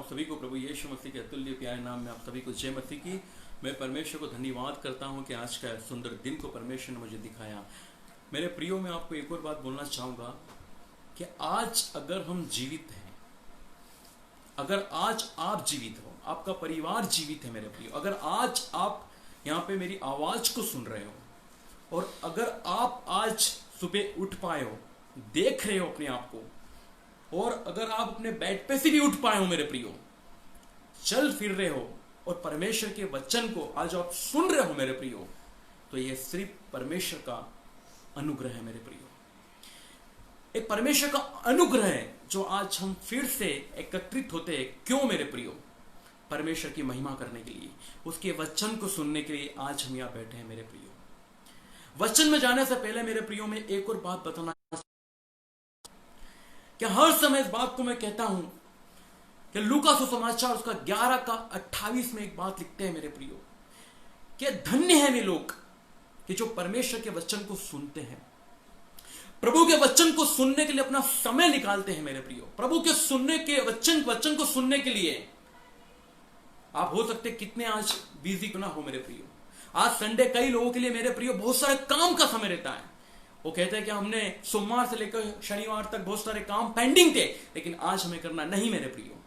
आप सभी को प्रभु यीशु मसीह के अतुल्य प्यारे नाम में आप सभी को जय मसीह की। मैं परमेश्वर को धन्यवाद करता हूं कि आज का सुंदर दिन को परमेश्वर ने मुझे दिखाया। मेरे प्रियो, मैं आपको एक और बात बोलना चाहूँगा कि आज अगर हम जीवित हैं, अगर आज आप जीवित हो, आपका परिवार जीवित है मेरे प्रियो, अगर आज आप यहाँ पे मेरी आवाज़ को सुन रहे हो और अगर आप आज सुबह उठ पाए हो, देख रहे हो अपने आप को, और अगर आप अपने बेड पे से भी उठ पाए हो मेरे प्रियो, चल फिर रहे हो और परमेश्वर के वचन को आज आप सुन रहे हो मेरे प्रियो, तो यह सिर्फ परमेश्वर का अनुग्रह है मेरे प्रियो। एक परमेश्वर का अनुग्रह है जो आज हम फिर से एकत्रित होते हैं। क्यों मेरे प्रियो? परमेश्वर की महिमा करने के लिए, उसके वचन को सुनने के लिए आज हम यहां बैठे हैं मेरे प्रियो। वचन में जाने से पहले मेरे प्रियो में एक और बात बताना कि हर समय इस बात को मैं कहता हूं कि लूका सुसमाचार उसका 11 का 28 में एक बात लिखते हैं मेरे प्रियो कि धन्य है वे लोग कि जो परमेश्वर के वचन को सुनते हैं, प्रभु के वचन को सुनने के लिए अपना समय निकालते हैं मेरे प्रियो। प्रभु के सुनने के वचन को सुनने के लिए आप हो सकते कितने आज बिजी क्यों ना हो मेरे प्रियो। आज संडे कई लोगों के लिए मेरे प्रियो बहुत सारे काम का समय रहता है। वो कहते हैं कि हमने सोमवार से लेकर शनिवार तक बहुत सारे काम पेंडिंग थे, लेकिन आज हमें करना नहीं मेरे प्रियो।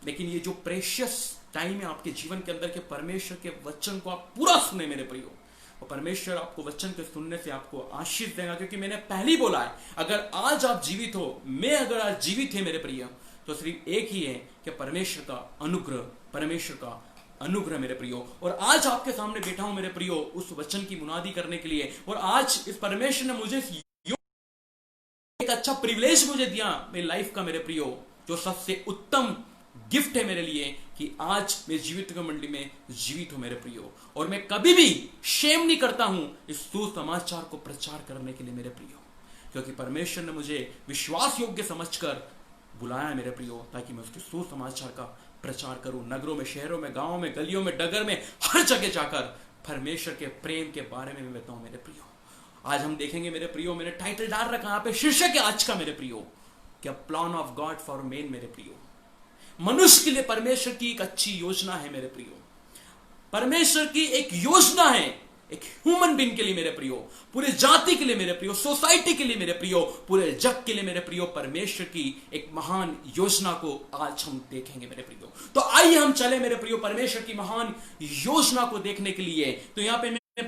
लेकिन ये जो प्रेशियस टाइम है आपके जीवन के अंदर के परमेश्वर के वचन को आप पूरा सुने मेरे प्रियो, और परमेश्वर आपको वचन के सुनने से आपको आशीष देगा। क्योंकि मैंने पहले ही बोला है, अगर आज आप जीवित हो, मैं अगर आज जीवित है मेरे प्रियो, तो सिर्फ एक ही है कि परमेश्वर का अनुग्रह, परमेश्वर का अनुग्रह मेरे प्रियो। और आज आपके सामने बैठा हूं मेरे प्रियो उस वचन की मुनादी करने के लिए। और आज इस परमेश्वर ने मुझे एक अच्छा प्रिविलेज मुझे दिया मेरी लाइफ का मेरे प्रियो, जो सबसे उत्तम गिफ्ट है मेरे लिए कि आज मैं जीवित की मंडली में जीवित हूं मेरे प्रियो। और मैं कभी भी शेम नहीं करता हूं इस सुसमाचार को प्रचार करने के लिए मेरे प्रियो, क्योंकि परमेश्वर ने मुझे विश्वास योग्य समझकर बुलाया मेरे प्रियो, ताकि मैं उसके सुसमाचार का प्रचार करूं। नगरों में, शहरों में, गांवों में, गलियों में, डगर में, हर जगह जाकर परमेश्वर के प्रेम के बारे में मैं बताऊं मेरे प्रियो। आज हम देखेंगे मेरे प्रियो, मैंने टाइटल डाल रखा यहाँ पे, शीर्षक है आज का मेरे प्रियो, क्या plan of God for man मेरे प्रियो। मनुष्य के लिए परमेश्वर की एक अच्छी योजना है मेरे प्रियो। परमेश्वर की एक योजना है एक ह्यूमन बीइंग के लिए मेरे प्रियो, पूरे जाति के लिए मेरे प्रियो, सोसाइटी के लिए मेरे प्रियो, पूरे जग के लिए मेरे प्रियो। परमेश्वर की एक महान योजना को आज हम देखेंगे मेरे प्रियो। तो आइए हम चले मेरे प्रियो परमेश्वर की महान योजना को देखने के लिए। तो यहां पे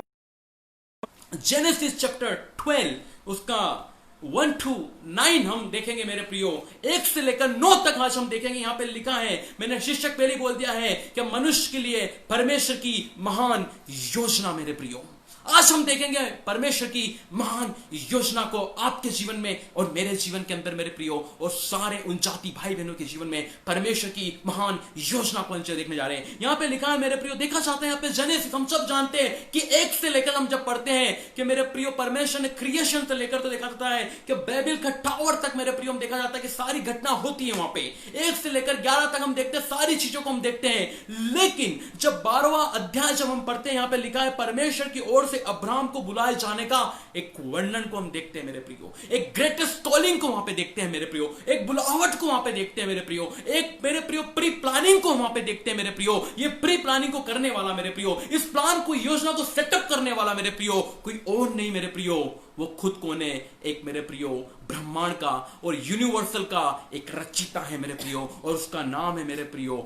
जेनेसिस चैप्टर 12 उसका 1 to 9 हम देखेंगे मेरे प्रियो। 1 से लेकर 9 तक आज हम देखेंगे। यहां पे लिखा है, मैंने शीर्षक पहले बोल दिया है कि मनुष्य के लिए परमेश्वर की महान योजना मेरे प्रियो। आज हम देखेंगे परमेश्वर की महान योजना को आपके जीवन में और मेरे जीवन के अंदर मेरे प्रियो, और सारे उन जाति भाई बहनों के जीवन में परमेश्वर की महान योजना को हम देखने जा रहे हैं। यहां पे लिखा है मेरे प्रियो, देखा चाहते हैं यहाँ पे जेनेसिस, हम सब जानते हैं कि 1 से लेकर हम जब पढ़ते हैं कि मेरे प्रियो परमेश्वर ने क्रिएशन से लेकर तो देखा जाता है कि बेबिल का टावर तक मेरे प्रियो हम देखा जाता है कि सारी घटना होती है वहां पे। 1 से लेकर 11 तक हम देखते हैं, सारी चीजों को हम देखते हैं। लेकिन जब 12वां अध्याय जब हम पढ़ते हैं, यहां पे लिखा है परमेश्वर की ओर से अब्राहम को बुलाए जाने का एक वर्णन को हम देखते हैं मेरे प्रियो। एक ग्रेटेस्ट कॉलिंग को वहां पे देखते हैं मेरे प्रियो, एक बुलावट को वहां पे देखते हैं मेरे प्रियो, एक मेरे प्रियो प्री प्लानिंग को वहां पे देखते हैं मेरे प्रियो। ये प्री प्लानिंग को करने वाला मेरे प्रियो, इस प्लान को, योजना को सेटअप करने वाला मेरे प्रियो कोई और नहीं मेरे प्रियो, वो खुद कौन है? एक मेरे प्रियो ब्रह्मांड का और यूनिवर्सल का एक रचिता है मेरे प्रियो, और उसका नाम है मेरे प्रियो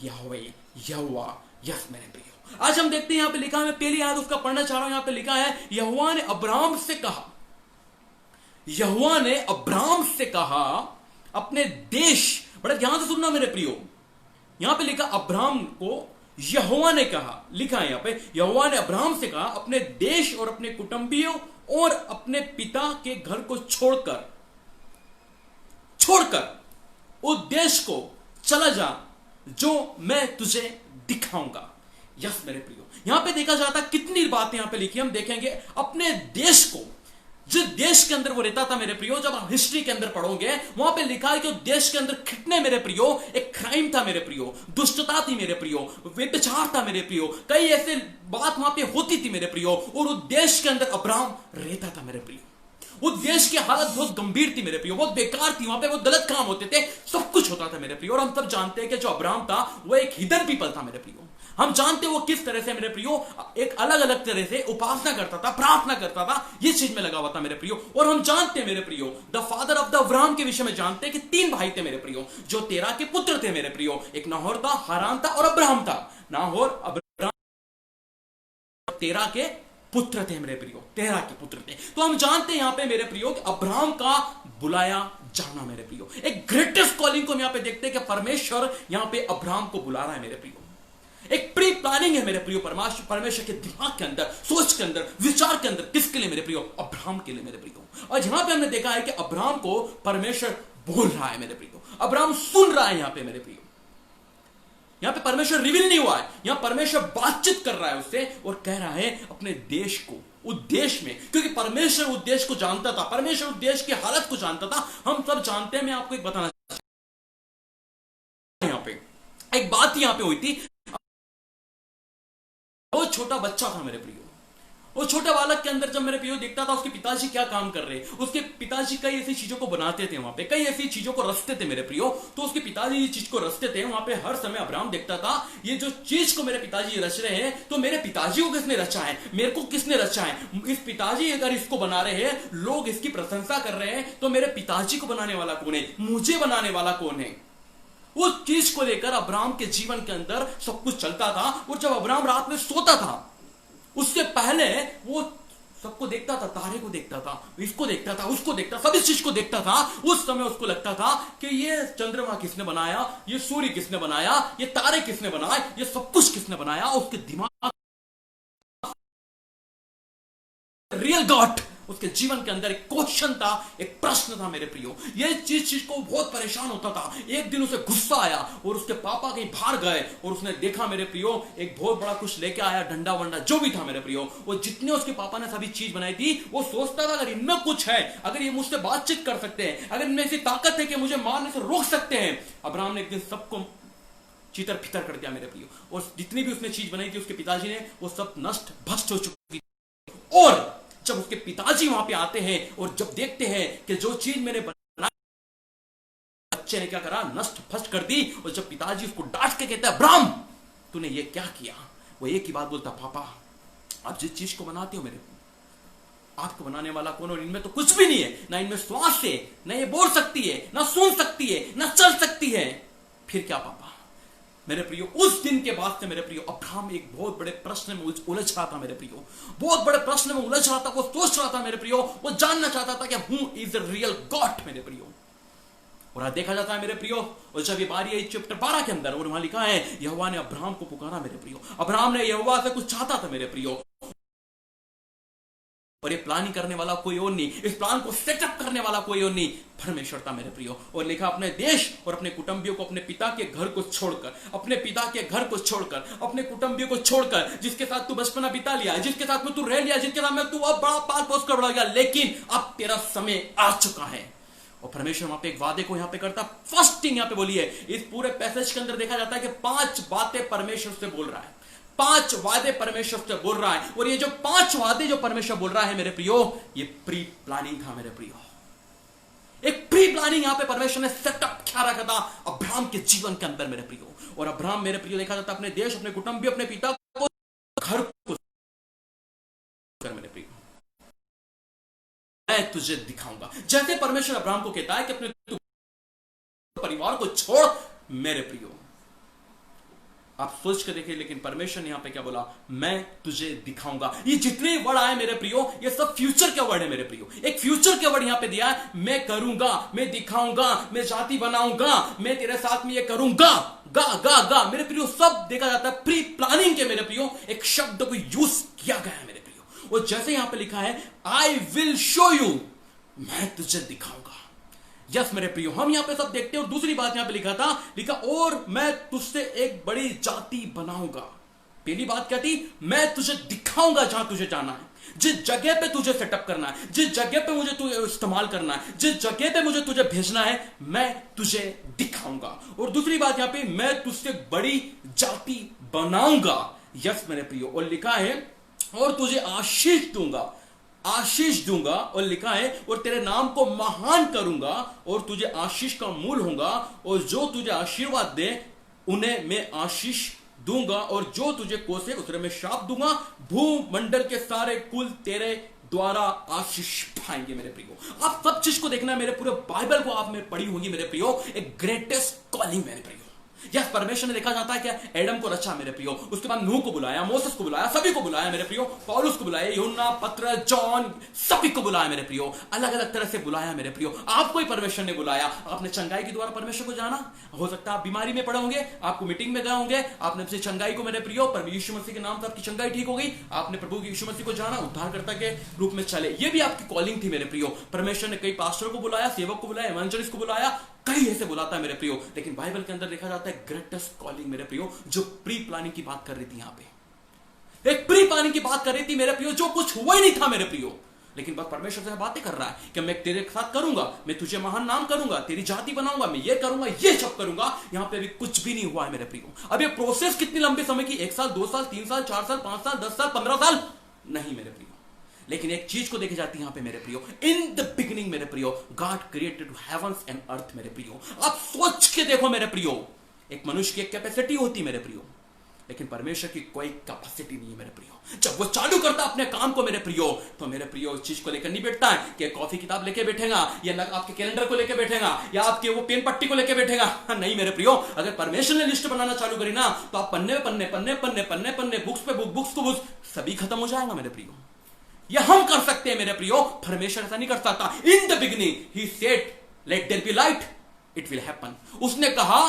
यहोवा, यहोवा। यस मेरे प्रियो, आज हम देखते हैं यहां पे लिखा है, मैं पहली आयत उसका पढ़ना चाह रहा हूं। यहां पे लिखा है, यहोवा ने अब्राहम से कहा, यहोवा ने अब्राहम से कहा अपने देश, बड़ा ध्यान से सुनना मेरे प्रियो। यहां पे लिखा अब्राहम को यहोवा ने कहा, लिखा है यहां पे, यहोवा ने अब्राहम से कहा अपने देश और अपने कुटुंबियों और अपने पिता के घर को छोड़कर उस देश को चला जा जो मैं तुझे दिखाऊंगा। यस मेरे प्रियो, यहां पे देखा जाता कितनी बातें यहां पे लिखी, हम देखेंगे अपने देश को, जिस देश के अंदर वो रहता था मेरे प्रियो। जब आप हिस्ट्री के अंदर पढ़ोगे, वहां पे लिखा है कि उस देश के अंदर कितने मेरे प्रियो, एक क्राइम था मेरे प्रियो, दुष्टता थी मेरे प्रियो, व्यभिचार था मेरे प्रियो, कई ऐसे बात वहां पे होती थी मेरे प्रियो। और उस देश के अंदर अब्राहम रहता था मेरे प्रियो। उस देश की हालत बहुत गंभीर थी मेरे प्रियो, बहुत बेकार थी, वहां पे बहुत गलत काम होते थे, सब कुछ होता था मेरे प्रियो। और हम सब जानते हैं कि जो अब्राहम था वो एक हिडन पीपल था मेरे प्रियो। हम जानते हैं वो किस तरह से मेरे प्रियो एक अलग अलग तरह से उपासना करता था, प्रार्थना करता था, ये चीज में लगा हुआ था मेरे प्रियो। और हम जानते हैं मेरे प्रियो the father of the Abraham के विषय में जानते हैं कि 3 भाई थे मेरे प्रियो, जो तेरा के पुत्र थे मेरे प्रियो। एक नाहोर था, हारान था और अब्राहम था। नाहोर, अब्राहम, तेरा के पुत्र थे मेरे प्रियो, तेरा के पुत्र थे। तो हम जानते हैं यहां पे मेरे प्रियो कि अब्राहम का बुलाया जाना मेरे प्रियो, एक ग्रेटेस्ट कॉलिंग को हम यहां पे देखते हैं कि परमेश्वर यहां पे अब्राहम को बुला रहा है मेरे प्रियो। एक प्री प्लानिंग है मेरे प्रियो परमेश्वर के दिमाग के अंदर, सोच के अंदर, विचार के अंदर। किसके लिए मेरे प्रियो? अब्राहम के लिए मेरे प्रियो। और यहां पे हमने देखा है कि अब्राहम को परमेश्वर बोल रहा है मेरे प्रियो, अब्राहम सुन रहा है यहां पे मेरे प्रियो। यहां पे परमेश्वर रिवील नहीं हुआ है, यहां परमेश्वर बातचीत कर रहा है उससे और कह रहा है अपने देश को, उस देश में, क्योंकि परमेश्वर उस देश को जानता था, परमेश्वर उस देश की हालत को जानता था। हम सब जानते हैं, मैं आपको एक बताना चाहता हूं, यहां पे एक बात यहां पे हुई थी। वो छोटा बच्चा था मेरे प्रियो, वो छोटे बालक के अंदर जब मेरे प्रियो देखता था उसके पिताजी क्या काम कर रहे, उसके पिताजी कई ऐसी चीजों को बनाते थे, वहां पे कई ऐसी चीजों को रचते थे मेरे प्रियो। तो उसके पिताजी ये चीज को रचते थे, वहां पे हर समय अब्राहम देखता था ये जो चीज को मेरे पिताजी रच रहे हैं, तो मेरे पिताजी को किसने रचा है, मेरे को किसने रचा है। इस पिताजी अगर इसको बना रहे हैं, लोग इसकी प्रशंसा कर रहे हैं, तो मेरे पिताजी को बनाने वाला कौन है, मुझे बनाने वाला कौन है। उस चीज को लेकर अब्राहम के जीवन के अंदर सब कुछ चलता था। और जब अब्राहम रात में सोता था, उससे पहले वो सबको देखता था, तारे को देखता था, इसको देखता था, उसको देखता, सब इस चीज को देखता था। उस समय उसको लगता था कि ये चंद्रमा किसने बनाया, ये सूर्य किसने बनाया, ये तारे किसने बनाए, ये सब कुछ किसने बनाया। उसके दिमाग रियल गॉड, उसके जीवन के अंदर एक क्वेश्चन था, एक प्रश्न था मेरे प्रियो। ये चीज को बहुत परेशान होता था। एक दिन उसे गुस्सा आया और उसके पापा कहीं बाहर गए और उसने देखा मेरे प्रियो एक बहुत बड़ा कुछ लेके आया, डंडा वंडा जो भी था मेरे प्रियो। वो जितने उसके पापा ने सभी चीज बनाई थी, वो सोचता था अगर इनमें कुछ है, अगर ये मुझसे बातचीत कर सकते हैं, अगर इनमें ऐसी ताकत है कि मुझे मारने से रोक सकते हैं। अब्राहम ने एक दिन सबको चितर फितर कर दिया मेरे प्रियो, और जितनी भी उसने चीज बनाई थी उसके पिताजी ने, वो सब नष्ट भ्रष्ट हो चुकी। और जब उसके पिताजी वहां पे आते हैं और जब देखते हैं कि जो चीज मैंने बनाई, बच्चे ने क्या करा, नष्ट भ्रष्ट कर दी। और जब पिताजी उसको डांट के कहता है अब्राहम तूने ये क्या किया, वो एक ही बात बोलता, पापा आप जिस चीज को बनाते हो मेरे को, आपको बनाने वाला कौन, और इनमें तो कुछ भी नहीं है, ना इनमें श्वास है, ना ये बोल सकती है, ना सुन सकती है, ना चल सकती है, फिर क्या पापा। मेरे प्रियो उस दिन के बाद से मेरे प्रियो अब्राहम एक बहुत बड़े प्रश्न में उलझ रहा था मेरे प्रियो, बहुत बड़े प्रश्न में उलझ रहा था। वो सोच रहा था मेरे प्रियो, वो जानना चाहता था कि who is the real God मेरे प्रियो। और आज देखा जाता है मेरे प्रियो, और जब ये बारी आई चैप्टर 12 के अंदर, और वहां लिखा है यहोवा ने अब्राहम को पुकारा मेरे प्रियो। अब्राहम ने यहोवा से कुछ चाहता था मेरे प्रियो, और ये प्लानिंग करने वाला कोई और नहीं, इस प्लान को सेटअप करने वाला कोई और नहीं, परमेश्वर था मेरे प्रियो। और लिखा अपने देश और अपने कुटुंबियों को, अपने पिता के घर को छोड़कर, अपने पिता के घर को छोड़कर, अपने कुटुंबियों को छोड़कर, जिसके साथ तू बचपना बिता लिया, जिसके साथ में तू रह लिया, जिसके साथ में तू अब बड़ा पाल पोस कर बढ़ा गया, लेकिन अब तेरा समय आ चुका है। और परमेश्वर वहां पे एक वादे को यहां पे करता। फर्स्ट थिंग यहां पे बोली है, इस पूरे पैसेज के अंदर देखा जाता है कि 5 बातें परमेश्वर से बोल रहा है, 5 वादे परमेश्वर से बोल रहा है। और ये जो 5 वादे जो परमेश्वर बोल रहा है मेरे प्रियो, ये प्री प्लानिंग था मेरे प्रियो। एक प्री प्लानिंग यहां पे परमेश्वर ने सेटअप क्या रखा था अब्राहम के जीवन के अंदर मेरे प्रियो। और अब्राहम मेरे प्रियो देखा जाता अपने देश, अपने कुटुंब, अपने पिता को, घर को मेरे प्रियो मैं तुझे दिखाऊंगा। जैसे परमेश्वर अब्राहम को कहता है कि अपने परिवार को छोड़ मेरे प्रियो, आप सोच कर देखिए, लेकिन परमेश्वर ने यहां पे क्या बोला, मैं तुझे दिखाऊंगा। ये जितने वर्ड आए मेरे प्रियो, ये सब फ्यूचर के वर्ड है मेरे प्रियो। एक फ्यूचर के वर्ड यहां पे दिया है, मैं करूंगा, मैं दिखाऊंगा, मैं जाति बनाऊंगा, मैं तेरे साथ में ये करूंगा, गा गा गा मेरे प्रियो। सब देखा जाता है प्री प्लानिंग के मेरे प्रियो, एक शब्द को यूज किया गया है मेरे प्रियो। और जैसे यहां पे लिखा है आई विल शो यू, मैं तुझे दिखाऊंगा। यस मेरे प्रियो, हम यहां पे सब देखते हैं। और दूसरी बात यहां पे लिखा और मैं तुझसे एक बड़ी जाति बनाऊंगा। पहली बात क्या थी, मैं तुझे दिखाऊंगा जहां तुझे जाना है, जिस जगह पे तुझे सेटअप करना है, जिस जगह पे मुझे तुझे इस्तेमाल करना है, जिस जगह पे मुझे तुझे भेजना है, मैं तुझे दिखाऊंगा। और दूसरी बात यहां पे, मैं तुझसे बड़ी जाति बनाऊंगा। यस मेरे प्रियो, और लिखा है और तुझे आशीष दूंगा। आशीष दूंगा, और लिखा है और तेरे नाम को महान करूंगा और तुझे आशीष का मूल होगा, और जो तुझे आशीर्वाद दे उन्हें मैं आशीष दूंगा, और जो तुझे कोसे उसे मैं श्राप दूंगा। भूमंडल के सारे कुल तेरे द्वारा आशीष पाएंगे मेरे प्रियो। आप सब चीज को देखना है मेरे पूरे बाइबल को आप में पढ़ी होगी मेरे प्रियो, एक ग्रेटेस्ट कॉलिंग मेरे प्रियो। यस, परमेश्वर ने देखा जाता है क्या, एडम को रचा मेरे प्रियो, उसके बाद नूह को बुलाया, मोसेस को बुलाया, सभी को बुलाया मेरे प्रियो, पौलुस को बुलाया, यूहन्ना, पत्र, जॉन, सभी को बुलाया मेरे प्रियो, अलग अलग तरह से बुलाया मेरे प्रियो। आपको ही परमेश्वर ने बुलाया। आपने चंगाई के द्वारा परमेश्वर को जाना, हो सकता है आप बीमारी में पड़े होंगे, आपको मीटिंग में गए होंगे, आपने अपनी चंगाई को मेरे प्रियो, पर यीशु मसीह के नाम से आपकी चंगाई ठीक हो गई, आपने प्रभु यीशु मसीह को जाना, उद्धारकर्ता के रूप में चले। ये भी आपकी कॉलिंग थी मेरे प्रियो। परमेश्वर ने कई पास्टर को बुलाया, सेवक को बुलाया, इवेंजलिस्ट को बुलाया, कई ऐसे बुलाता है मेरे प्रियो, लेकिन बाइबल के अंदर देखा जाता है ग्रेटेस्ट कॉलिंग मेरे प्रियो, जो प्री प्लानिंग की बात कर रही थी। यहां पे एक प्री प्लानिंग की बात कर रही थी मेरे प्रियो, जो कुछ हुआ ही नहीं था मेरे प्रियो, लेकिन बस परमेश्वर से बातें कर रहा है कि मैं तेरे साथ करूंगा, मैं तुझे महान नाम करूंगा, तेरी जाति बनाऊंगा, मैं ये करूंगा, ये सब करूंगा। यहां पे अभी कुछ भी नहीं हुआ है मेरे प्रियो। अब ये प्रोसेस कितनी लंबे समय की, 1 साल, 2 साल, 3 साल, 4 साल, 5 साल, 10 साल, 15 साल नहीं मेरे प्रियो, लेकिन एक चीज को देखी जाती है यहां पे मेरे प्रियो, इन द बिगिनिंग मेरे प्रियो God created heavens and earth मेरे प्रियो। आप सोच के देखो मेरे प्रियो, एक मनुष्य की एक कैपेसिटी होती है मेरे प्रियो, लेकिन परमेश्वर की कोई कैपेसिटी नहीं है मेरे प्रियो। जब वो चालू करता अपने काम को मेरे प्रियो, तो मेरे प्रियो इस चीज को लेकर नहीं बैठता है कि कॉफी किताब लेके बैठेगा, या आपके कैलेंडर को लेकर बैठेगा, या आपके वो पेन पट्टी को लेकर बैठेगा। नहीं मेरे प्रियो, अगर परमेश्वर ने लिस्ट बनाना चालू करी ना, तो आप पन्ने पन्ने पन्ने पन्ने पन्ने पन्ने, बुक्स पे बुक, बुक्स को बुक्स, सभी खत्म हो जाएगा मेरे प्रियो। ये हम कर सकते हैं मेरे प्रियो, परमेश्वर ऐसा नहीं कर सकता। In the beginning he said let there be light, it will happen. उसने कहा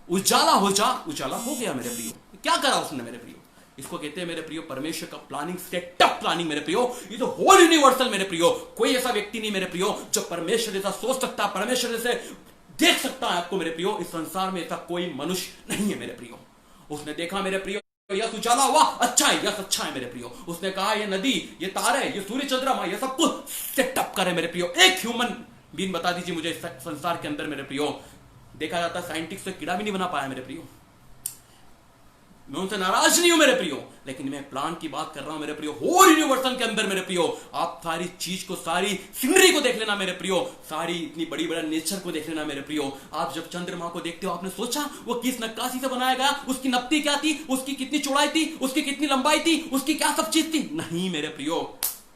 उजाला हो जा, उजाला हो गया मेरे प्रियो। क्या करा उसने मेरे प्रियो? इसको कहते हैं मेरे प्रियो परमेश्वर का प्लानिंग, सेटअप प्लानिंग मेरे प्रियो। ये तो होल यूनिवर्सल मेरे प्रियो, कोई ऐसा व्यक्ति नहीं मेरे प्रियो जो परमेश्वर जैसा सोच सकता, परमेश्वर जैसे देख सकता है आपको मेरे प्रियो। इस संसार में ऐसा कोई मनुष्य नहीं है मेरे प्रियो। उसने देखा मेरे प्रियो, यस उजाला हुआ, अच्छा है, यस अच्छा है मेरे प्रियो। उसने कहा ये नदी, ये तारे, ये सूर्य चंद्रमा, ये सब कुछ सेटअप करे मेरे प्रियो। एक ह्यूमन बीइंग बता दीजिए मुझे इस संसार के अंदर मेरे प्रियो, देखा जाता है साइंटिस्ट तो कीड़ा भी नहीं बना पाया मेरे प्रियो। मैं उनसे नाराज नहीं हूं मेरे प्रियो, लेकिन मैं प्लान की बात कर रहा हूं मेरे प्रियो। होल यूनिवर्सल के अंदर मेरे प्रियो, आप सारी चीज को, सारी सीनरी को देख लेना मेरे प्रियो, सारी इतनी बड़ी बड़ा नेचर को देख लेना मेरे प्रियो। आप जब चंद्रमा को देखते हो, आपने सोचा वो किस नक्काशी से बनाया गया, उसकी नपती क्या थी, उसकी कितनी चौड़ाई थी, उसकी कितनी लंबाई थी, उसकी क्या सब चीज थी? नहीं मेरे प्रियो,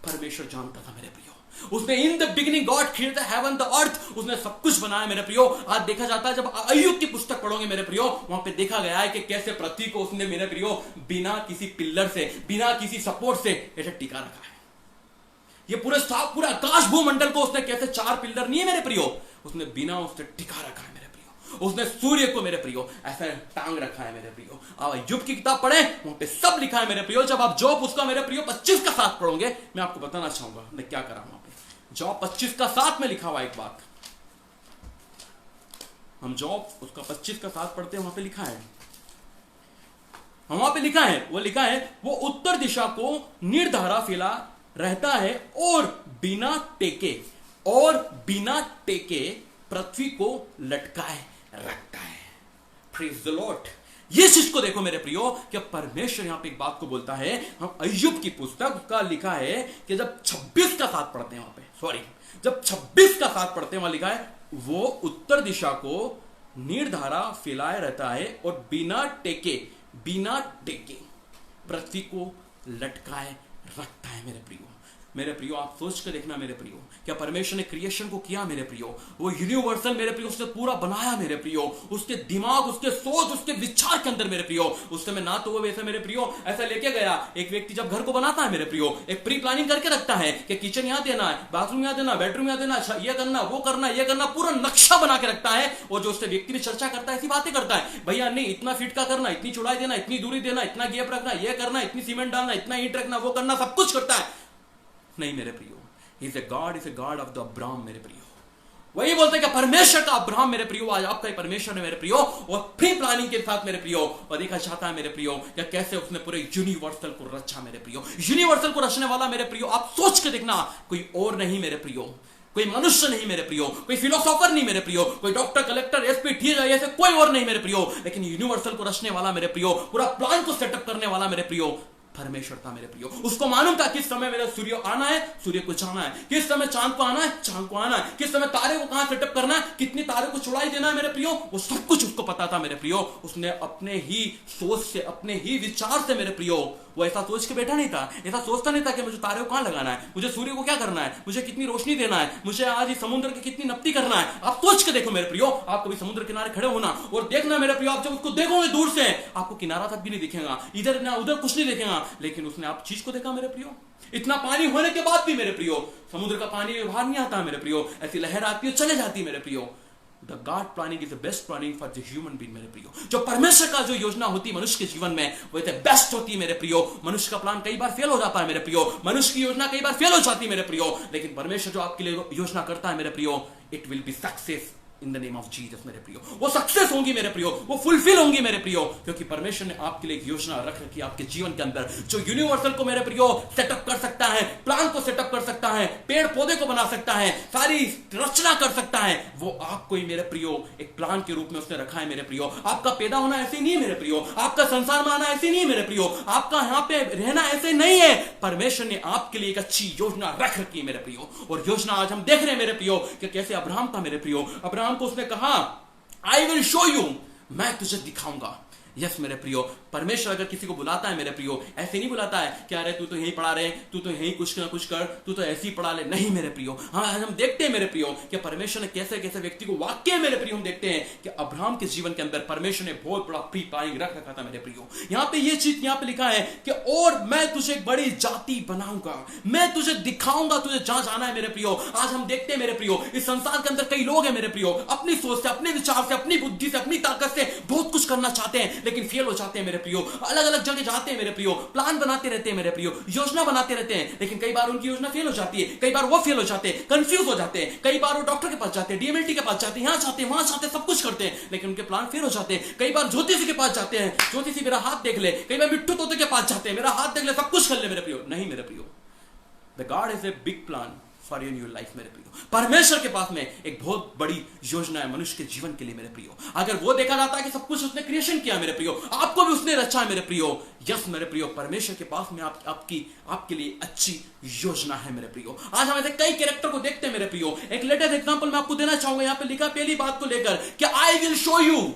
परमेश्वर जानता था मेरे प्रियो। उसने इन the beginning God created haven the earth, उसने सब कुछ बनाया मेरे प्रियो। आज देखा जाता है, जब अय्यूब की पुस्तक पढ़ोगे मेरे प्रियो, वहां पे देखा गया है कि कैसे पृथ्वी को उसने मेरे प्रियो बिना किसी पिल्लर से, बिना किसी सपोर्ट से ऐसे टिका रखा है। ये पूरा आकाश भूमंडल को उसने कैसे, 4 पिल्लर नहीं है मेरे प्रियो, उसने बिना उससे टिका रखा है मेरे प्रियो। उसने सूर्य को मेरे प्रियो ऐसा टांग रखा है मेरे प्रियो। आप अय्यूब की किताब पढ़े, वहां पे सब लिखा है मेरे प्रियो। जब आप जॉब उसका मेरे प्रियो 25 का 7 पढ़ोगे, मैं आपको बताना चाहूंगा मैं क्या करा वहां पे। जॉब 25 का 7 में लिखा हुआ एक बात, हम जॉब उसका 25 का 7 पढ़ते हैं, वहां पे लिखा है, वहां पे लिखा है, वो लिखा है वो उत्तर दिशा को निर्धारा फैला रहता है और बिना टेके पृथ्वी को लटकाए रखता है। Praise the Lord. ये चीज को देखो मेरे प्रियो कि परमेश्वर यहां पे एक बात को बोलता है। हम अय्यूब की पुस्तक का लिखा है कि जब 26 का 7 पढ़ते हैं, वहां पे जब 26 का 7 पढ़ते हैं, वहां लिखा है वो उत्तर दिशा को निर्धारा फैलाए रहता है और बिना टेके पृथ्वी को लटकाए रखता है मेरे प्रियो। मेरे प्रियो आप सोच कर देखना मेरे प्रियो, क्या परमेश्वर ने क्रिएशन को किया मेरे प्रियो, वो यूनिवर्सल मेरे प्रियो उसने पूरा बनाया मेरे प्रियो। उसके दिमाग, उसके सोच, उसके विचार के अंदर मेरे प्रियो उस समय ना तो वो वैसे मेरे प्रियो ऐसा लेके गया। एक व्यक्ति जब घर को बनाता है मेरे प्रियो, एक प्री प्लानिंग करके रखता है कि किचन यहां देना है, बाथरूम यहां देना, बेडरूम यहां देना, ये करना, वो करना, ये करना, पूरा नक्शा बना के रखता है। और जो उससे व्यक्ति भी चर्चा करता है, ऐसी बातें करता है, भैया नहीं इतना फीट का करना, इतनी चौड़ाई देना, इतनी दूरी देना, इतना गैप रखना, ये करना, इतनी सीमेंट डालना, इतना ईंट रखना, वो करना, सब कुछ करता है। नहीं मेरे प्रियो, He's a God of the Abraham मेरे प्रियो। वही बोलते हैं कि परमेश्वर का अब्राहम मेरे प्रियो, आज आपका परमेश्वर है मेरे प्रियो, और प्री प्लानिंग के साथ मेरे प्रियो। और देखा चाहता है मेरे प्रियो कि कैसे उसने पूरे यूनिवर्सल को रचा मेरे प्रियो। यूनिवर्सल को रचने वाला मेरे प्रियो, आप सोच के देखना, कोई और नहीं मेरे प्रियो, कोई मनुष्य नहीं मेरे प्रियो, कोई फिलोसोफर नहीं मेरे प्रियो, कोई डॉक्टर, कलेक्टर, एसपी, टीआई, ऐसे कोई और नहीं मेरे प्रियो, लेकिन यूनिवर्सल को रचने वाला मेरे प्रियो, पूरा प्लान को सेटअप करने वाला मेरे प्रियो परमेश्वर था मेरे प्रियो। उसको मालूम था किस समय मेरा सूर्य आना है, सूर्य को जाना है, किस समय चांद को आना है, चांद को आना है, किस समय तारे को कहां सेटअप करना है, कितनी तारे को चौड़ाई देना है मेरे प्रियो, वो सब कुछ उसको पता था मेरे प्रियो। उसने अपने ही सोच से, अपने ही विचार से मेरे प्रियो, वो ऐसा सोच के बैठा नहीं था, ऐसा सोचता नहीं था कि मुझे तारे को कहां लगाना है, मुझे सूर्य को क्या करना है, मुझे कितनी रोशनी देना है, मुझे आज इस समुद्र की कितनी नपती करना है। आप सोच के देखो मेरे प्रियो, आप कभी समुद्र किनारे खड़े होना और देखना मेरे प्रियो, आप जब उसको देखोगे दूर से आपको किनारा तक भी नहीं दिखेगा, इधर ना उधर कुछ नहीं दिखेगा, लेकिन उसने आप चीज को देखा मेरे प्रियो। इतना पानी होने के बाद भी मेरे प्रियो, समुद्र का पानी बाहर नहीं आता मेरे प्रियो, ऐसी लहर आती है चले जाती मेरे प्रियो। The God planning is the best planning for the human being मेरे प्रियो। जो परमेश्वर का जो योजना होती है मनुष्य के जीवन में, वो इतने बेस्ट होती है मेरे प्रियो। मनुष्य का प्लान कई बार फेल हो जाता है मेरे प्रियो, मनुष्य की योजना कई बार फेल हो जाती है मेरे प्रियो, लेकिन परमेश्वर जो आपके लिए योजना करता है मेरे प्रियो, it will be success in the name of Jesus मेरे प्रियो। वो सक्सेस होंगी मेरे प्रियो, वो फुलफिल होंगी मेरे प्रियो, क्योंकि परमेश्वर ने आपके लिए एक योजना रख रखी है आपके जीवन के अंदर, जो यूनिवर्सल को मेरे प्रियो सेटअप कर सकता है, प्लान को सेटअप कर सकता है, पेड़ पौधे को बना सकता है, सारी रचना कर सकता है। वो आपको ही मेरे प्रियो एक प्लान के रूप में उसने रखा है मेरे प्रियो। आपका पैदा होना ऐसे नहीं है मेरे प्रियो, आपका संसार में आना ऐसे नहीं है मेरे प्रियो, आपका यहाँ पे रहना ऐसे नहीं है। परमेश्वर ने आपके लिए एक अच्छी योजना रख रखी है मेरे प्रियो, और योजना आज हम देख रहे हैं मेरे प्रियो कि कैसे अब्राहम था मेरे प्रियो। अब्राहम को उसने कहा आई विल शो यू, मैं तुझे दिखाऊंगा। यस मेरे प्रियो, परमेश्वर अगर किसी को बुलाता है मेरे प्रियो, ऐसे नहीं बुलाता है कि अरे तू तो यही पढ़ा रहे, तू तो यही कुछ ना कुछ कर, तू तो ऐसे ही पढ़ा ले। नहीं मेरे प्रियो, हाँ हम देखते हैं मेरे प्रियो कि परमेश्वर ने कैसे कैसे व्यक्ति को, वाक्य मेरे प्रियो हम देखते हैं कि अब्राहम के जीवन के अंदर परमेश्वर ने बहुत बड़ा प्री प्लानिंग रख रखा था मेरे प्रियो। यहाँ पे ये चीज यहाँ पे लिखा है कि और मैं तुझे एक बड़ी जाति बनाऊंगा, मैं तुझे दिखाऊंगा तुझे जहां जाना है मेरे प्रियो। आज हम देखते हैं मेरे प्रियो, इस संसार के अंदर कई लोग हैं मेरे प्रियो, अपनी सोच से, अपने विचार से, अपनी बुद्धि से, अपनी ताकत से बहुत कुछ करना चाहते हैं, लेकिन फेल हो जाते हैं मेरे प्रियो। अलग अलग जगह जाते हैं मेरे प्रियो, प्लान बनाते रहते हैं मेरे प्रियो, योजना बनाते रहते हैं, लेकिन कई बार उनकी योजना फेल हो जाती है, कई बार वो फेल हो जाते हैं, कंफ्यूज हो जाते हैं, कई बार वो डॉक्टर के पास जाते हैं, डीएमएलटी के पास जाते हैं, यहां जाते हैं वहां जाते हैं, सब कुछ करते हैं, लेकिन उनके प्लान फेल हो जाते हैं। कई बार ज्योतिषी के पास जाते हैं, ज्योतिषी मेरा हाथ देख ले, कई बार मिट्टू तोते के पास जाते हैं, मेरा हाथ देख ले, सब कुछ कर ले मेरे प्रियो। नहीं मेरे प्रियो, the God is a big plan for in your life मेरे प्रियो। परमेश्वर के पास में एक बहुत बड़ी योजना है मनुष्य के जीवन के लिए मेरे प्रियो। अगर वो देखा जाता है कि सब कुछ उसने क्रिएशन किया मेरे प्रियो, आपको भी उसने रचा है मेरे प्रियो। यस मेरे प्रियो, परमेश्वर के पास में आपके लिए अच्छी योजना है मेरे प्रियो। आज हम ऐसे कई कैरेक्टर को देखते हैं मेरे प्रियो। एक लेटेस्ट एग्जांपल मैं आपको देना चाहूंगा, यहाँ पे लिखा पहली बात को लेकर कि आई विल शो यू,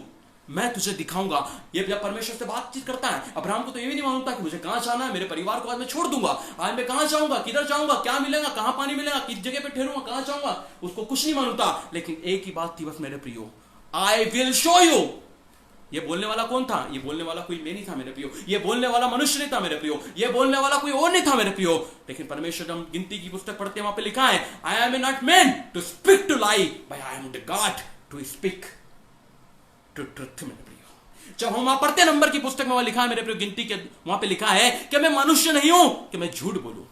मैं तुझे दिखाऊंगा। ये जब परमेश्वर से बातचीत करता है, अब्राहम को तो ये भी नहीं मालूम था कि मुझे कहां जाना है, मेरे परिवार को आज मैं छोड़ दूंगा, आज मैं कहां जाऊंगा, किधर जाऊंगा, क्या मिलेगा, कहां पानी मिलेगा, किस जगह पे ठहरूंगा, कहां जाऊंगा, उसको कुछ नहीं मालूम था। लेकिन एक ही बात थी बस मेरे प्रियो, आई विल शो यू। ये बोलने वाला कौन था? ये बोलने वाला कोई मैं नहीं था मेरे प्रियो, ये बोलने वाला मनुष्य नहीं था मेरे प्रियो, ये बोलने वाला कोई और नहीं था मेरे प्रियो। लेकिन परमेश्वर जब हम गिनती की पुस्तक पढ़ते हैं, वहां पे लिखा है I am not man to speak to lie, but I am the God to speak to truth मेरे प्रियो। जब हम वहां पढ़ते हैं नंबर की पुस्तक में, वहां लिखा है मेरे प्रियो, गिनती के वहां पे लिखा है कि मैं मनुष्य नहीं हूं कि मैं झूठ बोलूं,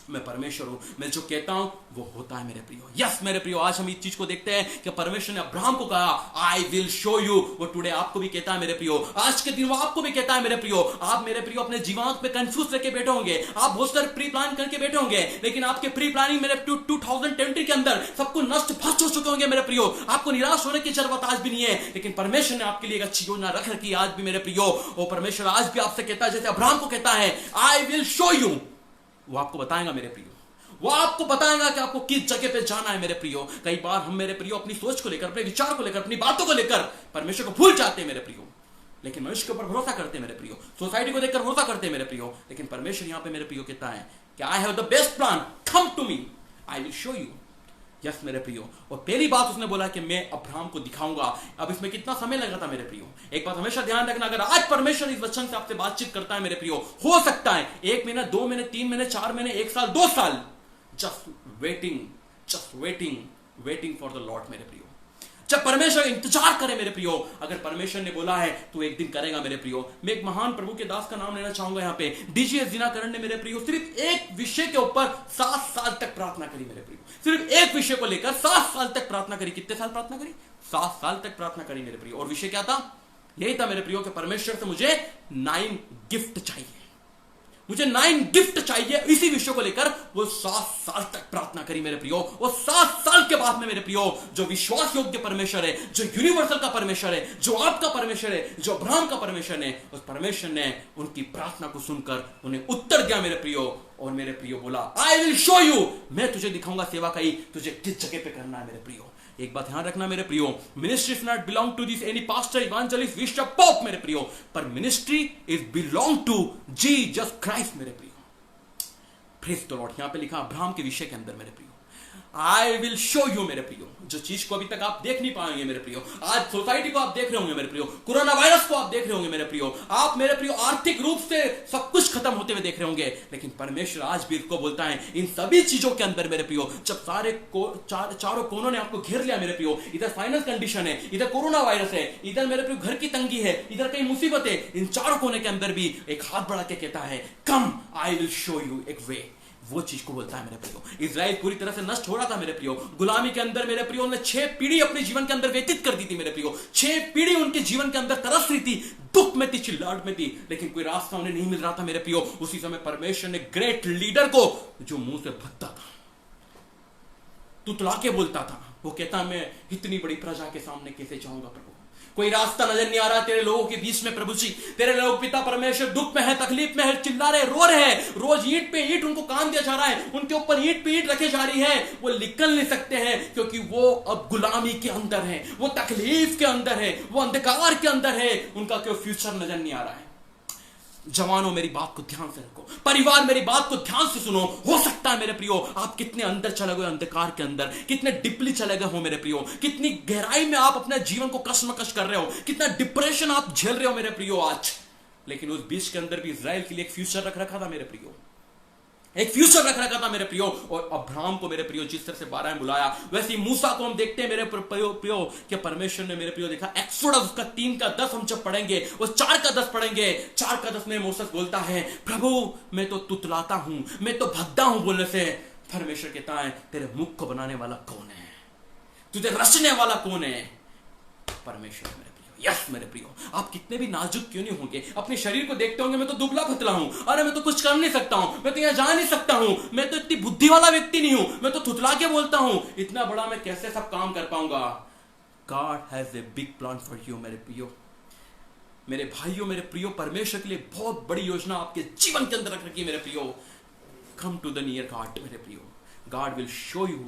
मैं परमेश्वर हूं, मैं जो कहता हूं वो होता है मेरे प्रियो। यस मेरे प्रियो, आज हम इस चीज को देखते हैं कि परमेश्वर ने अब्राहम को कहा आई विल शो यू, वो टुडे आपको भी कहता है मेरे प्रियो। आज के दिन वो आपको भी कहता है मेरे प्रियो। आप मेरे प्रियो अपने जीवन पे कंफ्यूज रह के बैठे होंगे, आप बहुत सारे प्री प्लान करके बैठे होंगे, लेकिन आपके प्री प्लानिंग मेरे 2020 के अंदर सब कुछ नष्ट भ्रष्ट हो चुके होंगे मेरे प्रियो। आपको निराश होने की जरूरत आज भी नहीं है, लेकिन परमेश्वर ने आपके लिए एक अच्छी योजना रख रखी है आज भी मेरे प्रियो। वो परमेश्वर आज भी आपसे कहता है जैसे अब्राहम को कहता है आई विल शो यू, वो आपको बताएगा मेरे प्रियो, वो आपको बताएगा कि आपको किस जगह पे जाना है मेरे प्रियो। कई बार हम मेरे प्रियो अपनी सोच को लेकर, अपने विचार को लेकर, अपनी बातों को लेकर परमेश्वर को भूल जाते हैं मेरे प्रियो, लेकिन मनुष्य के ऊपर भरोसा करते हैं मेरे प्रियो, सोसाइटी को देखकर भरोसा करते हैं मेरे प्रियो। लेकिन परमेश्वर यहां पे मेरे प्रियो कहता है कि I have the best plan, come to me, I will show you. Yes मेरे प्रियो, और पहली बात उसने बोला कि मैं अब्राहम को दिखाऊंगा। अब इसमें कितना समय लगा था मेरे प्रियो? एक बात हमेशा ध्यान रखना, अगर आज परमेश्वर इस वचन से आपसे बातचीत करता है मेरे प्रियो, हो सकता है 1 महीना, 2 महीने, 3 महीने, 4 महीने, 1 साल, 2 साल, just waiting for the Lord मेरे प्रियो। जब परमेश्वर इंतजार करे मेरे प्रियो, अगर परमेश्वर ने बोला है तो एक दिन करेगा मेरे प्रियो। मैं एक महान प्रभु के दास का नाम लेना चाहूंगा यहाँ पे, डीजीएस दिनाकरण ने मेरे प्रियो सिर्फ एक विषय के ऊपर 7 साल तक प्रार्थना करी मेरे प्रियो, सिर्फ एक विषय को लेकर 7 साल तक प्रार्थना करी। कितने साल प्रार्थना करी? 7 साल तक प्रार्थना करी मेरे प्रियो। और विषय क्या था? यही था मेरे प्रियो कि परमेश्वर से मुझे 9 गिफ्ट चाहिए। मुझे 9 गिफ्ट चाहिए, इसी विषय को लेकर वो 7 साल तक प्रार्थना करी मेरे प्रियो। वो 7 साल के बाद में मेरे प्रियो, जो विश्वास योग्य परमेश्वर है, जो यूनिवर्सल का परमेश्वर है, जो आपका परमेश्वर है, जो अब्राहम का परमेश्वर है, उस परमेश्वर ने उनकी प्रार्थना को सुनकर उन्हें उत्तर दिया मेरे प्रियो। और मेरे प्रियो बोला, आई विल शो यू, मैं तुझे दिखाऊंगा सेवा कही तुझे किस जगह पे करना है मेरे प्रियो। एक बात ध्यान रखना मेरे प्रियो, ministry is not belong to this any pastor, evangelist, bishop, pope मेरे प्रियो, पर ministry is belong to Jesus Christ मेरे प्रियो। Praise the Lord. यहां पे लिखा अब्राहम के विषय के अंदर मेरे प्रियो, आई विल शो यू मेरे प्रियो, जो चीज को अभी तक आप देख नहीं पाएंगे मेरे प्रियो। आज सोसाइटी को आप देख रहे होंगे मेरे प्रियो, कोरोना वायरस को आप देख रहे होंगे मेरे प्रियो, आप मेरे प्रियो आर्थिक रूप से सब कुछ खत्म होते हुए देख रहे होंगे, लेकिन परमेश्वर आज भी इसको बोलता है, इन सभी चीजों के अंदर मेरे प्रियो, जब सारे चारों कोनों ने आपको घेर लिया मेरे प्रियो, इधर फाइनेंस कंडीशन है, इधर कोरोना वायरस है, इधर मेरे प्रियो घर की तंगी है, इधर कई मुसीबत है, इन चारों कोने के अंदर भी एक हाथ बढ़ा के कहता है, कम आई विल शो यू एक वे। वो चीज को बोलता है मेरे प्रियो। इजराइल पूरी तरह से नष्ट हो रहा था मेरे प्रियो, गुलामी के अंदर मेरे प्रियो, उन्होंने 6 पीढ़ी अपने जीवन के अंदर व्यतीत कर दी थी मेरे प्रियो। 6 पीढ़ी उनके जीवन के अंदर तरस रही थी, दुख में थी, चिल्लाहट में थी, लेकिन कोई रास्ता उन्हें नहीं मिल रहा था मेरे प्रियो। उसी समय परमेश्वर ने ग्रेट लीडर को, जो मुंह से भगता था, तुतला के बोलता था, वो कहता मैं इतनी बड़ी प्रजा के सामने कैसे जाऊंगा प्रभु, कोई रास्ता नजर नहीं आ रहा तेरे लोगों के बीच में प्रभु जी। तेरे लोग पिता परमेश्वर दुख में है, तकलीफ में है, चिल्ला रहे, रो रहे हैं, रोज ईंट पे ईंट उनको काम दिया जा रहा है, उनके ऊपर ईंट पे ईंट रखे जा रही है, वो निकल नहीं सकते हैं क्योंकि वो अब गुलामी के अंदर है, वो तकलीफ के अंदर है, वो अंधकार के अंदर है, उनका कोई फ्यूचर नजर नहीं आ रहा है। जवानों मेरी बात को ध्यान से रखो, परिवार मेरी बात को ध्यान से सुनो। हो सकता है मेरे प्रियो आप कितने अंदर चले गए अंधकार के अंदर, कितने डिपली चले गए हो मेरे प्रियो, कितनी गहराई में आप अपने जीवन को कशमकश कर रहे हो, कितना डिप्रेशन आप झेल रहे हो मेरे प्रियो आज, लेकिन उस बीच के अंदर भी इजराइल के लिए एक फ्यूचर रख रखा था मेरे प्रियो, एक फ्यूचर रख रखा था मेरे प्रियो। और अब्राहम को मेरे प्रियो जिस तरह से 12 में बुलाया, वैसे ही मूसा को हम देखते हैं मेरे प्रियो कि परमेश्वर ने मेरे प्रियो देखा, एक्सोडस उसका 3 का 10 हम जब पढ़ेंगे, वो 4 का 10 पढ़ेंगे, 4 का 10 में मूसा बोलता है, प्रभु मैं तो तुतलाता हूं, मैं तो भद्दा हूं बोलने से। परमेश्वर कहता है तेरे मुख को बनाने वाला कौन है, तुझे रचने वाला कौन है? परमेश्वर मेरे। यस मेरे प्रियो, आप कितने भी नाजुक क्यों नहीं होंगे, अपने शरीर को देखते होंगे, मैं तो दुबला पतला हूं, अरे मैं तो कुछ कर नहीं सकता हूं, मैं तो यहां जा नहीं सकता हूं, मैं तो इतनी बुद्धि वाला व्यक्ति नहीं हूं, मैं तो थुतला के बोलता हूं, इतना बड़ा मैं कैसे सब काम कर पाऊंगा? God has a big plan for you मेरे प्रियो, मेरे भाइयों मेरे प्रियो, परमेश्वर के लिए बहुत बड़ी योजना आपके जीवन के अंदर रख रखी है मेरे प्रियो। Come to the near God मेरे प्रियो, God will show you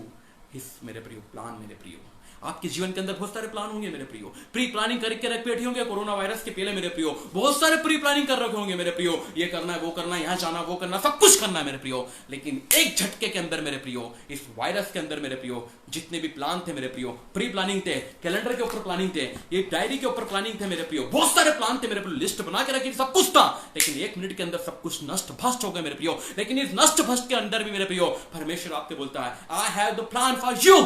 his मेरे प्रियो प्लान मेरे प्रियो। आपके जीवन के अंदर बहुत सारे प्लान होंगे मेरे प्रियो, प्री प्लानिंग करके रख बैठे होंगे कोरोना वायरस के पहले मेरे प्रियो, बहुत सारे प्री प्लानिंग कर रखे होंगे मेरे प्रियो, ये करना है, वो करना है, यहां जाना, वो करना, सब कुछ करना है मेरे प्रियो, लेकिन एक झटके के अंदर मेरे प्रियो, इस वायरस के अंदर मेरे प्रियो, जितने भी प्लान थे मेरे प्रियो, प्री प्लानिंग थे, कैलेंडर के ऊपर प्लानिंग थे, एक डायरी के ऊपर प्लानिंग थे मेरे प्रियो, बहुत सारे प्लान थे मेरे प्रियो, लिस्ट बना के रखी, सब कुछ था, लेकिन 1 मिनट के अंदर सब कुछ नष्ट भ्रष्ट हो गए मेरे प्रियो। लेकिन इस नष्ट भ्रष्ट के अंदर भी मेरे प्रियो परमेश्वर आपसे बोलता है, आई have the plan for you,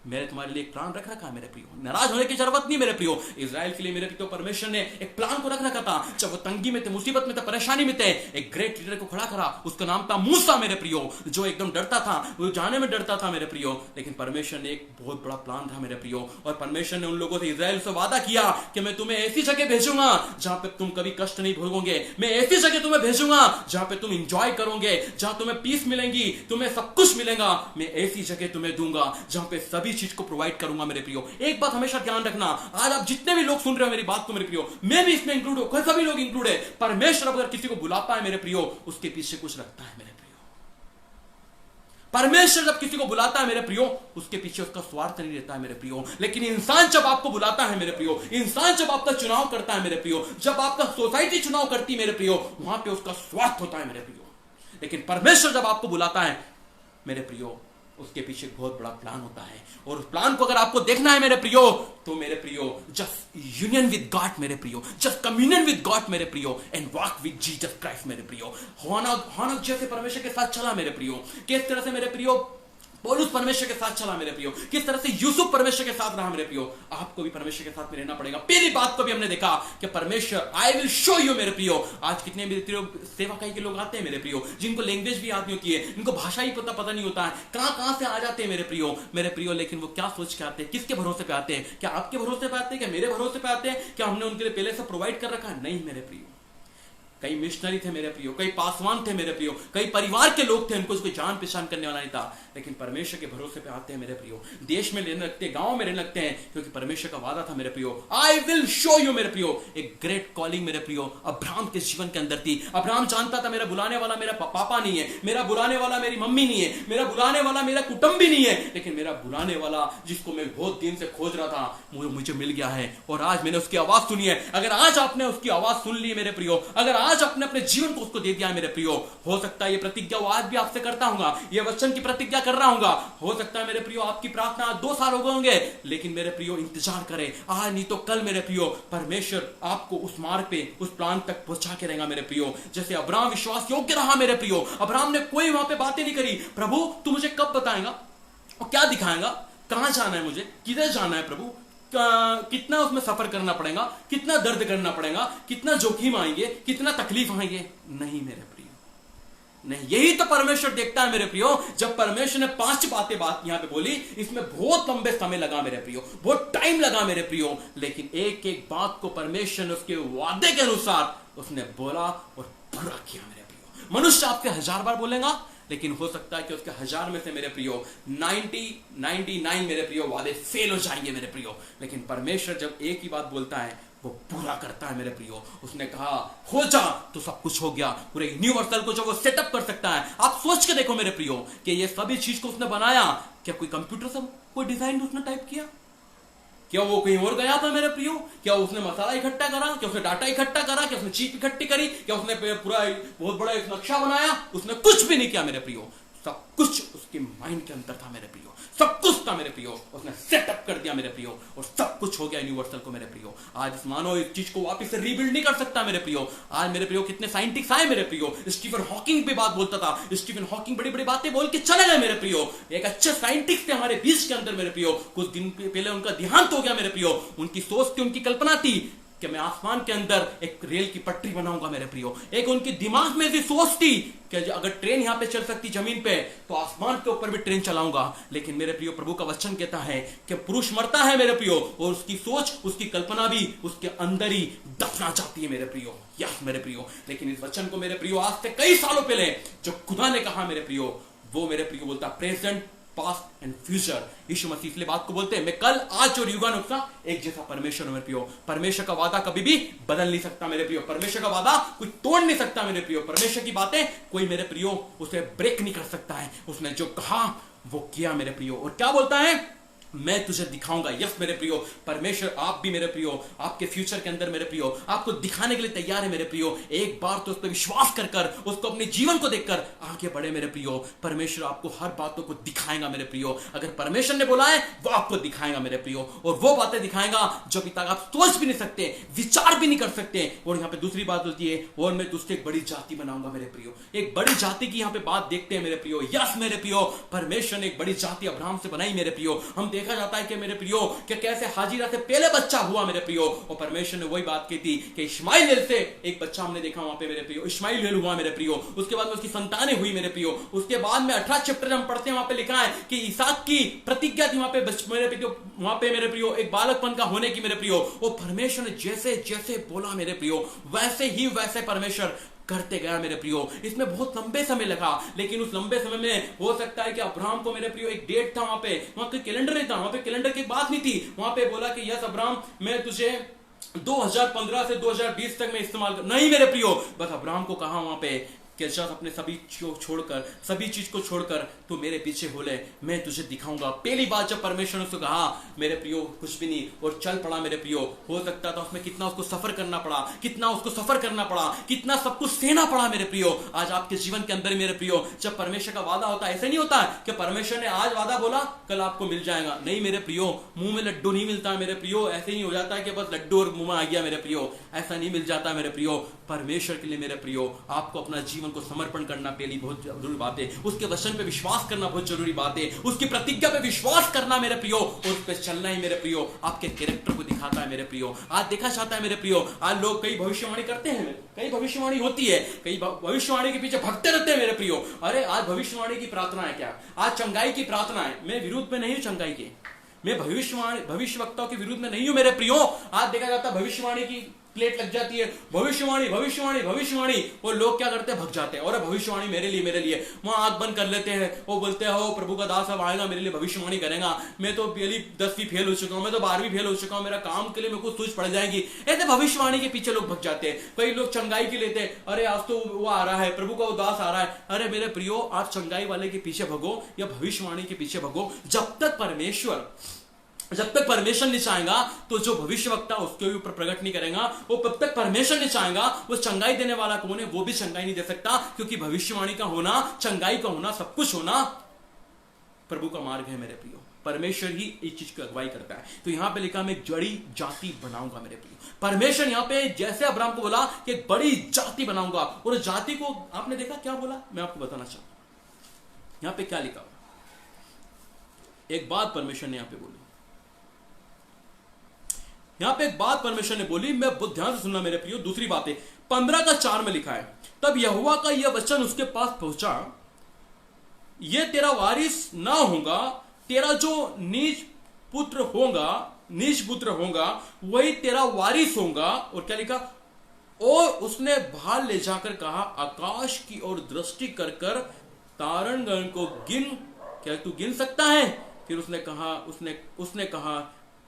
मैंने तुम्हारे लिए एक प्लान रख रखा है मेरे प्रियो, नाराज होने की जरूरत नहीं मेरे प्रियो। इजराइल के लिए मेरे प्रियो परमेश्वर ने एक प्लान को रख रखा था, जब वो तंगी में थे, मुसीबत में थे, परेशानी में थे, एक ग्रेट लीडर को खड़ा करा, उसका नाम था मूसा मेरे प्रियो, जो एकदम डरता था, वो जाने में डरता था मेरे प्रियो, लेकिन परमेश्वर ने एक बहुत बड़ा प्लान था मेरे प्रियो। और परमेश्वर ने उन लोगों से, इजराइल से वादा किया कि मैं तुम्हें ऐसी जगह भेजूंगा जहां पे तुम कभी कष्ट नहीं भोगोगे, मैं ऐसी जगह तुम्हें भेजूंगा जहां पे तुम इंजॉय करोगे, जहां तुम्हें पीस मिलेंगी, तुम्हें सब कुछ मिलेगा, मैं ऐसी जगह तुम्हें दूंगा जहां पे सभी चीज को प्रोवाइड करूंगा मेरे प्रियो। एक बात हमेशा ध्यान रखना, आज आप जितने भी लोग सुन रहे हो मेरी बात को मेरे प्रियो, मैं भी इसमें इंक्लूड हूं, सभी लोग इंक्लूड है, परमेश्वर अगर किसी को बुलाता है मेरे प्रियो, उसके पीछे कुछ रखता है मेरे प्रियो। परमेश्वर जब किसी को बुलाता है मेरे प्रियो, उसके पीछे उसका स्वार्थ नहीं रहता है मेरे प्रियो। लेकिन इंसान जब आपको बुलाता है मेरे प्रियो, इंसान जब आपका चुनाव करता है मेरे प्रियो, जब आपका सोसाइटी चुनाव करती है मेरे प्रियो, वहां पे उसका स्वार्थ होता है मेरे प्रियो। लेकिन परमेश्वर जब आपको बुलाता है मेरे प्रियो, उसके पीछे बहुत बड़ा प्लान होता है, और उस प्लान को अगर आपको देखना है मेरे प्रियो, तो मेरे प्रियो जस्ट यूनियन विद गॉड मेरे प्रियो, जस्ट कम्युनियन विद गॉड मेरे प्रियो, and walk with Jesus Christ मेरे प्रियो। हनोक जैसे परमेश्वर के साथ चला मेरे प्रियो, किस तरह से मेरे प्रियो पौलुस परमेश्वर के साथ चला मेरे प्रियो, किस तरह से यूसुफ परमेश्वर के साथ रहा मेरे प्रियो, आपको भी परमेश्वर के साथ में रहना पड़ेगा। पहली बात को भी हमने देखा कि परमेश्वर आई विल शो यू मेरे प्रियो। आज कितने मेरे प्रियो सेवाकाई के लोग आते हैं मेरे प्रियो, जिनको लैंग्वेज भी याद नहीं होती है, इनको भाषा ही पता नहीं होता है, कहां से आ जाते हैं मेरे प्रियो, लेकिन वो क्या सोच के आते हैं, किसके भरोसे पे आते हैं? क्या आपके भरोसे पे आते हैं? क्या मेरे भरोसे पे आते हैं? क्या हमने उनके लिए पहले से प्रोवाइड कर रखा है? नहीं मेरे प्रियो, कई मिशनरी थे मेरे प्रियो, कई पासवान थे मेरे प्रियो, कई परिवार के लोग थे, उनको कोई जान पहचान करने वाला नहीं था, लेकिन परमेश्वर के भरोसे पे आते हैं मेरे प्रियो, देश में रहने लगते हैं, गांव में रहने लगते हैं, क्योंकि परमेश्वर का वादा था मेरे प्रियो, आई विल शो यू मेरे प्रियो। एक ग्रेट कॉलिंग मेरे प्रियो अब्राहम के जीवन के अंदर थी। अब्राहम जानता था मेरा बुलाने वाला मेरा पापा नहीं है, मेरा बुलाने वाला मेरी मम्मी नहीं है, मेरा बुलाने वाला मेरा कुटुंबी नहीं है, लेकिन मेरा बुलाने वाला जिसको मैं बहुत दिन से खोज रहा था मुझे मिल गया है, और आज मैंने उसकी आवाज सुनी है। अगर आज आपने उसकी आवाज सुन ली मेरे प्रियो, अगर आज आपने अपने जीवन को उसको दे दिया है मेरे प्रियो, हो सकता है ये प्रतिज्ञा वो आज भी आपसे करता हूंगा, ये वचन की प्रतिज्ञा कर रहा हूंगा। हो सकता है मेरे प्रियो आपकी प्रार्थना 2 साल हो गए होंगे, लेकिन मेरे प्रियो इंतजार करें, आज नहीं तो कल मेरे प्रियो परमेश्वर आपको उस मार्ग पे, उस प्लान तक पहुंचा के रहेगा मेरे प्रियो। जैसे अब्राहम विश्वास योग्य रहा मेरे प्रियो, अब्राहम ने कोई वहां पे बातें नहीं करी, प्रभु तू मुझे कब बताएगा और क्या दिखाएगा, कहां जाना है, मुझे किधर जाना है प्रभु, कितना उसमें सफर करना पड़ेगा, कितना दर्द करना पड़ेगा, कितना जोखिम आएंगे, कितना तकलीफ आएंगे। नहीं मेरे प्रियो, नहीं, यही तो परमेश्वर देखता है मेरे प्रियो। जब परमेश्वर ने 5 बात यहां पे बोली, इसमें बहुत लंबे समय लगा मेरे प्रियो, बहुत टाइम लगा मेरे प्रियो, लेकिन एक एक बात को परमेश्वर ने उसके वादे के अनुसार उसने बोला और पूरा किया मेरे प्रियो। मनुष्य आपसे 1000 बार बोलेगा, लेकिन हो सकता है कि उसके 1000 में से मेरे प्रियो 99 मेरे प्रियो वादे फेल हो जाएंगे मेरे प्रियो, लेकिन परमेश्वर जब एक ही बात बोलता है वो पूरा करता है मेरे प्रियो। उसने कहा हो जा तो सब कुछ हो गया, पूरे यूनिवर्सल को जो वो सेटअप कर सकता है। आप सोच के देखो मेरे प्रियो कि ये सभी चीज को उसने बनाया, क्या कोई कंप्यूटर से कोई डिजाइन उसने टाइप किया, क्या वो कहीं और गया था मेरे प्रियो, क्या उसने मसाला इकट्ठा करा, क्या उसने डाटा इकट्ठा करा, क्या उसने चीप इकट्ठी करी, क्या उसने पूरा बहुत बड़ा एक नक्शा बनाया, उसने कुछ भी नहीं किया मेरे प्रियो। सब कुछ उसके माइंड के अंदर था मेरे प्रियो, सब कुछ था मेरे प्रियो, उसने सेटअप कर दिया मेरे प्रियो और सब कुछ हो गया यूनिवर्सल को मेरे प्रियो। आज मानो इस चीज को वापस से रीबिल्ड नहीं कर सकता मेरे प्रियो। आज मेरे प्रियो कितने साइंटिस्ट आए मेरे प्रियो, स्टीफन हॉकिंग पे बात बोलता था, स्टीफन हॉकिंग बड़ी बड़ी बातें बोल के चले गए मेरे प्रियो। एक अच्छे साइंटिस्ट थे हमारे बीच के अंदर मेरे प्रियो, कुछ दिन पहले उनका देहांत हो गया मेरे प्रियो। उनकी सोच थी, उनकी कल्पना थी कि मैं आसमान के अंदर एक रेल की पटरी बनाऊंगा मेरे प्रियो। एक उनकी दिमाग में भी सोच थी कि अगर ट्रेन यहां पे चल सकती जमीन पे तो आसमान के ऊपर भी ट्रेन चलाऊंगा। लेकिन मेरे प्रियो प्रभु का वचन कहता है कि पुरुष मरता है मेरे प्रियो और उसकी सोच, उसकी कल्पना भी उसके अंदर ही दफना जाती है मेरे प्रियो। यस मेरे प्रियो, लेकिन इस वचन को मेरे प्रियो आज से कई सालों पहले जो खुदा ने कहा मेरे प्रियो, वो मेरे प्रियो बोलता प्रेजेंट, पास्ट एंड फ्यूचर। यीशु मसीह इसलिए बात को बोलते हैं मैं कल, आज और युगानुक्ता एक जैसा परमेश्वर मेरे प्रियो। परमेश्वर का वादा कभी भी बदल नहीं सकता मेरे प्रियो, परमेश्वर का वादा कोई तोड़ नहीं सकता मेरे प्रियो, परमेश्वर की बातें कोई मेरे प्रियो उसे ब्रेक नहीं कर सकता है। उसने जो कहा वो किया मेरे प्रियो। और क्या बोलता है, मैं तुझे दिखाऊंगा। यस मेरे प्रियो, परमेश्वर आप भी मेरे प्रियो आपके फ्यूचर के अंदर मेरे प्रियो आपको दिखाने के लिए तैयार है मेरे प्रियो। एक बार तो उस पर विश्वास कर कर, उसको अपने जीवन को देखकर आगे बढ़े मेरे प्रियो। परमेश्वर आपको हर बातों को दिखाएगा मेरे प्रियो। अगर परमेश्वर ने बोला है वो आपको दिखाएगा मेरे प्रियो, और वो बातें दिखाएगा जो अभी तक आप सोच भी नहीं सकते, विचार भी नहीं कर सकते। और यहाँ पे दूसरी बात होती है, और मैं तुझसे एक बड़ी जाति बनाऊंगा मेरे प्रियो। एक बड़ी जाति की यहाँ पे बात देखते हैं मेरे प्रियो। यस मेरे प्रियो, परमेश्वर ने एक बड़ी जाति अब्राहम से बनाई मेरे प्रियो। हम देखा जाता है कि मेरे प्रियो कि कैसे हाजिरा से पहले बच्चा हुआ मेरे प्रियो, और परमेश्वर ने वही बात की थी कि इश्माइल से एक बच्चा हमने देखा वहां पे मेरे प्रियो, इश्माइल हुआ मेरे प्रियो। उसके बाद में उसकी संतानें हुई मेरे प्रियो। उसके बाद में 18 चैप्टर हम पढ़ते हैं, वहां पे लिखा है कि इसहाक की प्रतिज्ञा थी वहां पे मेरे प्रियो, वहां पे मेरे प्रियो एक बालकपन का होने की मेरे प्रियो। और परमेश्वर ने जैसे जैसे बोला मेरे प्रियो वैसे ही वैसे परमेश्वर करते गया मेरे प्रियो। इसमें बहुत लंबे समय लगा, लेकिन उस लंबे समय में हो सकता है कि अब्राहम को मेरे प्रियो एक डेट था, वहां कोई कैलेंडर नहीं था, वहां पे कैलेंडर की बात नहीं थी। वहां पे बोला कि यस अब्राहम मैं तुझे 2015 से 2020 तक में इस्तेमाल कर, नहीं मेरे प्रियो, बस अब्राहम को कहा वहां पे कि अपने सभी छोड़कर, सभी चीज को छोड़कर तू मेरे पीछे हो ले, मैं तुझे दिखाऊंगा। पहली बात जब परमेश्वर ने उसको कहा मेरे प्रियो कुछ भी नहीं, और चल पड़ा मेरे प्रियो। हो सकता था उसमें कितना उसको सफर करना पड़ा, कितना उसको सफर करना पड़ा, कितना सब कुछ सहना पड़ा मेरे प्रियो। आज आपके जीवन के अंदर मेरे प्रियो जब परमेश्वर का वादा होता है, ऐसे नहीं होता कि परमेश्वर ने आज वादा बोला कल आपको मिल जाएगा। नहीं मेरे प्रियो, मुंह में लड्डू नहीं मिलता मेरे प्रियो। ऐसे नहीं हो जाता है कि बस लड्डू और मुंह में आ गया मेरे प्रियो, ऐसा नहीं मिल जाता मेरे प्रियो। परमेश्वर के लिए मेरे प्रियो आपको अपना जीवन को समर्पण करना पहली बहुत जरूरी बात है। उसके वचन पे विश्वास करना बहुत जरूरी बात है। उसकी प्रतिज्ञा पे विश्वास करना मेरे प्रियो, और उस पे चलना ही मेरे प्रियो आपके कैरेक्टर को दिखाता है मेरे प्रियो। आज देखा जाता है मेरे प्रियो, आज लोग कई भविष्यवाणी करते हैं, कई भविष्यवाणी होती है, कई भविष्यवाणी के पीछे भगते रहते हैं मेरे प्रियो। अरे आज भविष्यवाणी की प्रार्थना है क्या? आज चंगाई की प्रार्थना है। मैं विरुद्ध में नहीं हूं चंगाई के, मैं भविष्यवक्ताओं के विरुद्ध में नहीं हूं मेरे प्रियो। आज देखा जाता है भविष्यवाणी की प्लेट लग जाती है, भविष्यवाणी भविष्यवाणी भविष्यवाणी, वो लोग क्या करते हैं, भग जाते हैं, और भविष्यवाणी मेरे लिए मेरे लिए, वहां आंख बंद कर लेते हैं, वो बोलते हैं हो प्रभु का दास अब आएगा मेरे लिए भविष्यवाणी करेगा, मैं तो पहली 10वीं फेल हो चुका हूं, मैं तो 12वीं फेल हो चुका हूं, मेरा काम के लिए मेरे को सूझ पड़ जाएगी, ऐसे भविष्यवाणी के पीछे लोग भग जाते हैं। कई लोग चंगाई की लेते हैं, अरे आज तो वो आ रहा है, प्रभु का उदास आ रहा है। अरे मेरे प्रियो, आप चंगाई वाले के पीछे भगो या भविष्यवाणी के पीछे भगो, जब तक परमेश्वर नहीं चाहेगा तो जो भविष्यवक्ता उसके ऊपर प्रकट नहीं करेगा, वो तब तक परमेश्वर नहीं चाहेगा, वो चंगाई देने वाला कौन है, वो भी चंगाई नहीं दे सकता, क्योंकि भविष्यवाणी का होना, चंगाई का होना, सब कुछ होना प्रभु का मार्ग है मेरे प्रियो। परमेश्वर ही इस चीज की अगुवाई करता है। तो यहां पे लिखा मैं एक बड़ी जाति बनाऊंगा मेरे प्रियो। परमेश्वर यहां पे जैसे अब्राहम को बोला कि एक बड़ी जाति बनाऊंगा, और जाति को आपने देखा क्या बोला, मैं आपको बताना चाहता हूं यहां पे क्या लिखा। एक बात परमेश्वर ने यहां पे बोली, यहां पे एक बात परमेश्वर ने बोली, मैं बहुत ध्यान से सुनना मेरे प्रियो। दूसरी बात है 15:4 में लिखा है, तब यहोवा का यह वचन उसके पास पहुंचा, ये तेरा वारिस ना होगा, तेरा जो नीच पुत्र होगा वही तेरा वारिस होगा। और क्या लिखा, और उसने बाहर ले जाकर कहा, आकाश की ओर दृष्टि कर कर तारनगण को गिन, क्या तू गिन सकता है? फिर उसने कहा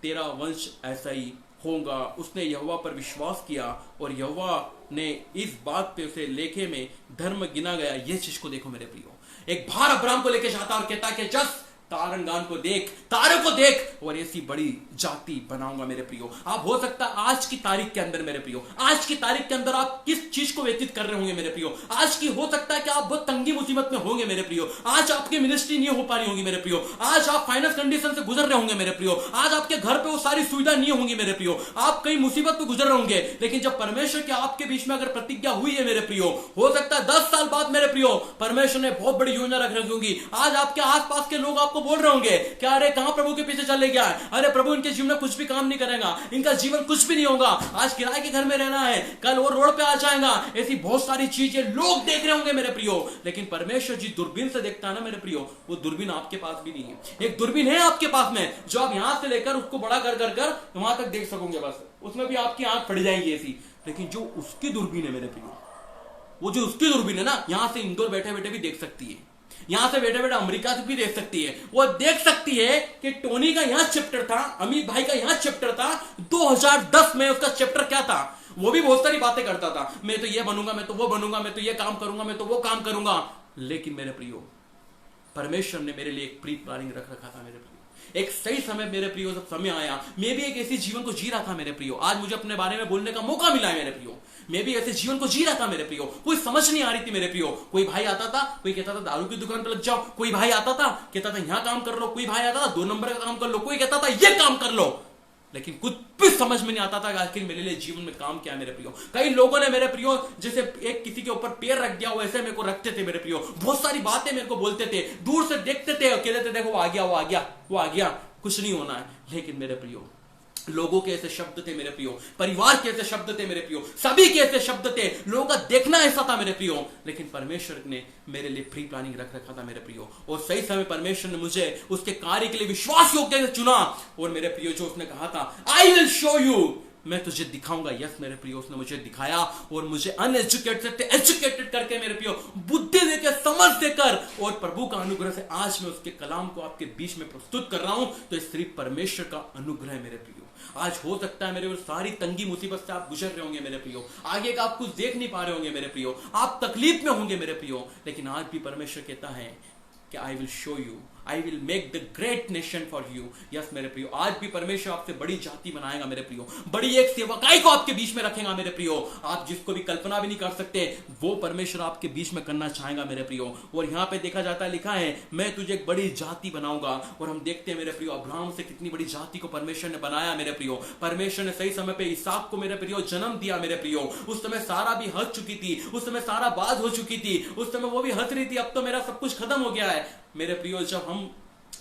तेरा वंश ऐसा ही होगा। उसने यहोवा पर विश्वास किया और यहोवा ने इस बात पे उसे लेखे में धर्म गिना गया। ये चीज को देखो मेरे प्रियो, एक भार अब्राहम को लेके जाता और कहता कि जस तारनगान को देख, तारे को देख, और ऐसी बड़ी जाति बनाऊंगा मेरे प्रियो। आप हो सकता है आज की तारीख के अंदर मेरे प्रियो, आज की तारीख के अंदर आप किस चीज को व्यतीत कर रहे होंगे मेरे प्रियो। आज की हो सकता है कि आप बहुत तंगी मुसीबत में होंगे मेरे प्रियो, आज आपकी मिनिस्ट्री नहीं हो पा रही होगी मेरे प्रियो, आज आप फाइनेंस कंडीशन से गुजर रहे होंगे मेरे प्रियो, आज आपके घर पे वो सारी सुविधा नहीं होंगी मेरे प्रियो, आप कई मुसीबत में गुजर रहे होंगे। लेकिन जब परमेश्वर के आपके बीच में अगर प्रतिज्ञा हुई है मेरे प्रियो, हो सकता है 10 साल बाद मेरे प्रियो परमेश्वर ने बहुत बड़ी योजना रख रखी होगी। आज आपके आसपास के लोग आपको बोल रहे होंगे क्या, अरे कहां प्रभु के पीछे चले गया है, अरे प्रभु इनके जीवन में कुछ भी काम नहीं करेगा, इनका जीवन कुछ भी नहीं होगा, आज किराए के घर में रहना है, कल वो रोड पे आ जाएगा, ऐसी बहुत सारी चीजें लोग देख रहे होंगे मेरे प्रियो। लेकिन परमेश्वर जी दूरबीन से देखता है ना मेरे प्रियो, वो दूरबीन आपके पास भी नहीं है। एक दूरबीन है आपके पास में जो आप यहां से लेकर उसको बड़ा कर वहां तक देख सकोगे, बस उसमें भी आपकी आंख फट जाएगी ऐसी। लेकिन जो उसकी दूरबीन है मेरे प्रियो, वो जो उसकी दूरबीन है ना, यहां से इंदौर बैठे बैठे भी देख सकती है, यहां से बैठे बैठे अमेरिका से भी देख सकती है। वो देख सकती है कि टोनी का यहां चैप्टर था, अमित भाई का यहां चैप्टर था, 2010 में उसका चैप्टर क्या था, वो भी बहुत सारी बातें करता था, मैं तो ये बनूंगा, मैं तो वो बनूंगा, मैं तो ये काम करूंगा, मैं तो वो काम करूंगा। लेकिन मेरे प्रियो, परमेश्वर ने मेरे लिए एक प्री प्लानिंग रख रखा था मेरे प्रियो। एक सही समय मेरे प्रियो, जब समय आया, मैं भी एक ऐसी जीवन को जी रहा था मेरे प्रियो। आज मुझे अपने बारे में बोलने का मौका मिला है मेरे प्रियो, मैं भी ऐसे जीवन को जी रहा था मेरे प्रियो। कोई समझ नहीं आ रही थी मेरे प्रियो। कोई भाई आता था, कोई कहता था दारू की दुकान पर लग जाओ, कोई भाई आता था कहता था यहां काम कर लो, कोई भाई आता था 2 नंबर का काम कर लो, कोई कहता था ये काम कर लो। लेकिन कुछ भी समझ में नहीं आता था आखिर मेरे लिए जीवन में काम क्या है मेरे प्रियो। कई लोगों ने मेरे प्रियो जैसे एक किसी के ऊपर पैर रख दिया वैसे मेरे को रखते थे मेरे प्रियो, बहुत सारी बातें मेरे को बोलते थे, दूर से देखते थे, कहते थे देखो वो आ गया, वो आ गया, वो आ गया, कुछ नहीं होना है। लेकिन मेरे प्रियो, लोगों के ऐसे शब्द थे मेरे प्रियो, परिवार के ऐसे शब्द थे मेरे प्रियो, सभी के ऐसे शब्द थे, लोगों का देखना ऐसा था मेरे प्रियो। लेकिन परमेश्वर ने मेरे लिए प्री प्लानिंग रख रखा था मेरे प्रियो, और सही समय परमेश्वर ने मुझे उसके कार्य के लिए विश्वास योग्य चुना। और मेरे प्रियो, जो उसने कहा था आई विल शो यू, मैं तुझे दिखाऊंगा, यस मेरे प्रियो, उसने मुझे दिखाया और मुझे अनएजुकेटेड से एजुकेटेड करके मेरे प्रियो बुद्धि देकर, समझ देकर, और प्रभु का अनुग्रह से आज मैं उसके कलाम को आपके बीच में प्रस्तुत कर रहा हूं। तो सिर्फ परमेश्वर का अनुग्रह है मेरे प्रियो। आज हो सकता है मेरे सारी तंगी मुसीबत से आप गुजर रहे होंगे मेरे प्रियो, आगे का आप कुछ देख नहीं पा रहे होंगे मेरे प्रियो, आप तकलीफ में होंगे मेरे प्रियो, लेकिन आज भी परमेश्वर कहता है कि आई will show you, I will make the great nation for you. Yes मेरे प्रियो, आज भी परमेश्वर आपसे बड़ी जाति बनाएगा मेरे प्रियो, बड़ी एक सेवकाई को आपके बीच में रखेगा मेरे प्रियो। आप जिसको भी कल्पना भी नहीं कर सकते वो परमेश्वर आपके बीच में करना चाहेगा मेरे प्रियो। और यहाँ पे देखा जाता है, लिखा है मैं तुझे एक बड़ी जाति बनाऊंगा। और हम देखते हैं मेरे प्रियो, अब्राहम से कितनी बड़ी जाति को परमेश्वर ने बनाया मेरे प्रियो। परमेश्वर ने सही समय पे इसहाक को मेरे प्रियो जन्म दिया मेरे प्रियो। उस समय सारा भी हंस चुकी थी, उस समय सारा बात हो चुकी थी, उस समय वो भी हंस रही थी, अब तो मेरा सब कुछ खत्म हो गया है मेरे प्रियो। जब हम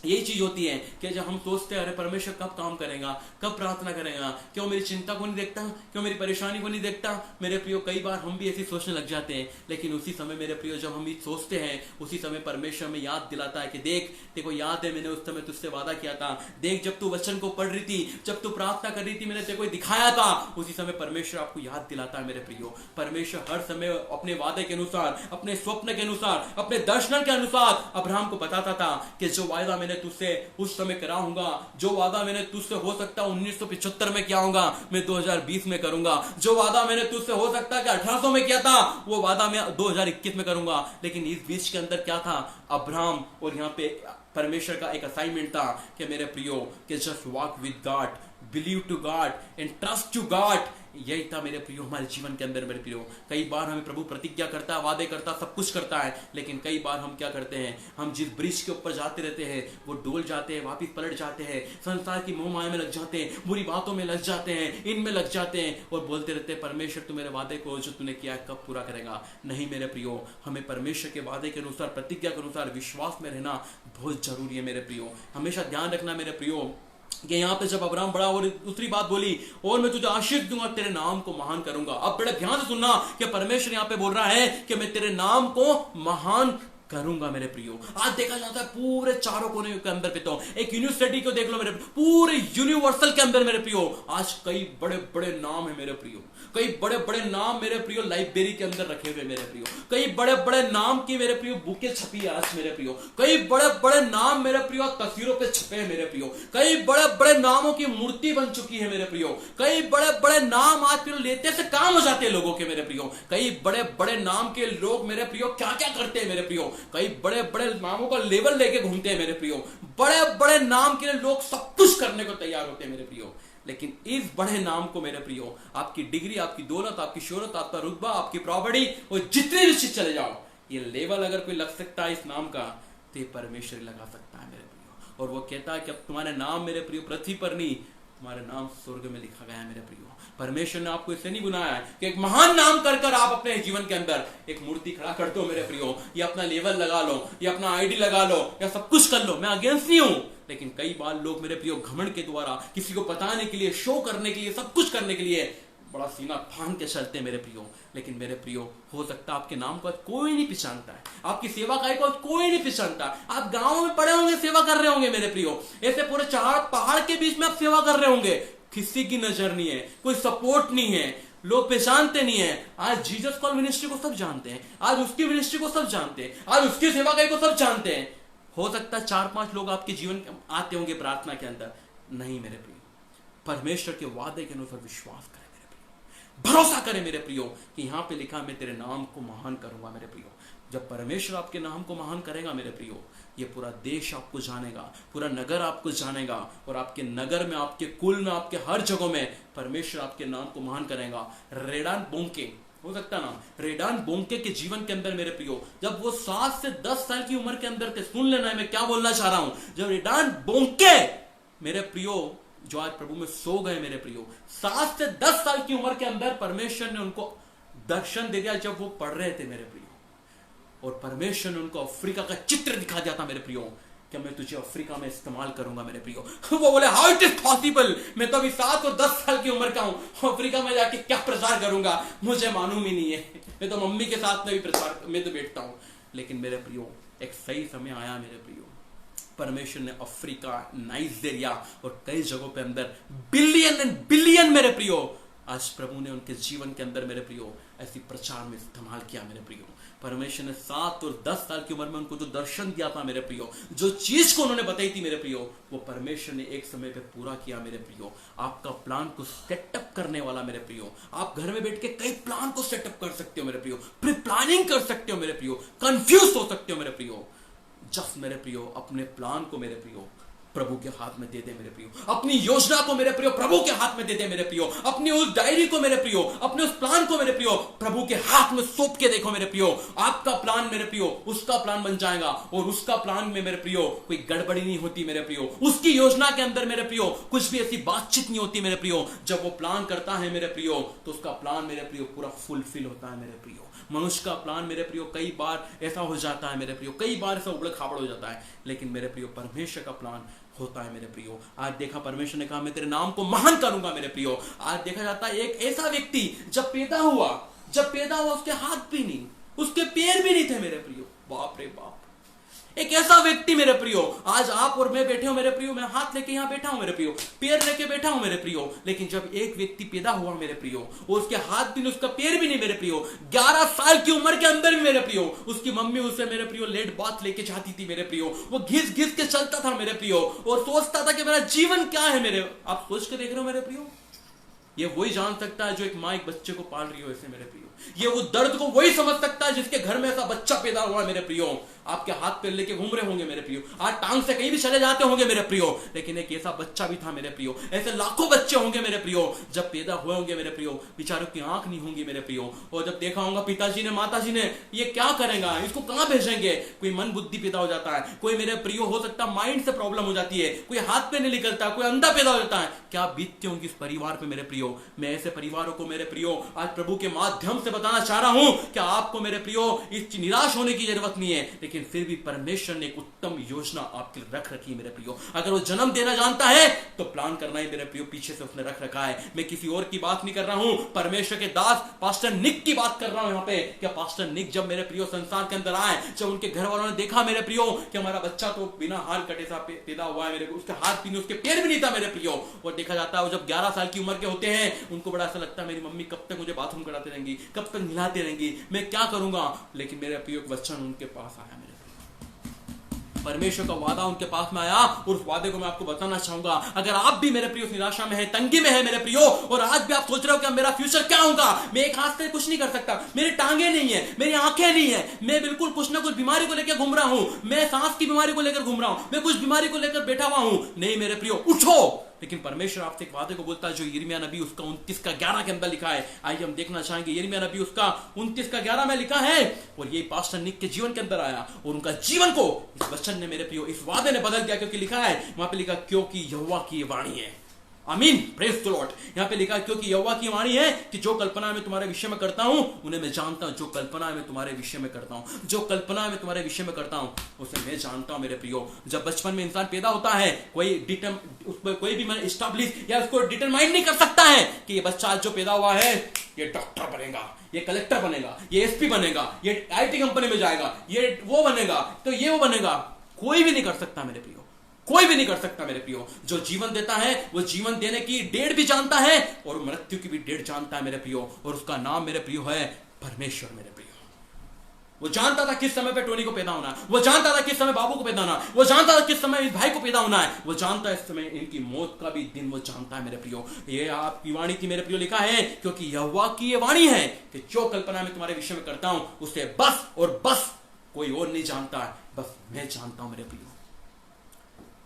यही चीज होती है कि जब हम सोचते हैं अरे परमेश्वर कब काम करेगा, कब प्रार्थना करेगा, क्यों मेरी चिंता को नहीं देखता, क्यों मेरी परेशानी को नहीं देखता। मेरे प्रियो कई बार हम भी ऐसे सोचने लग जाते हैं, लेकिन उसी समय मेरे प्रियो जब हम भी सोचते हैं उसी समय परमेश्वर हमें याद दिलाता है कि देख, देखो याद है मैंने उस समय तुझसे वादा किया था, देख जब तू वचन को पढ़ रही थी, जब तू प्रार्थना कर रही थी, मैंने तेरे को दिखाया था। उसी समय परमेश्वर आपको याद दिलाता है मेरे प्रियो। परमेश्वर हर समय अपने वादे के अनुसार, अपने स्वप्न के अनुसार, अपने दर्शन के अनुसार अब्राहम को बताता था कि जो वायदा मैंने तुझसे उस समय कराऊंगा, जो वादा मैंने तुझसे हो सकता 1975 में किया होगा मैं 2020 में करूंगा, जो वादा मैंने तुझसे हो सकता है कि 1800 में किया था वो वादा मैं 2021 में करूंगा। लेकिन इस बीच के अंदर क्या था, अब्राहम और यहाँ पे परमेश्वर का एक असाइनमेंट था कि मेरे प्रियो कि just walk with God, believe to God and trust to God. यही था मेरे प्रियो हमारे जीवन के अंदर। मेरे प्रियो कई बार हमें प्रभु प्रतिज्ञा करता है, वादे करता, सब कुछ करता है, लेकिन कई बार हम क्या करते हैं, हम जिस ब्रिज के ऊपर जाते रहते हैं वो डोल जाते हैं, वापिस पलट जाते हैं, संसार की मोह माया में लग जाते हैं, बुरी बातों में लग जाते हैं, इनमें लग जाते हैं और बोलते रहते हैं परमेश्वर तू मेरे वादे को जो तूने किया कब पूरा करेगा। नहीं मेरे प्रियो, हमें परमेश्वर के वादे के अनुसार, प्रतिज्ञा के अनुसार विश्वास में रहना बहुत जरूरी है मेरे प्रियो। हमेशा ध्यान रखना मेरे प्रियो कि यहाँ पे जब अब्राहम बड़ा और दूसरी बात बोली, और मैं तुझे आशीष दूंगा, तेरे नाम को महान करूंगा। अब बड़े ध्यान से सुनना कि परमेश्वर यहाँ पे बोल रहा है कि मैं तेरे नाम को महान करूंगा मेरे प्रियो। आज देखा जाता है पूरे चारों कोने के अंदर पे, तो एक यूनिवर्सिटी को देख लो मेरे, पूरे यूनिवर्सल के अंदर मेरे प्रियो आज कई बड़े बड़े नाम है मेरे प्रियो, कई बड़े बड़े नाम मेरे प्रियो लाइब्रेरी के अंदर रखे हुए मेरे प्रियो, कई बड़े बड़े नाम की मेरे प्रियो बुकें छपी है आज मेरे प्रियो, कई बड़े बड़े नाम मेरे प्रियो तस्वीरों पे छपे हैं मेरे प्रियो, कई बड़े बड़े नामों की मूर्ति बन चुकी है मेरे प्रियो, कई बड़े बड़े नाम आज प्रियो लेते से काम हो जाते हैं लोगों के मेरे प्रियो, कई बड़े बड़े नाम के लोग मेरे प्रियो क्या क्या करते हैं मेरे प्रियो, कई बड़े बड़े नामों का लेबल लेके घूमते हैं मेरे प्रियो, बड़े बड़े नाम के लिए लोग सब कुछ करने को तैयार होते हैं मेरे प्रियो। लेकिन इस बड़े नाम को मेरे प्रियो, आपकी डिग्री, आपकी दौलत, आपकी शोहरत, आपका रुतबा, आपकी प्रॉपर्टी और जितने भी चीज चले जाओ, ये लेवल अगर कोई लग सकता है इस नाम का तो ये परमेश्वर लगा सकता है मेरे प्रियो। और वो कहता है कि अब तुम्हारे नाम मेरे प्रियो पृथ्वी पर नहीं, तुम्हारे नाम स्वर्ग में लिखा गया है मेरे प्रियो। परमेश्वर ने आपको इसलिए नहीं बुलाया है कि एक महान नाम कर कर आप अपने जीवन के अंदर एक मूर्ति खड़ा कर दो मेरे प्रियो, या अपना लेवल लगा लो, या अपना आईडी लगा लो, या सब कुछ कर लो, मैं अगेंस्ट नहीं हूं। लेकिन कई बार लोग मेरे प्रियो घमंड के द्वारा किसी को बताने के लिए, शो करने के लिए, सब कुछ करने के लिए बड़ा सीना फान के चलते हैं मेरे प्रियो। लेकिन मेरे प्रियो हो सकता है आपके नाम को कोई नहीं पहचानता है, आपकी सेवा का कोई नहीं पहचानता, आप गांव में पड़े होंगे, सेवा कर रहे होंगे मेरे प्रियो, ऐसे पूरे पहाड़ के बीच में आप सेवा कर रहे होंगे, किसी की नजर नहीं है, कोई सपोर्ट नहीं है, लोग पहचानते नहीं है। आज जीसस कॉल मिनिस्ट्री को सब जानते हैं, आज उसकी मिनिस्ट्री को सब जानते हैं, आज उसकी सेवा को सब जानते हैं। हो सकता है 4-5 लोग आपके जीवन आते होंगे प्रार्थना के अंदर। नहीं मेरे प्रियो, परमेश्वर के वादे के अनुसार विश्वास करें मेरे प्रियो, भरोसा करें मेरे प्रियो कि यहां पे लिखा मैं तेरे नाम को महान करूंगा मेरे प्रियो। जब परमेश्वर आपके नाम को महान करेगा मेरे प्रियो, ये पूरा देश आपको जानेगा, पूरा नगर आपको जानेगा, और आपके नगर में, आपके कुल में, आपके हर जगह में परमेश्वर आपके नाम को महान करेगा। रेडान बोंके हो सकता ना, रेडान बोंके के जीवन के अंदर मेरे प्रियो, जब वो 7 से 10 साल की उम्र के अंदर थे, सुन लेना है मैं क्या बोलना चाह रहा हूं, जब रेडान बोंके मेरे प्रियो जो आज प्रभु में सो गए मेरे प्रियो, 7 से 10 साल की उम्र के अंदर परमेश्वर ने उनको दर्शन दे दिया जब वो पढ़ रहे थे मेरे प्रियो, और परमेश्वर ने उनको अफ्रीका का चित्र दिखा दिया था मेरे प्रियो कि मैं तुझे अफ्रीका में इस्तेमाल करूंगा मेरे प्रियो। वो बोले हाउ इट इज पॉसिबल, मैं तो अभी 7 और 10 साल की उम्र का हूं, अफ्रीका में जाके क्या प्रचार करूंगा, मुझे मालूम ही नहीं है, मैं तो मम्मी के साथ में भी प्रचार में तो बैठता हूं। लेकिन मेरे प्रियो एक सही समय आया मेरे प्रियो, परमेश्वर ने अफ्रीका, नाइजीरिया और कई जगहों पे अंदर बिलियन एंड बिलियन मेरे प्रियो, आज प्रभु ने उनके जीवन के अंदर मेरे प्रियो ऐसी प्रचार में इस्तेमाल किया मेरे प्रियो। परमेश्वर ने 7 और 10 साल की उम्र में उनको जो दर्शन दिया था मेरे प्रियो, जो चीज को उन्होंने बताई थी मेरे प्रियो, वो परमेश्वर ने एक समय पे पूरा किया मेरे प्रियो। आपका प्लान को सेटअप करने वाला मेरे प्रियो, आप घर में बैठ के कई प्लान को सेटअप कर सकते हो मेरे प्रियो, प्री प्लानिंग कर सकते हो मेरे प्रियो, कंफ्यूज हो सकते हो मेरे प्रियो। जस्ट मेरे प्रियो अपने प्लान को मेरे प्रियो प्रभु के हाथ में दे दे मेरे प्रियो। अपनी योजना को मेरे प्रियो प्रभु के हाथ में दे दे मेरे प्रियो। अपनी उस डायरी को मेरे प्रियो, अपने उस प्लान को मेरे प्रियो प्रभु के हाथ में सौंप के देखो मेरे प्रियो। आपका प्लान मेरे प्रियो उसका प्लान बन जाएगा, और उसका प्लान में मेरे प्रियो कोई गड़बड़ी नहीं होती मेरे प्रियो। उसकी योजना के अंदर मेरे प्रियो कुछ भी ऐसी बातचीत नहीं होती मेरे प्रियो। जब वो प्लान करता है मेरे प्रियो तो उसका प्लान मेरे प्रियो पूरा फुलफिल होता है मेरे प्रियो। मनुष्य का प्लान मेरे प्रियो कई बार ऐसा हो जाता है मेरे प्रियो, कई बार ऐसा उबड़ खाबड़ हो जाता है, लेकिन मेरे प्रियो परमेश्वर का प्लान होता है मेरे प्रियो। आज देखा परमेश्वर ने कहा मैं तेरे नाम को महान करूंगा मेरे प्रियो। आज देखा जाता है एक ऐसा व्यक्ति जब पैदा हुआ उसके हाथ भी नहीं, उसके पैर भी नहीं थे मेरे प्रियो। बाप रे बाप, एक ऐसा व्यक्ति मेरे प्रियो। आज आप और मैं बैठे हो मेरे प्रियो, मैं हाथ लेके यहां बैठा हूं मेरे प्रियो, पैर लेके बैठा हूं मेरे प्रियो, लेकिन जब एक व्यक्ति पैदा हुआ मेरे प्रियो और उसके हाथ भी नहीं, उसका पैर भी नहीं मेरे प्रियो, 11 साल की उम्र के अंदर भी मेरे प्रियो उसकी मम्मी उसे मेरे प्रियो लेट बाथ लेके जाती थी मेरे प्रियो। वो घिस घिस के चलता था मेरे प्रियो और सोचता था कि मेरा जीवन क्या है मेरे। आप सोच के देख रहे हो मेरे प्रियो, ये वही जान सकता है जो एक मां एक बच्चे को पाल रही हो ऐसे मेरे प्रियो। ये वो दर्द को वही समझ सकता है जिसके घर में ऐसा बच्चा पैदा हुआ है मेरे प्रियो। आपके हाथ पैर लेके घूम रहे होंगे मेरे प्रियो, आज टांग से कहीं भी चले जाते होंगे मेरे प्रियो, लेकिन एक ऐसा बच्चा भी था मेरे प्रियो। ऐसे लाखों बच्चे होंगे मेरे प्रियो जब पैदा हुए होंगे मेरे प्रियो, बेचारों की आंख नहीं होंगी मेरे प्रियो, और जब देखा होगा पिताजी ने माताजी ने ये क्या करेगा, इसको कहां भेजेंगे। कोई मन बुद्धि पैदा हो जाता है, कोई मेरे प्रियो हो सकता है माइंड से प्रॉब्लम हो जाती है, कोई हाथ पे नहीं निकलता, कोई अंधा पैदा हो जाता है। क्या बीतती होंगी इस परिवार पे मेरे प्रियो। मैं ऐसे परिवारों को मेरे प्रियो आज प्रभु के माध्यम से बताना चाह रहा हूं कि आपको मेरे प्रियो इस निराश होने की जरूरत नहीं है, लेकिन फिर भी परमेश्वर ने एक उत्तम योजना आपके लिए रख रखी है मेरे प्रियो। अगर वो जन्म देना जानता है तो प्लान करना ही मेरे प्रियो पीछे से उसने रख रखा है। मैं किसी और की बात नहीं कर रहा हूं, परमेश्वर के दास पास्टर निक की बात कर रहा हूं यहां पे। क्या पास्टर निक जब मेरे प्रियो संसार के अंदर आए, जब उनके घर वालों ने देखा मेरे प्रियो कि हमारा बच्चा तो बिना हाल कटे सा पैदा हुआ है मेरे, उसके हाथ भी नहीं, उसके पैर भी नहीं था मेरे प्रियो, और देखा जाता है वो जब 11 साल की उम्र के होते हैं उनको बड़ा ऐसा लगता है मेरी मम्मी कब तक मुझे बाथरूम कराते रहेंगी, कब तक नहलाते रहेंगी, मैं क्या करूंगा। लेकिन मेरे प्रियो वचन उनके पास आया मेरे, परमेश्वर का वादा उनके पास में आया, और उस वादे को मैं आपको बताना चाहूंगा। अगर आप भी मेरे प्रियो निराशा में है, तंगी में है मेरे प्रियो, और आज भी आप सोच रहे हो कि मेरा फ्यूचर क्या होगा, मैं एक हाथ से कुछ नहीं कर सकता, मेरी टांगे नहीं है, मेरी आंखें नहीं है, मैं बिल्कुल कुछ ना कुछ बीमारी को लेकर घूम रहा हूं, मैं सांस की बीमारी को लेकर घूम रहा हूं, मैं कुछ बीमारी को लेकर बैठा हुआ हूं। नहीं मेरे प्रियो उठो। लेकिन परमेश्वर आपसे एक वादे को बोलता है जो यिर्मयाह नबी उसका 29:11 के अंदर लिखा है। आइए हम देखना चाहेंगे यिर्मयाह नबी उसका 29:11 में लिखा है, और ये पास्टर निक के जीवन के अंदर आया और उनका जीवन को इस वचन ने मेरे प्रियो इस वादे ने बदल दिया। क्योंकि लिखा है वहां पे लिखा क्योंकि यहोवा की वाणी है, आमीन, प्रेज द लॉर्ड। यहां पे लिखा है क्योंकि यहोवा की वाणी है कि जो कल्पना मैं तुम्हारे विषय में करता हूं उन्हें मैं जानता हूं। जो कल्पना मैं तुम्हारे विषय में करता हूं, जो कल्पना मैं तुम्हारे विषय में करता हूं उसे मैं जानता हूं मेरे प्रियो। जब बचपन में इंसान पैदा होता है कोई भी मैंने एस्टैब्लिश या उसको डिटरमाइन नहीं कर सकता है कि ये बच्चा जो पैदा हुआ है ये डॉक्टर बनेगा, ये कलेक्टर बनेगा, ये एसपी बनेगा, ये IT कंपनी में जाएगा, ये वो बनेगा, तो ये वो बनेगा। कोई भी नहीं कर सकता मेरे प्रियो, कोई भी नहीं कर सकता मेरे प्रियो। जो जीवन देता है वो जीवन देने की डेट भी जानता है और मृत्यु की भी डेट जानता है मेरे प्रियो, और उसका नाम मेरे प्रियो है परमेश्वर मेरे प्रियो। वो जानता था किस समय पे टोनी को पैदा होना है, वो जानता था किस समय बाबू को पैदा होना है, वो जानता था किस समय इस भाई को पैदा होना है, वो जानता है इस समय इनकी मौत का भी दिन वो जानता है मेरे प्रियो। ये आपकी वाणी थी मेरे प्रियो, लिखा है क्योंकि यहोवा की ये वाणी है कि जो कल्पना मैं तुम्हारे विषय में करता हूं उसे बस और बस कोई और नहीं जानता है, बस मैं जानता हूं मेरे प्रियो।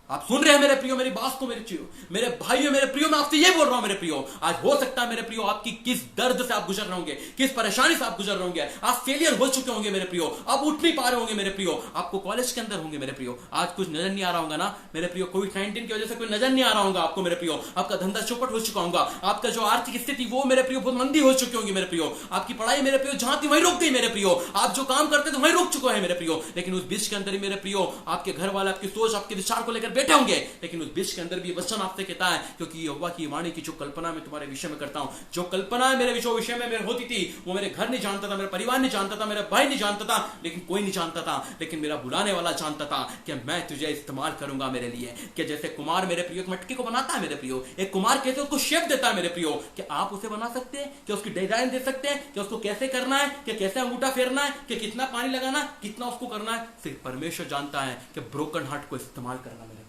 आप सुन रहे हैं मेरे प्रियो मेरी बात को मेरे प्रियो, मेरे भाइयों मेरे प्रियो, मैं आपसे ये बोल रहा हूं मेरे प्रियो। आज हो सकता है मेरे प्रियो आपकी किस दर्द से आप गुजर रहे होंगे, किस परेशानी से आप गुजर रहे होंगे, आप फेलियर हो चुके होंगे मेरे प्रियो, आप उठ नहीं पा रहे होंगे मेरे प्रियो, आपको कॉलेज के अंदर होंगे मेरे प्रियो, आज कुछ नजर नहीं आ रहा होगा ना मेरे प्रियो, कोविड-19 की वजह से कोई नजर नहीं आ रहा होगा आपको मेरे प्रियो, आपका धंधा चौपट हो चुका होगा, आपका जो आर्थिक स्थिति वो मेरे प्रियो बहुत मंदी हो चुकी होगी मेरे प्रियो, आपकी पढ़ाई मेरे प्रियो जहां थी वहीं रुक गई मेरे प्रियो, आप जो काम करते थे वहीं रुक चुके हैं मेरे प्रियो। लेकिन उस बीच के अंदर ही मेरे प्रियो आपके घर वाले आपकी सोच आपके विचार को लेकर बैठे होंगे, लेकिन उस बीच के अंदर भी वचन आपसे कहता है क्योंकि यहोवा की वाणी की जो कल्पना मैं तुम्हारे विषय में करता हूं, जो कल्पना मेरे विषय में मेरे होती थी वो मेरे घर नहीं जानता था, मेरा परिवार नहीं जानता था, मेरा भाई नहीं जानता था, लेकिन कोई नहीं जानता था, लेकिन मेरा बुलाने वाला जानता था कि मैं तुझे इस्तेमाल करूंगा मेरे लिए। कि जैसे कुमार मेरे प्रियो एक मटके को बनाता है मेरे प्रियो, एक कुमार कैसे उसको शेप देता है मेरे प्रियो, कि आप उसे बना सकते हैं, कि उसकी डिजाइन दे सकते हैं, कि उसको कैसे करना है, कि कैसे अंगूठा फेरना है, कि कितना पानी लगाना, कितना उसको करना है, सिर्फ परमेश्वर जानता है कि ब्रोकन हार्ट को इस्तेमाल करना मेरे प्रियो।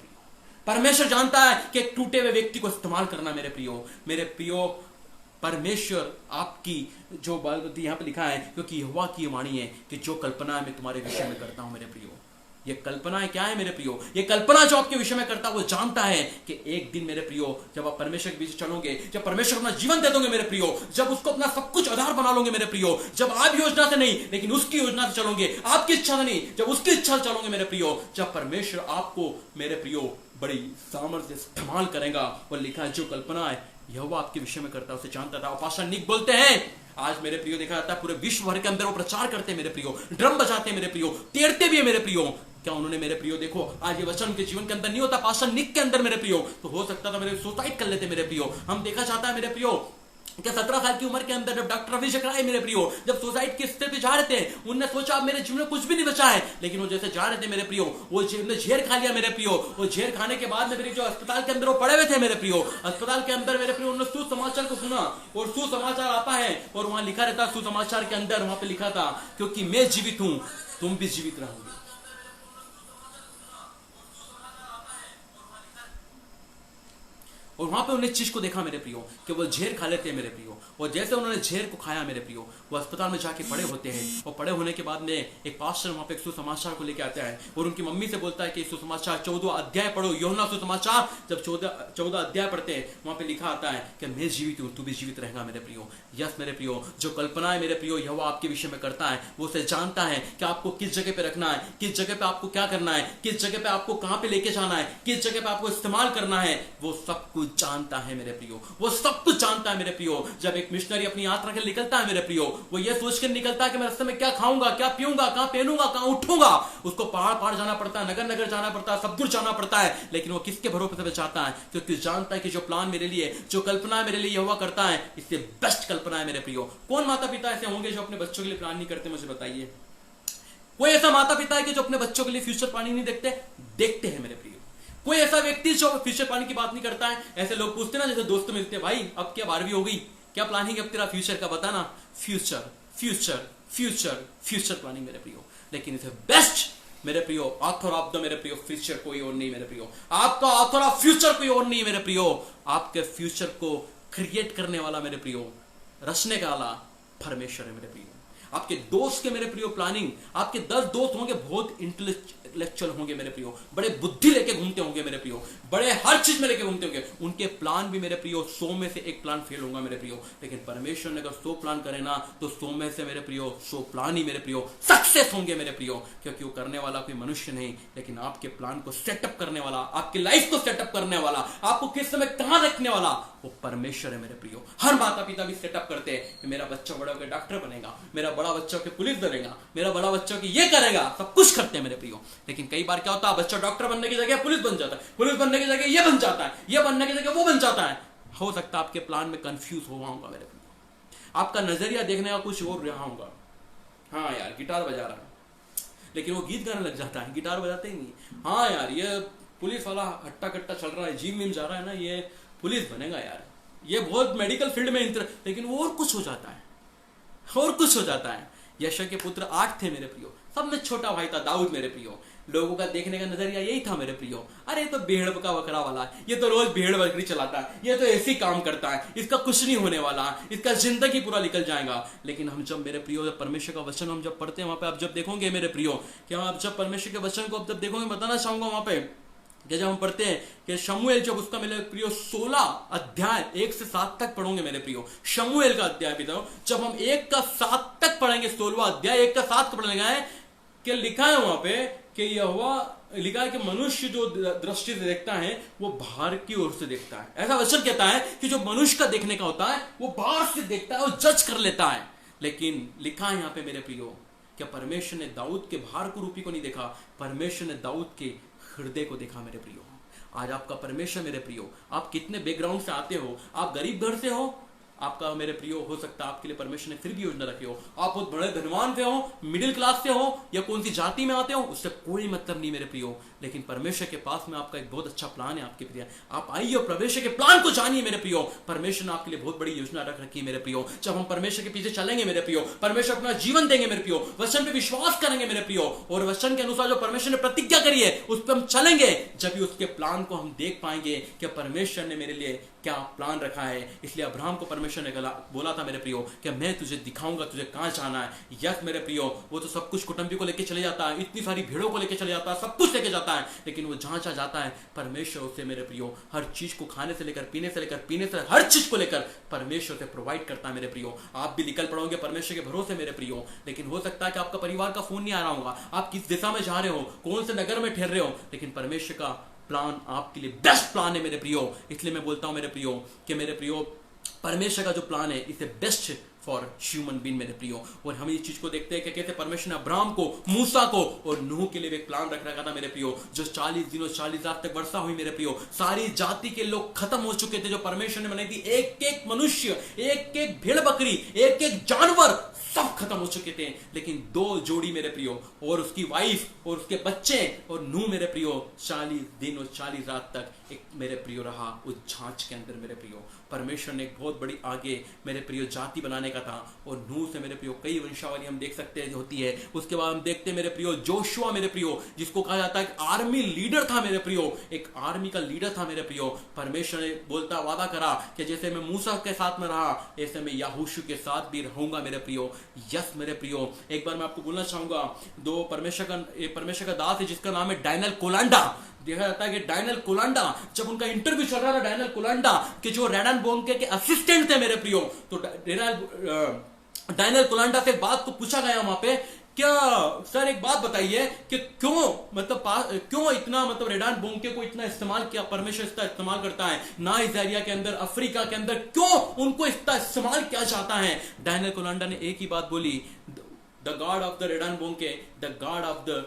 परमेश्वर जानता है कि एक टूटे हुए व्यक्ति को इस्तेमाल करना मेरे प्रियो। मेरे प्रियो परमेश्वर आपकी जो बात यहां पे लिखा है क्योंकि यहोवा की वाणी है कि जो कल्पना मैं तुम्हारे विषय में करता हूं मेरे प्रियो, ये कल्पना क्या है मेरे प्रियो? ये कल्पना जो आपके विषय में करता है वो जानता है कि एक दिन मेरे प्रियो जब आप परमेश्वर के बीच चलोगे, जब परमेश्वर अपना जीवन दे दोगे मेरे प्रियो, जब उसको अपना सब कुछ आधार बना लोगे मेरे प्रियो, जब आप योजना से नहीं लेकिन उसकी योजना से चलोगे, आपकी इच्छा से नहीं जब उसकी इच्छा से चलोगे मेरे प्रियो, जब परमेश्वर आपको मेरे प्रियो बड़ी सामर्थ्य से इस्तेमाल करेगा। और लिखा है जो कल्पना है यहोवा आपके विषय में करता है उसे जानता था। पास्टर निक बोलते हैं आज मेरे प्रियो देखा जाता है पूरे विश्व भर के अंदर वो प्रचार करते हैं मेरे प्रियो, ड्रम बजाते हैं मेरे प्रियो, तेरते भी है मेरे प्रियो। क्या उन्होंने मेरे प्रियो देखो आज ये वचन के जीवन के अंदर नहीं होता पास्टर निक के अंदर मेरे प्रियो, तो हो सकता था मेरे सुसाइड कर लेते मेरे प्रियो। हम देखा जाता है मेरे प्रियो क्या 17 साल की उम्र के अंदर जब डॉक्टर अभिषेक राय मेरे प्रियो जब सुसाइड की स्थिति पे जा रहे थे, उन्होंने सोचा अब मेरे जीवन में कुछ भी नहीं बचा है, लेकिन वो जैसे जा रहे थे मेरे प्रियो वो झेर खा लिया मेरे प्रियो। वो झेर खाने के बाद मेरे जो अस्पताल के अंदर वो पड़े हुए थे मेरे प्रियो, अस्पताल के अंदर मेरे प्रियो उन्होंने सुसमाचार को सुना और सुसमाचार आता है और वहां लिखा रहता सुसमाचार के अंदर वहां पे लिखा था क्योंकि मैं जीवित हूं तुम भी जीवित रहोगे। और वहां पे उन्हें चीज को देखा मेरे प्रियो कि वो झेर खा लेते हैं मेरे प्रियो, और जैसे उन्होंने झेर को खाया मेरे प्रियो वो अस्पताल में जाके पड़े होते हैं। और पड़े होने के बाद में एक पास्टर वहां पे एक सुसमाचार को लेके आता है और उनकी मम्मी से बोलता है कि सुसमाचार 14 अध्याय पढ़ो, यूहन्ना सुसमाचार जब 14 अध्याय पढ़ते हैं वहां पे लिखा आता है कि मैं जीवित हूं तू भी जीवित रहेगा मेरे प्रियो। यस मेरे प्रियो जो कल्पना है मेरे प्रियो यहोवा आपके विषय में करता है वो उसे जानता है कि आपको किस जगह पे रखना है, किस जगह पे आपको क्या करना है, किस जगह पे आपको कहां पे लेके जाना है, किस जगह पे आपको इस्तेमाल करना है, वो सब कुछ जानता है मेरे प्रियो, वो सब कुछ जानता है मेरे प्रियो। जब एक मिशनरी अपनी यात्रा के निकलता है मेरे प्रियो वो ये सोच कर निकलता है कि मैं रास्ते में क्या खाऊंगा, क्या पीऊंगा, कहां पहनूंगा, कहां उठूंगा। उसको पहाड़ पहाड़ जाना पड़ता है, नगर नगर जाना पड़ता है, सब दूर जाना पड़ता है, लेकिन वो किसके भरोसे पे चाहता है? क्योंकि जानता है कि जो प्लान मेरे लिए, जो कल्पना मेरे लिए यहोवा करता है इससे बेस्ट कल्पना है मेरे प्रियो। कौन माता पिता ऐसे होंगे जो अपने बच्चों के लिए प्लान नहीं करते? मुझे बताइए। कोई ऐसा माता पिता है कि जो अपने बच्चों के लिए फ्यूचर प्लानिंग नहीं देखते हैं मेरे प्रियो। कोई ऐसा व्यक्ति जो फ्यूचर प्लानिंग की बात नहीं करता है। ऐसे लोग पूछते ना जैसे दोस्त मिलते हैं, भाई अब क्या 12वीं हो गई, क्या प्लानिंग अब तेरा फ्यूचर का बताना? Future future future future planning मेरे प्रियो। लेकिन इसे बेस्ट मेरे प्रियो ऑथर ऑफ द मेरे प्रियो फ्यूचर कोई और नहीं मेरे प्रियो। आपका ऑथर ऑफ फ्यूचर कोई और नहीं मेरे प्रियो। आपके फ्यूचर को क्रिएट करने वाला मेरे प्रियो, रचने का वाला परमेश्वर है मेरे प्रियो। आपके दोस्त के मेरे प्रियो प्लानिंग, आपके 10 दोस्त होंगे बहुत इंटेलेक्चुअल होंगे मेरे प्रियो, बड़े बुद्धि लेके घूमते होंगे मेरे प्रियो, बड़े हर चीज में लेके घूमते होंगे, उनके प्लान भी मेरे प्रियो 100 में से 1 प्लान फेल होगा मेरे प्रियो। लेकिन परमेश्वर ने अगर 100 प्लान करे ना तो 100 में से मेरे प्रियो 100 प्लान ही मेरे प्रियो सक्सेस होंगे मेरे प्रियो। क्योंकि वो करने वाला कोई मनुष्य नहीं, लेकिन आपके प्लान को सेटअप करने वाला, आपकी लाइफ को सेटअप करने वाला, आपको किस समय कहां रखने वाला वो परमेश्वर है मेरे प्रियो। हर माता पिता भी सेटअप करते हैं कि मेरा बच्चा बड़ा होकर डॉक्टर बनेगा, मेरा बड़ा बच्चा के पुलिस बनेगा, मेरा बड़ा बच्चा की ये करेगा, सब कुछ करते हैं मेरे प्रियो। लेकिन कई बार क्या होता है बच्चा डॉक्टर बनने की जगह पुलिस बन जाता है, पुलिस बनने की जगह ये बन जाता है, ये बनने की जगह वो बन जाता है। हो सकता है आपके प्लान में कंफ्यूज हुआ होगा मेरे प्रियो, आपका नजरिया देखने का कुछ और रहा होगा। हाँ यार गिटार बजा रहा है लेकिन वो गीत गाने लग जाता है, गिटार बजाते ही नहीं। हाँ यार ये पुलिस वाला हट्टा कट्टा चल रहा है, जिम विम जा रहा है ना, ये पुलिस बनेगा यार, ये बहुत मेडिकल फील्ड में लेकिन वो और कुछ हो जाता है, और कुछ हो जाता है। यशय के पुत्र 8 थे मेरे प्रियो, सब में छोटा भाई था दाऊद मेरे प्रियो। लोगों का देखने का नजरिया यही था मेरे प्रियो, अरे ये तो भेड़ का बकरा वाला है, ये तो रोज भेड़ बकरी चलाता है, ये तो ऐसे ही काम करता है, इसका कुछ नहीं होने वाला, इसका जिंदगी पूरा निकल जाएगा। लेकिन हम जब मेरे प्रियो परमेश्वर का वचन हम जब पढ़ते हैं वहां पे आप जब देखोगे मेरे प्रियो कि आप जब परमेश्वर के वचन को आप जब देखोगे, बताना चाहूंगा वहां पे जब हम पढ़ते हैं कि शमूएल जब उसका मेरे प्रियो 16 अध्याय 1 से 7 तक पढ़ोगे मेरे प्रियो, शमूएल का अध्याय भी था, जब हम 1 का 7 तक पढ़ेंगे, 16वां अध्याय 1 का 7 पढ़ेंगे कि लिखा है वहां पे कि यहोवा लिखा है कि मनुष्य जो दृष्टि से देखता है वो बाहर की ओर से देखता है। ऐसा वचन कहता है कि जो मनुष्य का देखने का होता है वो बाहर से देखता है, वो जज कर लेता है। लेकिन लिखा है यहाँ पे मेरे प्रियो क्या परमेश्वर ने दाऊद के बाहर को रूपी को नहीं देखा, परमेश्वर ने दाऊद के हृदय को देखा मेरे प्रियो। आज आपका परमेश्वर मेरे प्रियो, आप कितने बैकग्राउंड से आते हो, आप गरीब घर से हो, आपका मेरे प्रियो हो सकता है आपके लिए परमेश्वर ने फिर भी योजना रखी हो, आप बहुत बड़े धनवान से हो, मिडिल क्लास से हो या कौन सी जाति में आते हो, उससे कोई मतलब नहीं मेरे प्रियो। लेकिन परमेश्वर के पास में आपका एक बहुत अच्छा प्लान है आपके प्रिय, आप आइए और परमेश्वर के प्लान को जानिए मेरे प्रियो। परमेश्वर ने आपके लिए बहुत बड़ी योजना रख रखी है मेरे प्रियो। जब हम परमेश्वर के पीछे चलेंगे मेरे प्रियो, परमेश्वर अपना जीवन देंगे मेरे प्रियो, वचन पे विश्वास करेंगे मेरे प्रियो, और वचन के अनुसार जो परमेश्वर ने प्रतिज्ञा करी है उस पर हम चलेंगे, जब भी उसके प्लान को हम देख पाएंगे कि परमेश्वर ने मेरे लिए क्या प्लान रखा है। इसलिए अब्राहम को परमेश्वर ने बोला था मेरे प्रियो कि मैं तुझे दिखाऊंगा तुझे कहां जाना है। यस मेरे प्रियो, वो तो सब कुछ कुटुंबी को लेकर चले जाता है, इतनी सारी भीड़ों को लेकर चले जाता है, सब कुछ लेके जाता है, लेकिन वो जहां जहां जाता है परमेश्वर उसे मेरे प्रियो हर चीज को खाने से लेकर पीने से हर चीज को लेकर परमेश्वर से प्रोवाइड करता है मेरे प्रियो। आप भी निकल पड़ोगे परमेश्वर के भरोसे मेरे प्रियो। लेकिन हो सकता है कि आपका परिवार का फोन नहीं आ रहा होगा, आप किस दिशा में जा रहे हो, कौन से नगर में ठहर रहे हो, लेकिन परमेश्वर का प्लान आपके लिए बेस्ट प्लान है मेरे प्रियो। इसलिए मैं बोलता हूं मेरे प्रियो कि मेरे प्रियो परमेश्वर का जो प्लान है इसे बेस्ट फॉर ह्यूमन बीइंग मेरे प्रियो। और हम इस चीज को देखते हैं कि कैसे परमेश्वर ने अब्राहम को, मूसा को और नूह के लिए एक प्लान रख रखा था मेरे प्रियो। जो 40 दिनों 40 रात तक वर्षा हुई मेरे प्रियो, सारी जाति के लोग खत्म हो चुके थे जो परमेश्वर ने बनाई थी। एक एक मनुष्य, एक एक भेड़ बकरी, एक एक जानवर सब खत्म हो चुके थे, लेकिन 2 जोड़ी मेरे प्रियो और उसकी वाइफ और उसके बच्चे और नूह मेरे प्रियो 40 दिन और 40 रात तक एक मेरे प्रियो रहा उस झांच के अंदर मेरे प्रियो। परमेश्वर ने एक बहुत बड़ी आगे मेरे प्रियो जाति बनाने का था और नूह से मेरे प्रियो कई वंशावली हम देख सकते हैं होती है। उसके बाद हम देखते हैं मेरे प्रियो जोशुआ मेरे प्रियो, जिसको कहा जाता है एक आर्मी लीडर था मेरे प्रियो, एक आर्मी का लीडर था मेरे प्रियो। परमेश्वर ने बोलता वादा करा कि जैसे मैं मूसा के साथ में रहा ऐसे मैं यहोशू के साथ भी रहूंगा मेरे प्रियो। यस मेरे प्रियो, एक बार मैं आपको बोलना चाहूंगा, दो परमेश्वर का दास है जिसका नाम है डैनियल कोलांडा। देखा जाता है कि डैनियल कोलांडा, जब उनका इंटरव्यू चल रहा था, डैनियल कोलांडा के जो रेडान बोंके के असिस्टेंट थे मेरे प्रियो, तो डैनियल कोलांडा से बात को पूछा गया वहां पे, क्या सर एक बात बताइए कि क्यों इतना रेडान बोंके को इतना इस्तेमाल किया, परमेश्वर इसका इस्तेमाल करता है नाइजीरिया के अंदर, अफ्रीका के अंदर, क्यों उनको इसका इस्तेमाल किया जाता है। डैनियल कोलांडा ने एक ही बात बोली, द गॉड ऑफ द रेडान Bonnke, the God of the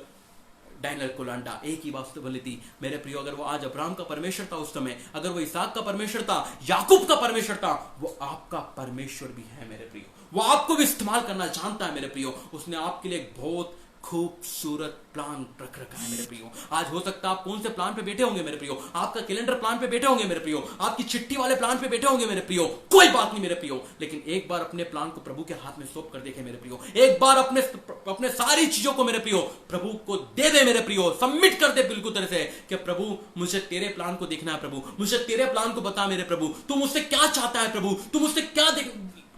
Daniel Kolenda, एक ही बात बोली थी मेरे प्रियो। अगर वो आज अब्राहम का परमेश्वर था उस समय, अगर वो इसहाक का परमेश्वर था, याकूब का परमेश्वर था, वो आपका परमेश्वर भी है मेरे प्रियो। वो आपको भी इस्तेमाल करना जानता है मेरे प्रियो। उसने आपके लिए एक बहुत खूबसूरत प्लान रख रखा है मेरे प्रियो। आज हो सकता है आप कौन से प्लान पे बैठे होंगे मेरे प्रियो, आपका कैलेंडर प्लान पे बैठे होंगे मेरे प्रियो, आपकी चिट्ठी वाले प्लान पे बैठे होंगे मेरे प्रियो, कोई बात नहीं मेरे प्रियो, लेकिन एक बार अपने प्लान को प्रभु के हाथ में सौंप कर देखे मेरे प्रियो। एक बार अपने सारी चीजों को मेरे प्रियो प्रभु को दे दे मेरे प्रियो, सबमिट कर दे बिल्कुल तरह से कि प्रभु मुझे तेरे प्लान को देखना है, प्रभु मुझे तेरे प्लान को बता मेरे प्रभु, तू मुझसे क्या चाहता है प्रभु, तू मुझसे क्या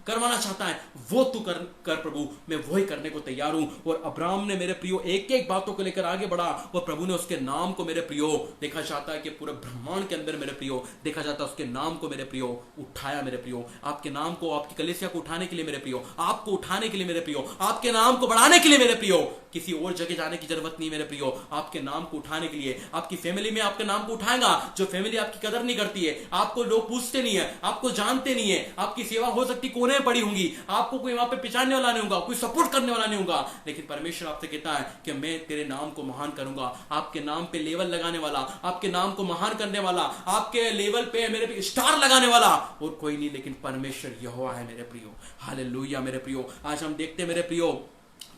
करवाना चाहता है, वो तू कर प्रभु, मैं वही करने को तैयार हूं। और अब्राहम ने मेरे प्रियो एक एक बातों को लेकर आगे बढ़ा और प्रभु ने उसके नाम को मेरे प्रियो, देखा जाता है कि पूरे ब्रह्मांड के अंदर मेरे प्रियो देखा जाता है उसके नाम को मेरे प्रियो उठाया मेरे प्रियो। आपके नाम को, आपकी कलीसिया को उठाने के लिए मेरे प्रियो, आपको उठाने के लिए मेरे प्रियो, आपके नाम को बढ़ाने के लिए मेरे प्रियो, किसी और जगह जाने की जरूरत नहीं मेरे प्रियो। आपके नाम को उठाने के लिए आपकी फैमिली में आपके नाम को उठाएगा, जो फैमिली आपकी कदर नहीं करती है, आपको लोग पूछते नहीं है, आपको जानते नहीं है, आपकी सेवा हो सकती कोने में पड़ी होंगी, आपको कोई वहां पे पिछाड़ने वाला नहीं होगा, कोई सपोर्ट करने वाला नहीं होगा, लेकिन परमेश्वर आपसे कहता है कि मैं तेरे नाम को महान करूंगा। आपके नाम पे लेवल लगाने वाला, आपके नाम को महान करने वाला, आपके लेवल पे मेरे पे स्टार लगाने वाला और कोई नहीं लेकिन परमेश्वर यहोवा है मेरे प्रियो। हालेलुया मेरे प्रियो। आज हम देखते हैं मेरे प्रियो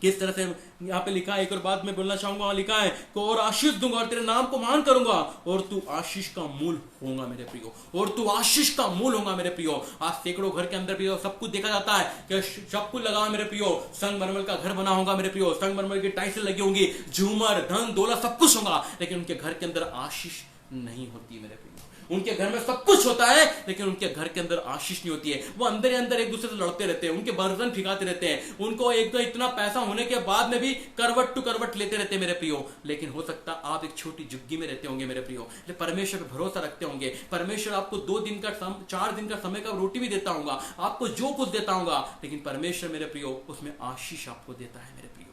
किस तरह से यहाँ पे लिखा है, एक और बात मैं बोलना चाहूंगा, लिखा है कि और आशीष दूंगा और तेरे नाम को महान करूंगा और तू आशीष का मूल होगा मेरे प्रियो, और तू आशीष का मूल होगा मेरे प्रियो। आज सैकड़ों घर के अंदर भी सब कुछ देखा जाता है कि सब कुछ लगा मेरे प्रियो, संगमरमर का घर बना होगा मेरे प्रियो, संगमरमर की टाइल्स लगी होंगी, झूमर धन दौलत सब कुछ होगा, लेकिन उनके घर के अंदर आशीष नहीं होती मेरे प्रियो। उनके घर में सब कुछ होता है लेकिन उनके घर के अंदर आशीष नहीं होती है। वो अंदर ही अंदर एक दूसरे से लड़ते रहते हैं, उनके बर्तन फिकाते रहते हैं, उनको एक तो इतना पैसा होने के बाद में भी करवट टू करवट लेते रहते हैं मेरे प्रियो। लेकिन हो सकता आप एक छोटी झुग्गी में रहते होंगे मेरे प्रियो, परमेश्वर पे भरोसा रखते होंगे, परमेश्वर आपको 2 दिन का 4 दिन का समय का रोटी भी देता होगा, आपको जो कुछ देता होगा, लेकिन परमेश्वर मेरे प्रियो उसमें आशीष आपको देता है मेरे प्रियो।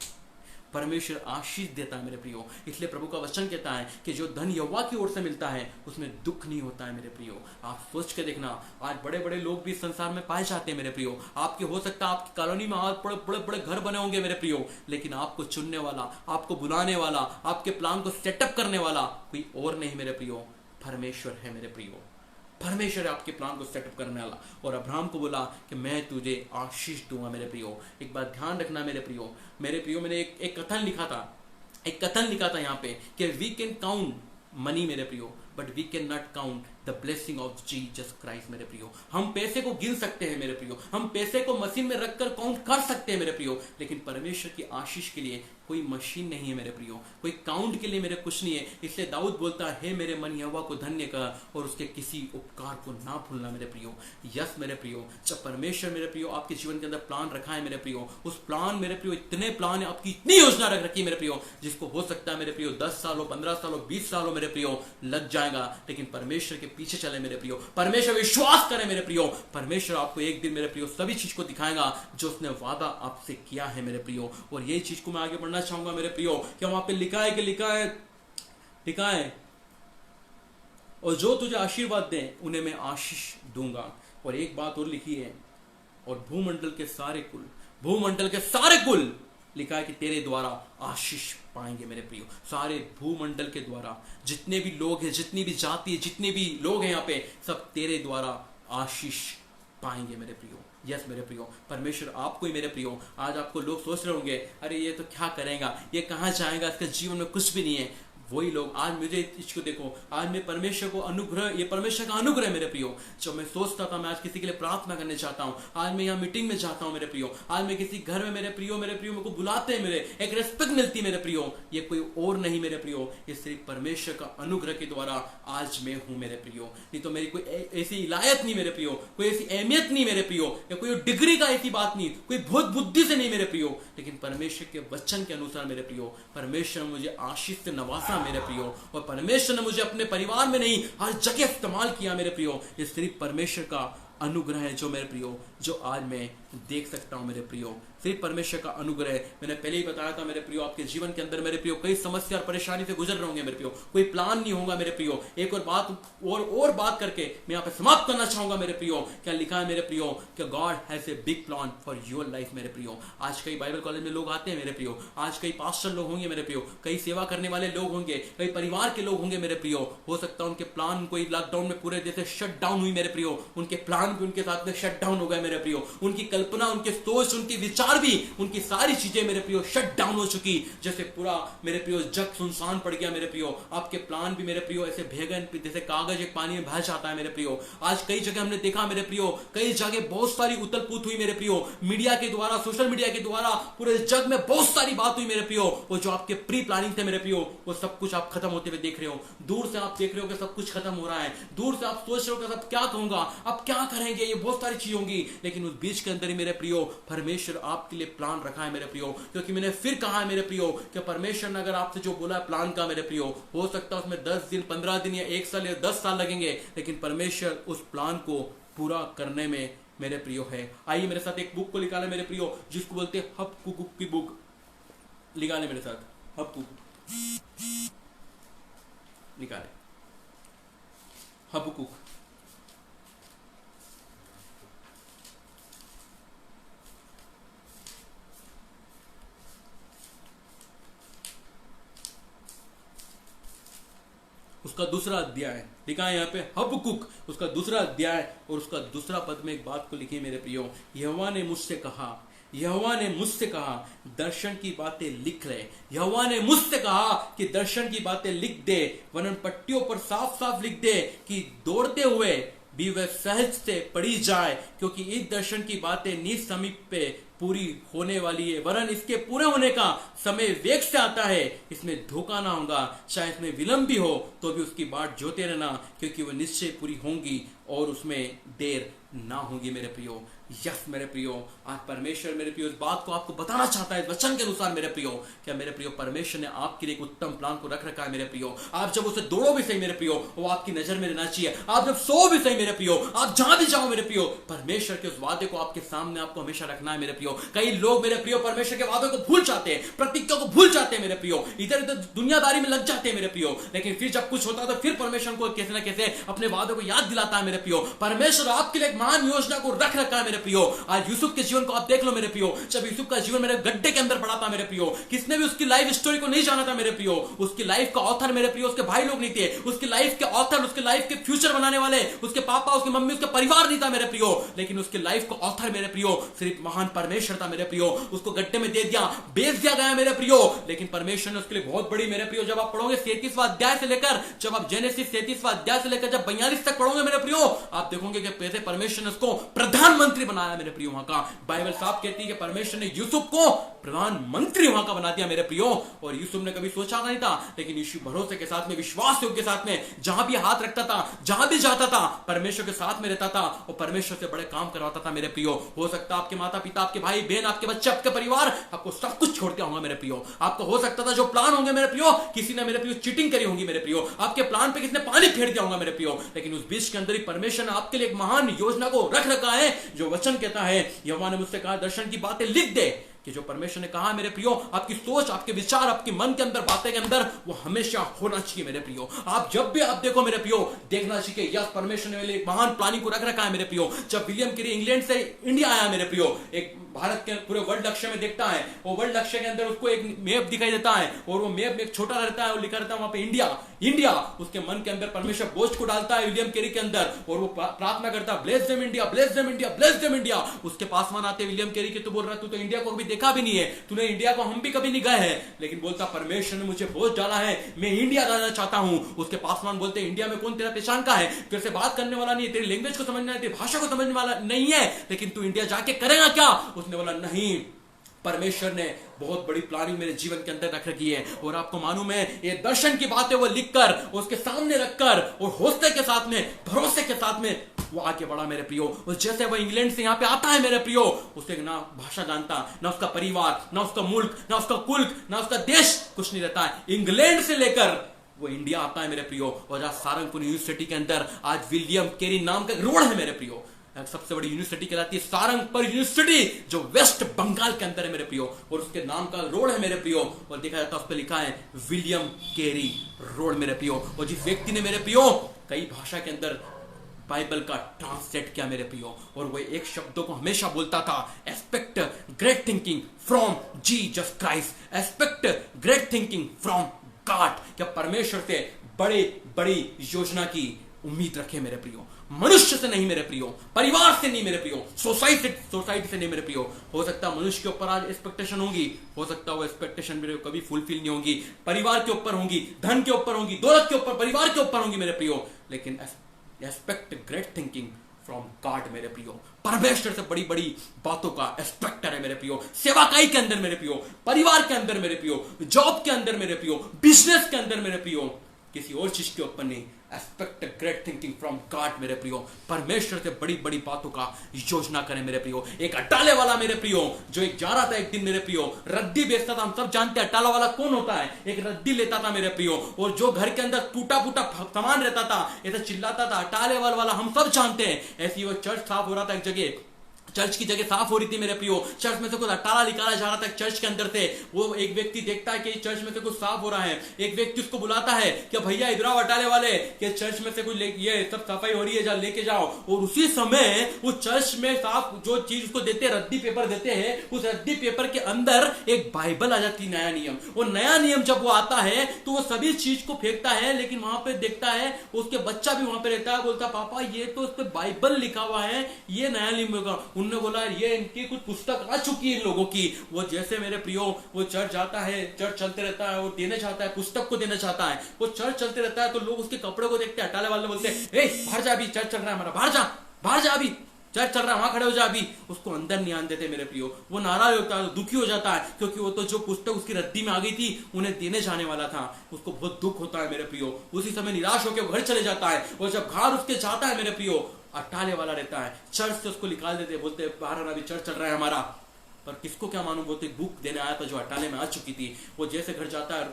परमेश्वर आशीष देता है मेरे प्रियो। इसलिए प्रभु का वचन कहता है कि जो धन यहोवा की ओर से मिलता है उसमें दुख नहीं होता है मेरे प्रियो। आप सोच के देखना, आज बड़े बड़े लोग भी संसार में पाए जाते हैं मेरे प्रियो। आपके हो सकता है आपकी कॉलोनी में आज बड़े बड़े घर बने होंगे मेरे प्रियो, लेकिन आपको चुनने वाला, आपको बुलाने वाला, आपके प्लान को सेटअप करने वाला कोई और नहीं मेरे प्रियो, परमेश्वर है मेरे प्रियो। परमेश्वर आपके प्लान को सेटअप करने वाला। और अब्राहम को बोला कि मैं तुझे आशीष दूंगा मेरे प्रियो। एक बात ध्यान रखना मेरे प्रियो, मैंने एक कथन लिखा था यहाँ पे कि वी कैन काउंट मनी मेरे प्रियो but we can not count the blessing of Jesus Christ मेरे प्रियो। हम पैसे को गिन सकते हैं मेरे प्रियो, हम पैसे को मशीन में रखकर काउंट कर सकते हैं मेरे प्रियो, लेकिन परमेश्वर की आशीष के लिए कोई मशीन नहीं है मेरे प्रियो, कोई काउंट के लिए मेरे कुछ नहीं है। इसलिए दाऊद बोलता है, हे मेरे मन यहोवा को धन्य कर और उसके किसी उपकार को ना भूलना मेरे प्रियो। यस मेरे प्रियो, जब परमेश्वर मेरे प्रियो आपके जीवन के अंदर प्लान रखा है मेरे प्रियो, उस प्लान मेरे प्रियो इतने प्लान है, आपकी इतनी योजना रख रखी है मेरे प्रियो, जिसको हो सकता है मेरे प्रियो 10 साल हो, 15 साल हो, 20 साल हो मेरे प्रियो लग जाएगा, लेकिन परमेश्वर के पीछे चले मेरे प्रियो, परमेश्वर विश्वास करे मेरे प्रियो, परमेश्वर आपको एक दिन मेरे प्रियो सभी चीज को दिखाएगा जो उसने वादा आपसे किया है मेरे प्रियो। और यही चीज को मैं आगे बढ़ना चाहूंगा मेरे प्रियो, क्या वहां पे लिखा है कि लिखा है और जो तुझे आशीर्वाद दें उन्हें मैं आशीष दूंगा। और एक बात और लिखी है, और भूमंडल के सारे कुल लिखा है कि तेरे द्वारा आशीष पाएंगे मेरे प्रियो। सारे भूमंडल के द्वारा जितने भी लोग हैं, जितनी भी जाति है, जितने भी लोग हैं यहाँ पे, सब तेरे द्वारा आशीष पाएंगे मेरे प्रियो। यस मेरे प्रियो, परमेश्वर आपको ही मेरे प्रियो, आज आपको लोग सोच रहे होंगे, अरे ये तो क्या करेगा, ये कहाँ जाएगा, इसके जीवन में कुछ भी नहीं है। वही लोग आज मुझे इसको देखो, आज मैं परमेश्वर को अनुग्रह, ये परमेश्वर का अनुग्रह मेरे प्रियो, जो मैं सोचता था मैं आज किसी के लिए प्रार्थना करने चाहता हूँ, आज मैं यहाँ मीटिंग में जाता हूँ मेरे प्रियो, आज मैं किसी घर में मेरे प्रियो मेरे को बुलाते हैं, मेरे एक रेस्पेक्ट मिलती है मेरे प्रियो, ये कोई और नहीं मेरे प्रियो, ये सिर्फ परमेश्वर का अनुग्रह के द्वारा आज मैं हूँ मेरे प्रियो। नहीं तो मेरी कोई ऐसी इलायत नहीं मेरे प्रियो, कोई ऐसी अहमियत नहीं मेरे प्रियो, या कोई डिग्री का ऐसी बात नहीं, कोई बहुत बुद्धि से नहीं मेरे प्रियो, लेकिन परमेश्वर के वचन के अनुसार मेरे प्रियो, परमेश्वर मुझे आशीष से नवाजा मेरे प्रियो, और परमेश्वर ने मुझे अपने परिवार में नहीं हर जगह इस्तेमाल किया मेरे प्रियो। ये सिर्फ परमेश्वर का अनुग्रह है जो मेरे प्रियो, जो आज मैं देख सकता हूं मेरे प्रियो, सिर्फ परमेश्वर का अनुग्रह। मैंने पहले ही बताया था मेरे प्रियो, आपके जीवन के अंदर मेरे प्रियो कई समस्या और परेशानी से गुजर रहे होंगे मेरे प्रियो, कोई प्लान नहीं होगा मेरे प्रियो। एक और बात करके मैं यहाँ पे समाप्त करना चाहूंगा मेरे प्रियो। क्या लिखा है मेरे प्रियो कि God has a big plan for your life मेरे प्रियो। आज कई बाइबल कॉलेज में लोग आते हैं मेरे प्रियो, आज कई पास्टर लोग होंगे मेरे प्रियो, कई सेवा करने वाले लोग होंगे, कई परिवार के लोग होंगे मेरे प्रियो। हो सकता है उनके प्लान कोई लॉकडाउन में पूरे जैसे शट डाउन हुई मेरे प्रियो, उनके प्लान भी उनके साथ में शट डाउन हो गए मेरे प्रियो, उनकी कल्पना, उनके सोच, उनके विचार भी, उनकी सारी चीजें मेरे प्रियो शट डाउन हो चुकी, जैसे पूरा मेरे प्रियो जग सुनसान पड़ गया मेरे प्रियो। आपके प्लान भी मेरे प्रियो ऐसे भेगन जैसे कागज एक पानी में बह जाता है मेरे प्रियो। आज कई जगह हमने देखा मेरे प्रियो, कई जगह बहुत सारी उथल पुथल हुई मेरे प्रियो, मीडिया के द्वारा, सोशल मीडिया के द्वारा पूरे जग में बहुत सारी बात हुई मेरे प्रियो। वो जो आपके प्री प्लानिंग थे मेरे प्रियो, वो सब कुछ आप खत्म होते हुए देख रहे हो। दूर से आप देख रहे हो कि सब कुछ खत्म हो रहा है, दूर से आप सोच रहे हो कि सब क्या कहूंगा, अब क्या करेंगे, ये बहुत सारी चीज होंगी, लेकिन उस बीच के अंदर ही मेरे प्रियो परमेश्वर आपके लिए प्लान रखा है मेरे प्रियो। क्योंकि मैंने फिर कहा है मेरे प्रियो कि परमेश्वर ने अगर आपसे जो बोला है प्लान का मेरे प्रियो, हो सकता है उसमें 10 दिन, 15 दिन या 1 साल या 10 साल लगेंगे, लेकिन परमेश्वर उस प्लान को पूरा करने में मेरे प्रियो है। आइए मेरे साथ एक बुक को निकाले मेरे प्रियो, जिसको बोलते हैं हबक्कुक की बुक। निकाले मेरे साथ हबक्कुक, निकाले हबक्कुक। उसका दूसरा अध्याय लिखा है यहाँ पे हबक्कुक, उसका दूसरा अध्याय और उसका दूसरा पद में एक बात को लिखी मेरे प्रियो, यहोवा ने मुझसे कहा दर्शन की बातें लिख ले। यहोवा ने मुझसे कहा कि दर्शन की बातें लिख दे, वरन पट्टियों पर साफ साफ लिख दे कि दौड़ते हुए भी वह सहज से पढ़ी जाए, क्योंकि इस दर्शन की बातें निज समीप पे पूरी होने वाली है, वरन इसके पूरे होने का समय वेग से आता है। इसमें धोखा ना होगा, चाहे इसमें विलंब भी हो तो भी उसकी बाट जोते रहना, क्योंकि वह निश्चय पूरी होंगी और उसमें देर ना होगी मेरे प्रियो। यस मेरे प्रियो, आज परमेश्वर मेरे प्रियो इस बात को आपको बताना चाहता है वचन के अनुसार मेरे प्रियो। क्या मेरे प्रियो, परमेश्वर ने आपके लिए एक उत्तम प्लान को रख रखा है मेरे प्रियो। आप जब उसे दौड़ो भी सही मेरे प्रियो, वो आपकी नजर में रहना चाहिए। आप जब सो भी सही मेरे प्रियो, आप जहां भी जाओ मेरे प्रियो, परमेश्वर के उस वादे को आपके सामने आपको हमेशा रखना है मेरे प्रियो। कई लोग मेरे प्रियो परमेश्वर के वादे को भूल जाते हैं, प्रतिज्ञा को भूल जाते हैं मेरे प्रियो, इधर उधर दुनियादारी में लग जाते हैं मेरे प्रियो, लेकिन फिर जब कुछ होता है तो फिर परमेश्वर को कैसे ना कैसे अपने वादों को याद दिलाता है मेरे प्रियो। परमेश्वर आपके लिए एक महान योजना को रख रखा है मेरे प्रियो। आज यूसुफ के जीवन को आप देख लो मेरे प्रियो, जब यूसुफ का जीवन मेरे गड्ढे के अंदर पड़ा था मेरे प्रियो, किसने भी उसकी लाइफ स्टोरी को नहीं जाना था मेरे प्रियो। उसकी लाइफ का ऑथर मेरे प्रियो उसके भाई लोग नहीं थे, उसकी लाइफ के ऑथर, उसके लाइफ के फ्यूचर बनाने वाले उसके पापा, उसकी मम्मी, उसके परिवार नहीं था मेरे प्रियो, लेकिन उसकी लाइफ का ऑथर मेरे प्रियो सिर्फ महान परमेश्वर परमेश्वर था मेरे प्रियो, उसको गड्ढे में दे दिया, बेच दिया गया मेरे प्रियो, लेकिन परमेश्वर ने उसके लिए बहुत बड़ी मेरे प्रियो, जब आप पढ़ोगे 37वां अध्याय से लेकर, जब आप जेनेसिस 37वां अध्याय से लेकर जब 42 तक पढ़ोगे मेरे प्रियो, आप देखोगे कि कैसे परमेश्वर ने उसको प्रधानमंत्री बनाया मेरे प्रियो। वहां का बाइबल साफ कहती है कि परमेश्वर ने यूसुफ को प्रधानमंत्री वहां का बना दिया मेरे प्रियो। और यूसुफ ने कभी सोचा नहीं था, लेकिन यीशु भरोसे के साथ में, विश्वास योग के साथ में, जहां भी हाथ रखता था, जहां भी जाता था, परमेश्वर के साथ में रहता था और परमेश्वर से बड़े काम करवाता था मेरे प्रियो। हो सकता आपके माता पिता, आपके भाई बहन, आपके बच्चे, आपके परिवार आपको सब कुछ छोड़ के होगा मेरे प्रियो। आपको हो सकता था जो प्लान होंगे मेरे प्रियो, किसी ने मेरे प्रियो चीटिंग करी होंगी मेरे प्रियो, आपके प्लान पे किसी ने पानी फेर दिया होगा मेरे प्रियो, लेकिन उस बीच के अंदर ही परमेश्वर ने आपके लिए एक महान योजना को रख रखा है। जो वचन कहता है, यहोवा ने मुझसे कहा दर्शन की बातें लिख दे, कि जो परमेश्वर ने कहा मेरे प्रियो, आपकी सोच, आपके विचार, आपके मन के अंदर, बातें के अंदर, वो हमेशा होना चाहिए मेरे प्रियो। आप जब भी आप देखो मेरे प्रियो, देखना चाहिए यस परमेश्वर ने मेरे लिए महान प्लानिंग को रख रखा है मेरे प्रियो। जब विलियम कैरी इंग्लैंड से इंडिया आया मेरे प्रियो, एक भारत के पूरे वर्ल्ड लक्ष्य में देखता है, वो वर्ल्ड लक्ष्य के अंदर उसको एक मैप दिखाई देता है, और वो मैप में एक छोटा रहता है और लिखा रहता है वहां पे इंडिया, इंडिया। उसके मन के अंदर परमेश्वर बोझ को डालता है विलियम कैरी के अंदर, और वो प्रार्थना करता है bless them India, bless them India, bless them India. उसके पासवान आते विलियम कैरी के, तो बोल रहा तू तो इंडिया को कभी देखा भी नहीं है, तूने इंडिया को, हम भी कभी नहीं गए हैं, लेकिन बोलता परमेश्वर ने मुझे बोझ डाला है, मैं इंडिया जाना चाहता हूं। उसके पासवान बोलते इंडिया में कौन तेरा पहचान का है, तेरे से बात करने वाला नहीं है, तेरी लैंग्वेज को समझना है, तेरी भाषा को समझने वाला नहीं है, लेकिन तू इंडिया जाके करेगा क्या? उसने बोला नहीं, परमेश्वर ने बहुत बड़ी प्लानिंग मेरे जीवन के अंदर रख रखी है, और आपको मालूम है ये दर्शन की बातें वो लिखकर उसके सामने रखकर और हौसले के साथ में, भरोसे के साथ में वो आगे बढ़ा मेरे प्रियो। और जैसे वो इंग्लैंड से यहाँ पे आता है मेरे प्रियो, उसे ना भाषा जानता, ना उसका परिवार, ना उसका मुल्क, ना उसका कुल, ना उसका देश, कुछ नहीं रहता है। इंग्लैंड से लेकर वो इंडिया आता है मेरे प्रियो, और आज सारंगपुर यूनिवर्सिटी के अंदर आज विलियम कैरी नाम का रोड है मेरे प्रियो। सबसे बड़ी यूनिवर्सिटी कहलाती है सारंगपुर यूनिवर्सिटी, जो वेस्ट बंगाल के अंदर है मेरे प्रियो, और उसके नाम का रोड है मेरे प्रियो, और देखा जाता है उस पर लिखा है विलियम कैरी रोड मेरे प्रियो। और जिस व्यक्ति ने मेरे प्रियो कई भाषा के अंदर बाइबल का ट्रांसलेट किया मेरे प्रियो, और वो एक शब्दों को हमेशा बोलता था, expect great thinking from Jesus Christ, expect great thinking from God. क्या परमेश्वर से बड़ी बड़ी योजना की उम्मीद रखे मेरे प्रियो, मनुष्य से नहीं मेरे प्रियो, परिवार से नहीं मेरे प्रियो, सोसाइटी से नहीं मेरे प्रियो। हो सकता है मनुष्य के ऊपर आज एक्सपेक्टेशन होगी, हो सकता है वो एक्सपेक्टेशन मेरे कभी फुलफिल नहीं होगी, परिवार के ऊपर होंगी, धन के ऊपर होंगी, दौलत के ऊपर, परिवार के ऊपर होंगी मेरे प्रियो, लेकिन expect great thinking from God मेरे प्रियो। परमेश्वर से बड़ी बड़ी बातों का एक्सपेक्टर है मेरे प्रियो, सेवाकाई के अंदर मेरे प्रियो, परिवार के अंदर मेरे प्रियो, जॉब के अंदर मेरे प्रियो, बिजनेस के अंदर मेरे प्रियो, किसी और चीज के ऊपर नहीं। Expect great thinking from God मेरे प्रियो, परमेश्वर से बड़ी बड़ी बातों का योजना करें मेरे प्रियो। एक अटाले वाला मेरे प्रियो, जो एक जा रहा था एक दिन मेरे प्रियो, रद्दी बेचता था, हम सब जानते हैं अटाला वाला कौन होता है, एक रद्दी लेता था मेरे प्रियो, और जो घर के अंदर टूटा फूटा सामान रहता था ऐसा चिल्लाता था, अटाले वाला हम सब जानते हैं। ऐसी वो चर्च साफ हो रहा था एक जगह, चर्च की जगह साफ हो रही थी मेरे प्रियो, चर्च में से कुछ अटाला निकाला जा रहा था चर्च के अंदर से। वो एक व्यक्ति देखता है कि चर्च में से कुछ साफ हो रहा है, एक व्यक्ति उसको बुलाता है कि भैया इधर आओ अटाले वाले, कि चर्च में से कुछ ये सब सफाई हो रही है, जा लेके जाओ। और उसी समय वो चर्च में साफ जो चीज उसको देते हैं, रद्दी पेपर देते हैं, उस रद्दी पेपर के अंदर एक बाइबल आ जाती है, नया नियम। वो नया नियम जब वो आता है तो वो सभी चीज को फेंकता है, लेकिन वहां पे देखता है उसके बच्चा भी वहां पे रहता है, बोलता पापा ये तो उस पर बाइबल लिखा हुआ है, ये नया नियम होगा। उन्होंने बोला ये इनकी कुछ पुस्तक आ चुकी है इन लोगों की। वो जैसे मेरे प्रियो वो चर्च जाता है, चर्च चलते रहता है, वो देना चाहता है, पुस्तक को देना चाहता है, वो चर्च चलते रहता है, तो लोग उसके कपड़े को देखते हैं, हटाले वाले बोलते हैं ए बाहर जा, अभी चर्च चल रहा है हमारा, बाहर जा अभी चर्च चल रहा है, वहां खड़े हो जा अभी। उसको अंदर नहीं आने देते मेरे प्रियो, वो नाराज होता है, दुखी हो जाता है, क्योंकि वो तो जो पुस्तक उसकी रद्दी में आ गई थी उन्हें देने जाने वाला था, उसको बहुत दुख होता है मेरे प्रियो। उसी समय निराश होकर घर चले जाता है, और जब घर उसके जाता है मेरे प्रियो, अटाले वाला रहता है, चर्च से उसको निकाल देते, बोलते बाहर अभी चर्च चल रहा है हमारा। पर किसको क्या मालूम, बोलते बुक देने आया था जो अटाले में आ चुकी थी। वो जैसे घर जाता है,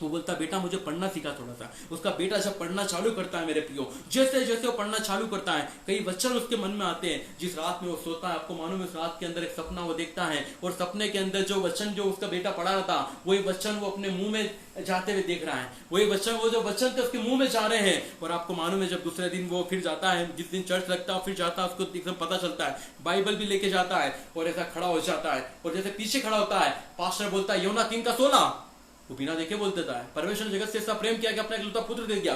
वो बोलता बेटा मुझे पढ़ना सीखा थोड़ा सा। उसका बेटा जब पढ़ना चालू करता है मेरे प्रियो, जैसे जैसे वो पढ़ना चालू करता है, कई वचन उसके मन में आते हैं। जिस रात में वो सोता है, आपको मालूम है उस रात के अंदर एक सपना वो देखता है, और सपने के अंदर जो वचन जो उसका बेटा पढ़ा रहा था, वही वचन वो अपने मुंह में जाते हुए देख रहा है, वही वचन वो जो वचन थे उसके मुंह में जा रहे हैं। और आपको मालूम है जब दूसरे दिन वो फिर जाता है, जिस दिन चर्च लगता है फिर जाता है, उसको एकदम पता चलता है, बाइबल भी लेके जाता है, और ऐसा खड़ा हो जाता है, और जैसे पीछे खड़ा होता है, पास्टर बोलता है यूहन्ना 3:16, वो बिना देखे बोल देता है, परमेश्वर ने जगत से ऐसा प्रेम किया कि अपना इकलौता पुत्र दे दिया।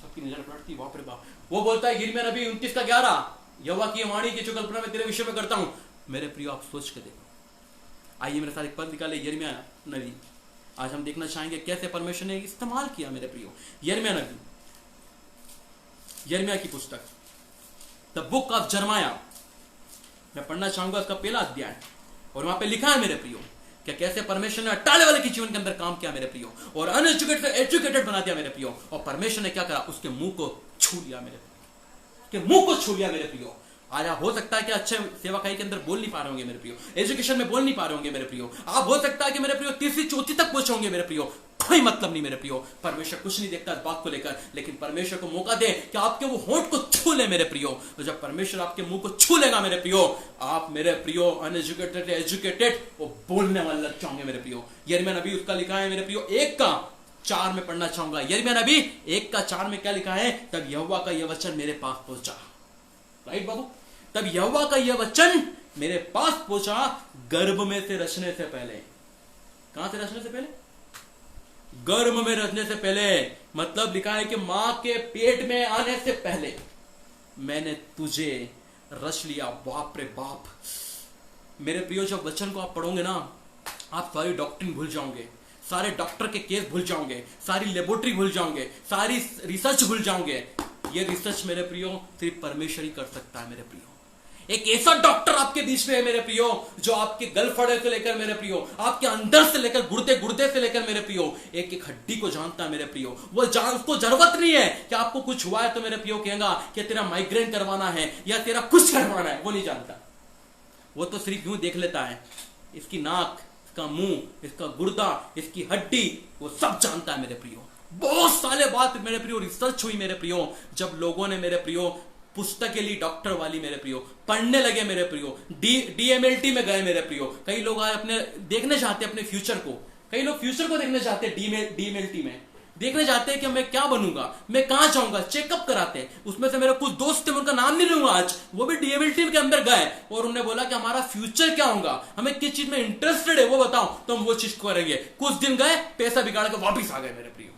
सबकी नजर पलटती, बाप रे बाप। वो बोलता है यिर्मयाह नबी 29:11, यहोवा की वाणी की जो कल्पना मैं तेरे विषय में करता हूं। मेरे प्रियो आप सोच के देखो, आइए मेरे साथ एक पद निकाले, यिर्मयाह नबी। आज हम देखना चाहेंगे कैसे परमेश्वर ने इस्तेमाल किया मेरे प्रियो। यिर्मयाह नबी, यिर्मयाह की पुस्तक, द बुक ऑफ जरमाया। मैं पढ़ना चाहूंगा उसका पहला अध्याय, और वहां पे लिखा है मेरे प्रियो कि कैसे परमेश्वर ने अट्टाले वाले के जीवन के अंदर काम किया मेरे प्रियो, और अनएजुकेटेड से एजुकेटेड बना दिया मेरे प्रियो। और परमेश्वर ने क्या करा, उसके मुंह को छू लिया मेरे प्रियो, के मुंह को छू लिया मेरे प्रियो। आज आप हो सकता है कि अच्छे सेवाकाई के अंदर बोल नहीं पा रहे होंगे मेरे प्रियो, एजुकेशन में बोल नहीं पा रहे होंगे मेरे प्रियो, आप हो सकता है कि मेरे प्रियो तीसरी चौथी तक पहुंचे होंगे मेरे प्रियो, कोई मतलब नहीं मेरे प्रियो। परमेश्वर कुछ नहीं देखता इस बात को लेकर, लेकिन परमेश्वर को मौका दे कि आपके वो होंठ को छू ले मेरे प्रियो। तो जब परमेश्वर आपके मुंह को छू लेगा मेरे प्रियो, आप मेरे प्रियो अनएजुकेटेड एजुकेटेड वो बोलने वाले लग जाओगे मेरे प्रियो। यिर्मयाह नबी उसका लिखा है मेरे प्रियो 1:4 में पढ़ना चाहूंगा। यिर्मयाह नबी 1:4 में क्या लिखा है, तब यहोवा का यह वचन मेरे पास पहुंचा। राइट बाबू, तब यहोवा का यह वचन मेरे पास पहुंचा गर्भ में से रचने से पहले। कहां से रचने से पहले, गर्भ में रचने से पहले, मतलब लिखा है कि मां के पेट में आने से पहले मैंने तुझे रच लिया। बाप रे बाप मेरे प्रियो, जब वचन को आप पढ़ोगे ना, आप सारी डॉक्ट्रिन भूल जाओगे, सारे डॉक्टर के केस भूल जाओगे, सारी लेबोरेटरी भूल जाओगे, सारी रिसर्च भूल जाओगे। ये रिसर्च मेरे प्रियो सिर्फ परमेश्वर ही कर सकता है मेरे प्रियो। एक ऐसा डॉक्टर आपके बीच में है मेरे प्रियो, जो आपके गलफड़े से लेकर मेरे प्रियो, आपके अंदर से लेकर गुर्दे से लेकर मेरे प्रियो, एक एक हड्डी को जानता है मेरे प्रियो। उसको जरूरत नहीं है कि आपको कुछ हुआ है तो मेरे प्रियो कहेगा कि तेरा माइग्रेन करवाना है या तेरा कुछ करवाना है, वो नहीं जानता। वो तो सिर्फ यूं देख लेता है, इसकी नाक, इसका मुंह, इसका गुर्दा, इसकी हड्डी, वो सब जानता है मेरे प्रियो। बहुत साले बात मेरे प्रियो रिसर्च हुई मेरे प्रियो, जब लोगों ने मेरे प्रियो पुस्तक के लिए डॉक्टर वाली मेरे प्रियो पढ़ने लगे मेरे प्रियो, डीएमएलटी में गए मेरे प्रियो। कई लोग आए अपने देखने चाहते अपने फ्यूचर को, कई लोग फ्यूचर को देखने चाहते डीएमएलटी में देखने जाते हैं कि मैं क्या बनूंगा, मैं कहां जाऊंगा, चेकअप कराते हैं। उसमें से मेरे कुछ दोस्त थे, उनका नाम नहीं लूंगा आज, वो भी डीएमएलटी के अंदर गए और उन्होंने बोला कि हमारा फ्यूचर क्या होगा, हमें किस चीज में इंटरेस्टेड है वो बताओ, तो हम वो चीज करेंगे। कुछ दिन गए, पैसा बिगाड़ के वापिस आ गए मेरे प्रियो।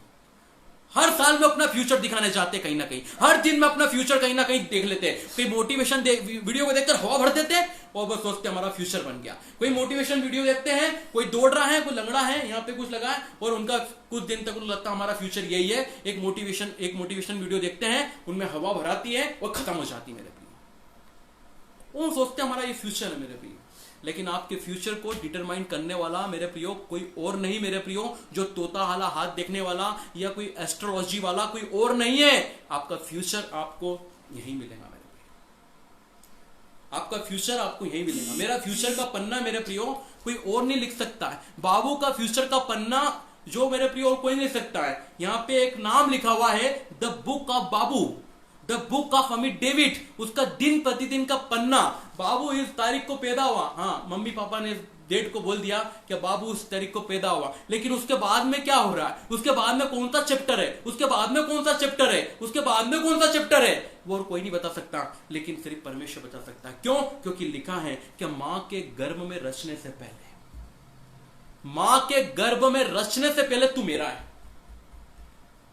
हर साल में अपना फ्यूचर दिखाने जाते कहीं ना कहीं, हर दिन में अपना फ्यूचर कहीं ना कहीं देख लेते। कोई मोटिवेशन वीडियो को देखकर हवा भर देते और बस सोचते हमारा फ्यूचर बन गया। कोई मोटिवेशन वीडियो देखते हैं, कोई दौड़ रहा है, कोई लंगड़ा है, यहाँ पे कुछ लगा है और उनका कुछ दिन तक उनको लगता है हमारा फ्यूचर यही है। एक मोटिवेशन वीडियो देखते हैं, उनमें हवा भराती है और खत्म हो जाती है मेरे प्रियो। वो सोचते हमारा ये फ्यूचर है मेरे प्रियो, लेकिन आपके फ्यूचर को डिटरमाइन करने वाला मेरे प्रियो कोई और नहीं मेरे प्रियो, जो तोता हाला हाथ देखने वाला या कोई एस्ट्रोलॉजी वाला कोई और नहीं है। आपका फ्यूचर आपको यही मिलेगा मेरे प्रियो, आपका फ्यूचर आपको यही मिलेगा। मेरा फ्यूचर का पन्ना मेरे प्रियो कोई और नहीं लिख सकता है। बाबू का फ्यूचर का पन्ना जो मेरे प्रियो कोई नहीं लिख सकता है। यहां पे एक नाम लिखा हुआ है, the book of Babu, the book of Amit David, उसका दिन प्रतिदिन का पन्ना। बाबू इस तारीख को पैदा हुआ, हाँ मम्मी पापा ने डेट को बोल दिया कि बाबू उस तारीख को पैदा हुआ, लेकिन उसके बाद में क्या हो रहा है, उसके बाद में कौन सा चैप्टर है, उसके बाद में कौन सा चैप्टर है, उसके बाद में कौन सा चैप्टर है, वो और कोई नहीं बता सकता, लेकिन सिर्फ परमेश्वर बता सकता है। क्यों? क्योंकि लिखा है कि मां के गर्भ में रचने से पहले, मां के गर्भ में रचने से पहले तू मेरा है,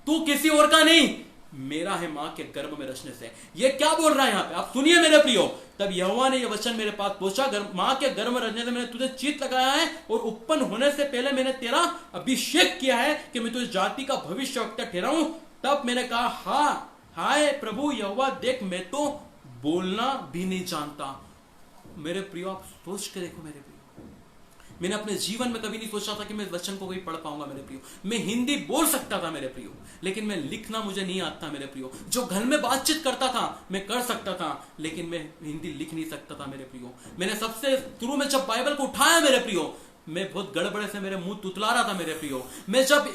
तू किसी और का नहीं, मेरा है मां के गर्भ में रचने से। ये क्या बोल रहा है यहां पे, आप सुनिए मेरे प्रियो। तब यहोवा ने यह वचन मेरे पास पहुंचा, मां के गर्भ में रचने से मैंने तुझे चित्त लगाया है और उत्पन्न होने से पहले मैंने तेरा अभिषेक किया है कि मैं तुझे जाति का भविष्यवक्ता ठहराऊं। तब मैंने कहा, हाँ हाय प्रभु यहोवा, देख मैं तो बोलना भी नहीं जानता। मेरे प्रियो आप सोच के देखो मेरे प्रियो, मैंने अपने जीवन में कभी नहीं सोचा था कि मैं इस वचन को कभी पढ़ पाऊंगा मेरे प्रियो। मैं हिंदी बोल सकता था मेरे प्रियो, लेकिन मैं लिखना मुझे नहीं आता मेरे प्रियो। जो घर में बातचीत करता था मैं कर सकता था, लेकिन मैं हिंदी लिख नहीं सकता था मेरे प्रियो। मैंने सबसे शुरू में जब बाइबल को उठाया मेरे प्रियो, मैं बहुत गड़बड़े से मेरे मुंह तुतला रहा था मेरे प्रियो। मैं जब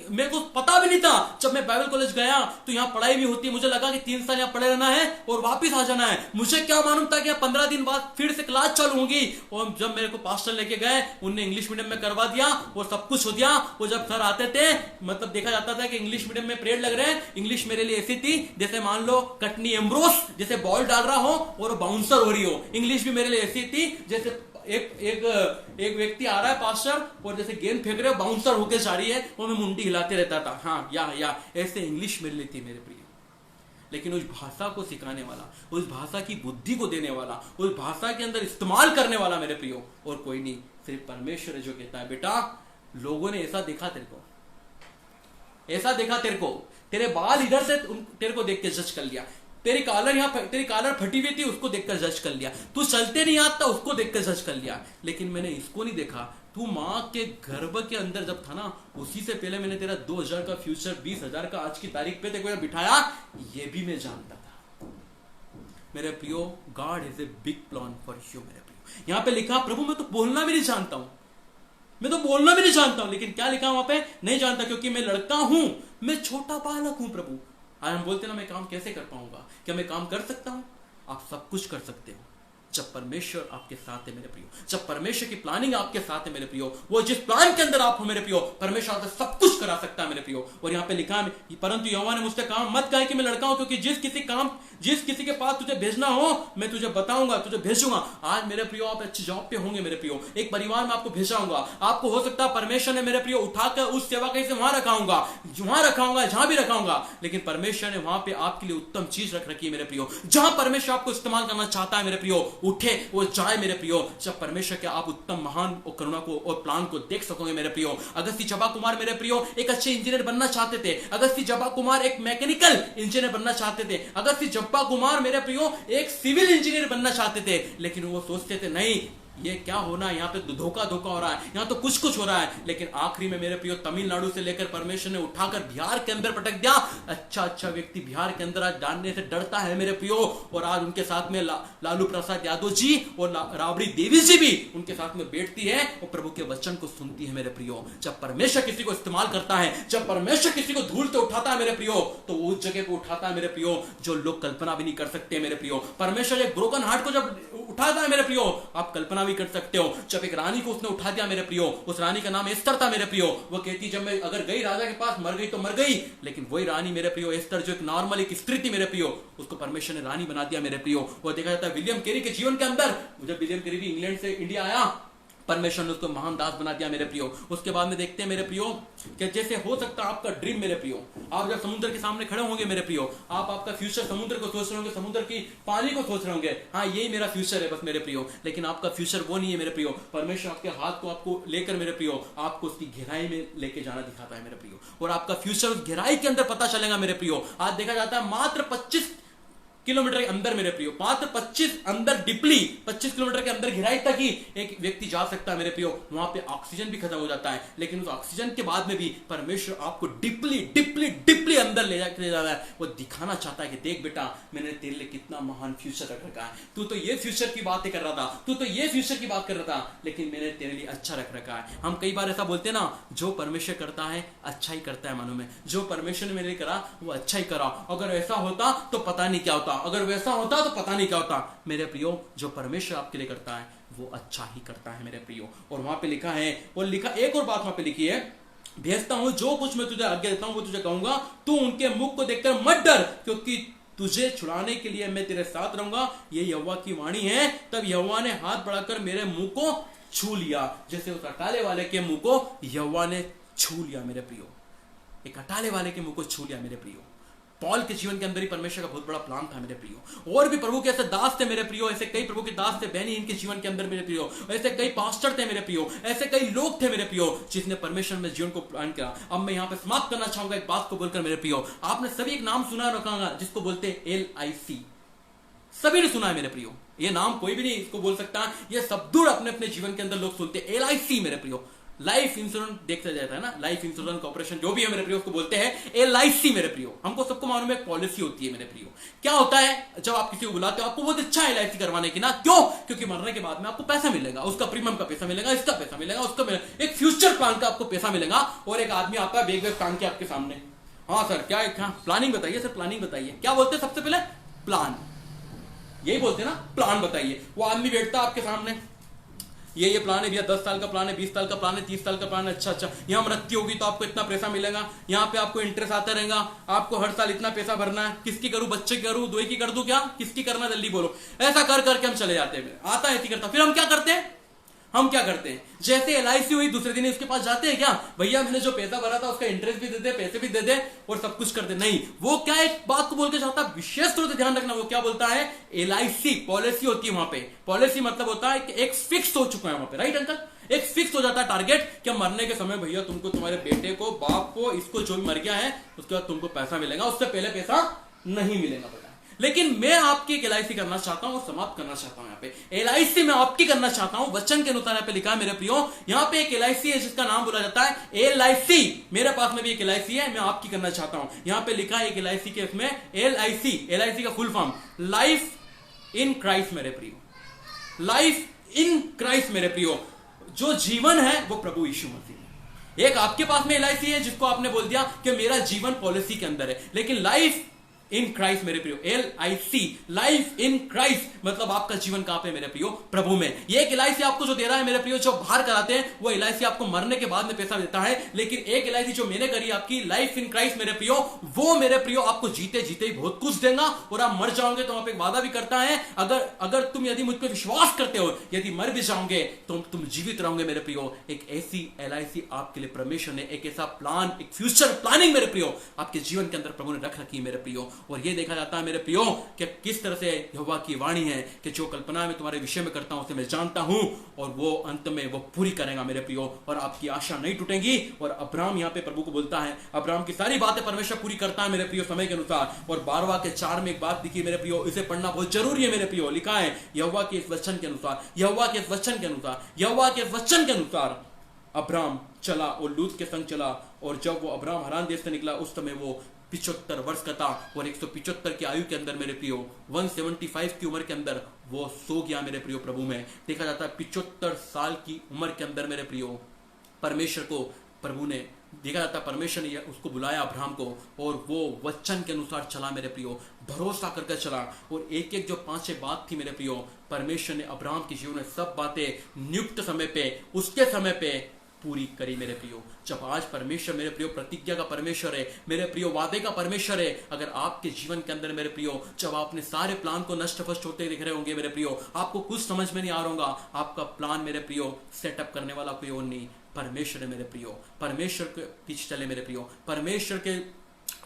मेरे को पता भी नहीं था, जब मैं बाइबल कॉलेज गया तो यहाँ पढ़ाई भी होती है, मुझे लगा कि 3 साल यहाँ पढ़े रहना है और वापस आ जाना है। मुझे क्या मालूम था कि 15 दिन बाद फिर से क्लास चालू होगी। और जब मेरे को पास्टर लेके गए, उनने इंग्लिश मीडियम में करवा दिया और सब कुछ हो गया। वो जब सर आते थे, मतलब देखा जाता था कि इंग्लिश मीडियम में परेड लग रहे हैं। इंग्लिश मेरे लिए ऐसी थी जैसे मान लो कटनी एम्ब्रोस जैसे बॉल डाल रहा हो और बाउंसर हो रही हो। इंग्लिश भी मेरे लिए ऐसी थी जैसे एक व्यक्ति आ रहा है पास्टर और जैसे गेंद फेंक रहे हो बाउंसर होके जा रही है, वो मैं मुंडी हिलाते रहता था, हाँ या ऐसे इंग्लिश मेरे लिए थी मेरे प्रिय। लेकिन उस भाषा को सिखाने वाला, उस भाषा की बुद्धि को देने वाला, उस भाषा के अंदर इस्तेमाल करने वाला मेरे प्रियो और कोई नहीं, सिर्फ परमेश्वर है जो कहता है बेटा लोगों ने ऐसा देखा तेरे को, ऐसा देखा तेरे को, तेरे बाल इधर से तेरे को देख के जज कर लिया, तेरी कॉलर फटी हुई थी उसको देखकर जज कर लिया, तू चलते नहीं आता उसको देखकर जज कर लिया, लेकिन मैंने इसको नहीं देखा, तू मां के गर्भ के अंदर जब था ना उसी से पहले मैंने तेरा 2000 का फ्यूचर 20,000 का आज की तारीख पे तेरे को बिठाया, ये भी मैं जानता था। मेरे प्रियो, God has a big plan for you. मेरे प्रियो, यहां पे लिखा प्रभु मैं तो बोलना भी नहीं जानता हूं, मैं तो बोलना भी नहीं जानता हूं, लेकिन क्या लिखा वहां पे, नहीं जानता क्योंकि मैं लड़का हूं, मैं छोटा बालक हूं प्रभु। आज हम बोलते ना मैं काम कैसे कर पाऊंगा, क्या मैं काम कर सकता हूं? आप सब कुछ कर सकते हो जब परमेश्वर आपके साथ है मेरे प्रियो, जब परमेश्वर की प्लानिंग आपके साथ है मेरे प्रियो, वो जिस प्लान के अंदर आप हो मेरे प्रियो, परमेश्वर आपसे सब कुछ करा सकता है मेरे प्रियो। और यहाँ पे लिखा है परंतु यहोवा ने मुझसे कहा मत कहे कि मैं लड़का हूं, क्योंकि जिस किसी के पास तुझे भेजना हो मैं तुझे बताऊंगा, तुझे भेजूंगा। आज मेरे प्रियो आप अच्छी जॉब पे होंगे मेरे प्रियो, एक परिवार में आपको भेजाऊंगा, आपको हो सकता है परमेश्वर ने मेरे प्रियो उठाकर उस सेवा कहीं से वहां रखाऊंगा, जहां भी रखाऊंगा, लेकिन परमेश्वर ने वहां पे आपके लिए उत्तम चीज रख रखी है मेरे प्रियो। जहां परमेश्वर आपको इस्तेमाल करना चाहता है मेरे प्रियो, उठे वो जाए मेरे प्रियो, जब परमेश्वर के आप उत्तम महान और करुणा को और प्लान को देख सकोगे मेरे प्रियो। अगस्ती जब्बा कुमार मेरे प्रियो एक अच्छे इंजीनियर बनना चाहते थे, अगस्ती जब्बा कुमार एक मैकेनिकल इंजीनियर बनना चाहते थे, अगस्ती जब्बा कुमार मेरे प्रियो एक सिविल इंजीनियर बनना चाहते थे, लेकिन वो सोचते थे नहीं ये क्या होना है, यहाँ पे धोखा हो रहा है, यहाँ तो कुछ हो रहा है, लेकिन आखिरी में मेरे प्रियो तमिलनाडु से लेकर परमेश्वर ने उठाकर बिहार के अंदर पटक दिया। अच्छा व्यक्ति बिहार के अंदर आज डालने से डरता है मेरे प्रियो, और आज उनके साथ में लालू प्रसाद यादव जी और राबड़ी देवी जी भी उनके साथ में बैठती है और प्रभु के वचन को सुनती है मेरे प्रियो। जब परमेश्वर किसी को इस्तेमाल करता है, जब परमेश्वर किसी को धूल से उठाता है मेरे प्रियो, तो वो उस जगह को उठाता है मेरे प्रियो जो लोग कल्पना भी नहीं कर सकते मेरे प्रियो। परमेश्वर एक ब्रोकन हार्ट को जब उठाता है मेरे प्रियो, आप कल्पना भी कर सकते हो। जब एक रानी को उसने उठा दिया मेरे प्रियो, उस रानी का नाम एस्तर था मेरे प्रियो, वो कहती जब मैं अगर गई राजा के पास मर गई तो मर गई, लेकिन वही रानी मेरे प्रियो एस्तर जो एक नॉर्मल एक स्त्री थी मेरे प्रियो, उसको परमेश्वर ने रानी बना दिया मेरे प्रियो। वो देखा जाता है विलियम कैरी के जीवन के अंदर, जब विलियम कैरी भी इंग्लैंड से इंडिया आया, परमेश्वर ने उसको महान दास बना दिया मेरे प्रियो। उसके बाद में देखते हैं मेरे प्रियो कि जैसे हो सकता है आपका ड्रीम मेरे प्रियो, आप जब समुद्र के सामने खड़े होंगे मेरे प्रियो, आप आपका फ्यूचर समुद्र को सोच रहे होंगे, समुद्र की पानी को सोच रहे होंगे, हाँ यही मेरा फ्यूचर है बस मेरे प्रियो, लेकिन आपका फ्यूचर वो नहीं है मेरे प्रियो। परमेश्वर आपके हाथ को आपको लेकर मेरे प्रियो आपको उसकी गहराई में लेके जाना दिखाता है मेरे प्रियो, और आपका फ्यूचर उस गहराई के अंदर पता चलेगा मेरे प्रियो। आज देखा जाता है मात्र 25 किलोमीटर के अंदर मेरे प्रियो, मात्र 25 अंदर डीपली 25 किलोमीटर के अंदर गहराई तक ही एक व्यक्ति जा सकता है मेरे प्रियो। वहां पे ऑक्सीजन भी खत्म हो जाता है, लेकिन उस ऑक्सीजन के बाद में भी परमेश्वर आपको डीपली डीपली डीपली अंदर ले जा रहा है। वो दिखाना चाहता है कि देख बेटा मैंने तेरे लिए कितना महान फ्यूचर रख रखा है, तू तो ये फ्यूचर की बातें कर रहा था, तू तो ये फ्यूचर की बात कर रहा था, लेकिन मैंने तेरे लिए अच्छा रख रखा है। हम कई बार ऐसा बोलते हैं ना, जो परमेश्वर करता है अच्छा ही करता है, मानो में जो परमेश्वर ने मेरे लिए करा वो अच्छा ही करा, अगर ऐसा होता तो पता नहीं क्या होता, अगर वैसा होता तो पता नहीं क्या होता। मेरे प्रियो जो परमेश्वर आपके लिए करता है वो अच्छा ही करता है मेरे प्रियो। और वहां पे लिखा है, और लिखा एक और बात वहां पे लिखी है, भेजता हूं जो कुछ मैं तुझे आज्ञा देता हूं वो तुझे कहूंगा, तू उनके मुख को देखकर मत डर, क्योंकि तुझे छुड़ाने के लिए मैं तेरे साथ रहूंगा, ये यहोवा की वाणी है। तब यहोवा ने हाथ बढ़ाकर मेरे मुंह को छू लिया, जैसे उस अटाले वाले के मुंह को यहोवा ने छू लिया मेरे प्रियो, एक अटाले वाले के मुंह को छू लिया मेरे प्रियो। पॉल के जीवन के अंदर ही परमेश्वर का बहुत बड़ा प्लान था मेरे प्रियो, और भी प्रभु के ऐसे दास थे मेरे प्रियो, ऐसे कई प्रभु के दास थे बहनी इनके जीवन के अंदर मेरे प्रियो, ऐसे कई पास्टर थे मेरे प्रियो, ऐसे कई लोग थे मेरे प्रियो जिसने परमेश्वर में जीवन को प्लान किया। अब मैं यहाँ पे समाप्त करना चाहूंगा एक बात को बोलकर मेरे प्रियो, आपने सभी एक नाम सुना रखा जिसको बोलते हैं LIC, सभी ने सुना है मेरे प्रियो, ये नाम कोई भी नहीं इसको बोल सकता, ये सब दूर अपने अपने जीवन के अंदर लोग सुनते हैं LIC मेरे प्रियो, लाइफ इंश्योरेंस देखा जाता है ना, लाइफ इंश्योरेंस कॉर्पोरेशन जो भी है मेरे प्रियो उसको बोलते हैं LIC मेरे प्रियो। हमको सबको मालूम है एक पॉलिसी होती है मेरे प्रियो। क्या होता है जब आप किसी को बुलाते हो, आपको बहुत अच्छा है LIC करवाने की ना, क्यों? क्योंकि मरने के बाद में आपको पैसा मिलेगा, उसका प्रीमियम का पैसा मिलेगा, इसका पैसा मिलेगा, उसका मिलेगा, एक फ्यूचर प्लान का आपको पैसा मिलेगा। और एक आदमी आता है बैग बैग टांग के आपके सामने, हाँ सर क्या प्लानिंग बताइए, सर प्लानिंग बताइए। क्या बोलते हैं सबसे पहले? प्लान, यही बोलते हैं ना, प्लान बताइए। वो आदमी बैठता है आपके सामने, ये प्लान है भैया, 10 साल का प्लान है, 20 साल का प्लान है, 30 साल का प्लान है, अच्छा यहाँ मृत्यु होगी तो आपको इतना पैसा मिलेगा, यहाँ पे आपको इंटरेस्ट आता रहेगा, आपको हर साल इतना पैसा भरना है, किसकी करूं, बच्चे की करूं, दो की कर दूं, क्या किसकी करना जल्दी बोलो। ऐसा कर करके हम चले जाते हैं, आता है करता, फिर हम क्या करते हैं, हम क्या करते हैं, जैसे LIC हुई दूसरे दिन उसके पास जाते हैं, क्या भैया मैंने जो पैसा भरा था उसका इंटरेस्ट भी दे दे, पैसे भी दे दे और सब कुछ कर दे। नहीं, वो क्या एक बात को बोल के चाहता है, विशेष तौर से ध्यान रखना, वो क्या बोलता है, LIC पॉलिसी होती है वहां पे। पॉलिसी मतलब होता है कि एक फिक्स हो चुका है वहां पे, राइट अंकल, एक फिक्स हो जाता है टारगेट कि मरने के समय भैया तुमको, तुम्हारे बेटे को, बाप को, इसको जो भी मर गया है उसके बाद तुमको पैसा मिलेगा, उससे पहले पैसा नहीं मिलेगा बेटा। लेकिन मैं आपकी एक LIC करना चाहता हूं और समाप्त करना चाहता हूं। यहाँ पे LIC मैं आपकी करना चाहता हूं, वचन के अनुसार यहाँ पे लिखा है मेरे प्रियो। यहाँ पे एक LIC है जिसका नाम बोला जाता है LIC। मेरे पास में भी एक LIC है, मैं आपकी करना चाहता हूं। यहाँ पे लिखा है एक LIC के इसमें LIC का full form life in Christ मेरे प्रियो, लाइफ इन क्राइस्ट मेरे प्रियो। जो जीवन है वो प्रभु यीशु मसीह है। एक आपके पास में LIC है जिसको आपने बोल दिया कि मेरा जीवन पॉलिसी के अंदर है, लेकिन लाइफ इन क्राइस्ट मेरे प्रियो, LIC लाइफ इन क्राइस्ट मतलब आपका जीवन कहां पे मेरे प्रियो, प्रभु में। ये एक LIC आपको जो दे रहा है मेरे प्रियो, जो बाहर कराते हैं वो LIC आपको मरने के बाद में पैसा देता है, लेकिन एक LIC जो मैंने करी आपकी लाइफ इन क्राइस्ट मेरे प्रियो, वो मेरे प्रियो आपको जीते जीते ही बहुत कुछ देगा और आप मर जाओगे तो वहां पे एक वादा भी करता है, अगर तुम यदि मुझ पर विश्वास करते हो, यदि मर भी जाओगे तो तुम जीवित रहोगे मेरे प्रियो। एक ऐसी LIC आपके लिए परमेश्वर ने, एक ऐसा प्लान, एक फ्यूचर प्लानिंग मेरे प्रियो आपके जीवन के अंदर प्रभु ने रख रखी मेरे प्रियो। और ये देखा जाता है मेरे प्रियो कि किस तरह से यहोवा की वाणी है कि जो कल्पना में तुम्हारे विषय में करता हूं उसे मैं जानता हूं और वो अंत में वो पूरी करेगा मेरे प्रियो, और आपकी आशा नहीं टूटेगी। और अब्राहम यहाँ पे प्रभु को बोलता है, अब्राहम की सारी बातें परमेश्वर पूरी करता है मेरे प्रियो समय के अनुसार। और 12वां के 4 में एक बात लिखी मेरे प्रियो, इसे पढ़ना बहुत जरूरी है मेरे प्रियो। लिखा है यहोवा के इस वचन के अनुसार, यहोवा के इस वचन के अनुसार, यहोवा के इस वचन के अनुसार अब्राहम चला और लूत के संग चला। और जब वो अब्राहम हारान देश से निकला उस समय वो 75 वर्ष का था, और 175 की आयु के अंदर मेरे प्रियो 175 की उम्र के अंदर वो सो गया मेरे प्रियो प्रभु में। देखा जाता है 75 साल की उम्र के अंदर मेरे प्रियो परमेश्वर को प्रभु ने, देखा जाता है परमेश्वर ने उसको बुलाया अब्राहम को, और वो वचन के अनुसार चला मेरे प्रियो, भरोसा करके चला। और एक एक जो 5 बात थी मेरे प्रियो, परमेश्वर ने अब्राहम के जीवन में सब बातें नियुक्त समय पे, उसके समय पे पूरी करी मेरे प्रियो। जब आज परमेश्वर मेरे प्रियो प्रतिज्ञा का परमेश्वर है, मेरे प्रियो वादे का परमेश्वर है, अगर आपके जीवन के अंदर मेरे प्रियो जब आपने सारे प्लान को नष्ट फस्ट होते दिख रहे होंगे मेरे प्रियो, आपको कुछ समझ में नहीं आ रहा होगा, आपका प्लान मेरे प्रियो सेटअप करने वाला कोई और नहीं, परमेश्वर है मेरे प्रियो। परमेश्वर के पीछे चले मेरे प्रियो, परमेश्वर के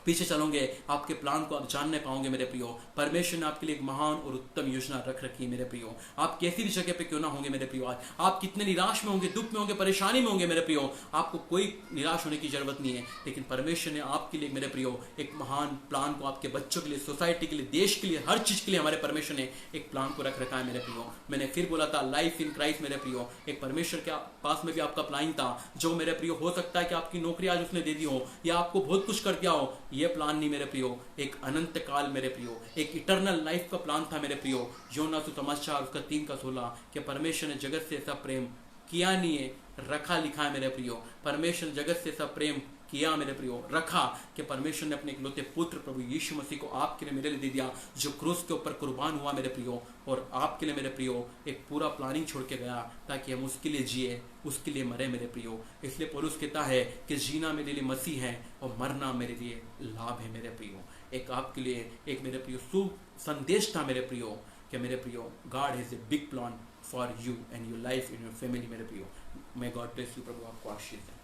पीछे चलोगे, आपके प्लान को आप जानने पाओगे मेरे प्रियो। परमेश्वर ने आपके लिए एक महान और उत्तम योजना रख रखी है मेरे प्रियो। आप कैसी भी जगह पे क्यों ना होंगे मेरे प्रियो, आज आप कितने निराश में होंगे, दुख में होंगे, परेशानी में होंगे मेरे प्रियो, आपको कोई निराश होने की जरूरत नहीं है। लेकिन परमेश्वर ने आपके लिए मेरे प्रियो एक महान प्लान को, आपके बच्चों के लिए, सोसाइटी के लिए, देश के लिए, हर चीज के लिए हमारे परमेश्वर ने एक प्लान को रख रखा है मेरे प्रियो। मैंने फिर बोला था लाइफ इन क्राइस्ट मेरे प्रियो, एक परमेश्वर के पास में भी आपका प्लान था, जो मेरे प्रियो हो सकता है कि आपकी नौकरी आज उसने दे दी हो या आपको बहुत कुछ कर दिया हो, ये प्लान नहीं मेरे प्रियो, एक अनंत काल मेरे प्रियो, एक इटर्नल लाइफ का प्लान था मेरे प्रियो। योना सुसमाचार उसका 3:16 कि परमेश्वर ने जगत से ऐसा प्रेम किया नहीं है, रखा, लिखा है मेरे प्रियो। परमेश्वर ने जगत से ऐसा प्रेम किया मेरे प्रियो, रखा कि परमेश्वर ने अपने इकलौते पुत्र प्रभु यीशु मसीह को आपके लिए, मेरे लिए दे दिया, जो क्रूस के ऊपर कुर्बान हुआ मेरे प्रियो, और आपके लिए मेरे प्रियो एक पूरा प्लानिंग छोड़ के गया ताकि हम उसके लिए जिए, उसके लिए मरे मेरे प्रियो। इसलिए पौलुस कहता है कि जीना मेरे लिए मसीह है और मरना मेरे लिए लाभ है मेरे प्रियो। एक आपके लिए एक मेरे प्रियो शुभ संदेश था मेरे प्रियो कि मेरे प्रियो God has a big plan for you and your life in your family मेरे प्रियो। मे गॉड ब्लेस यू, प्रभु आपको आशीष दे।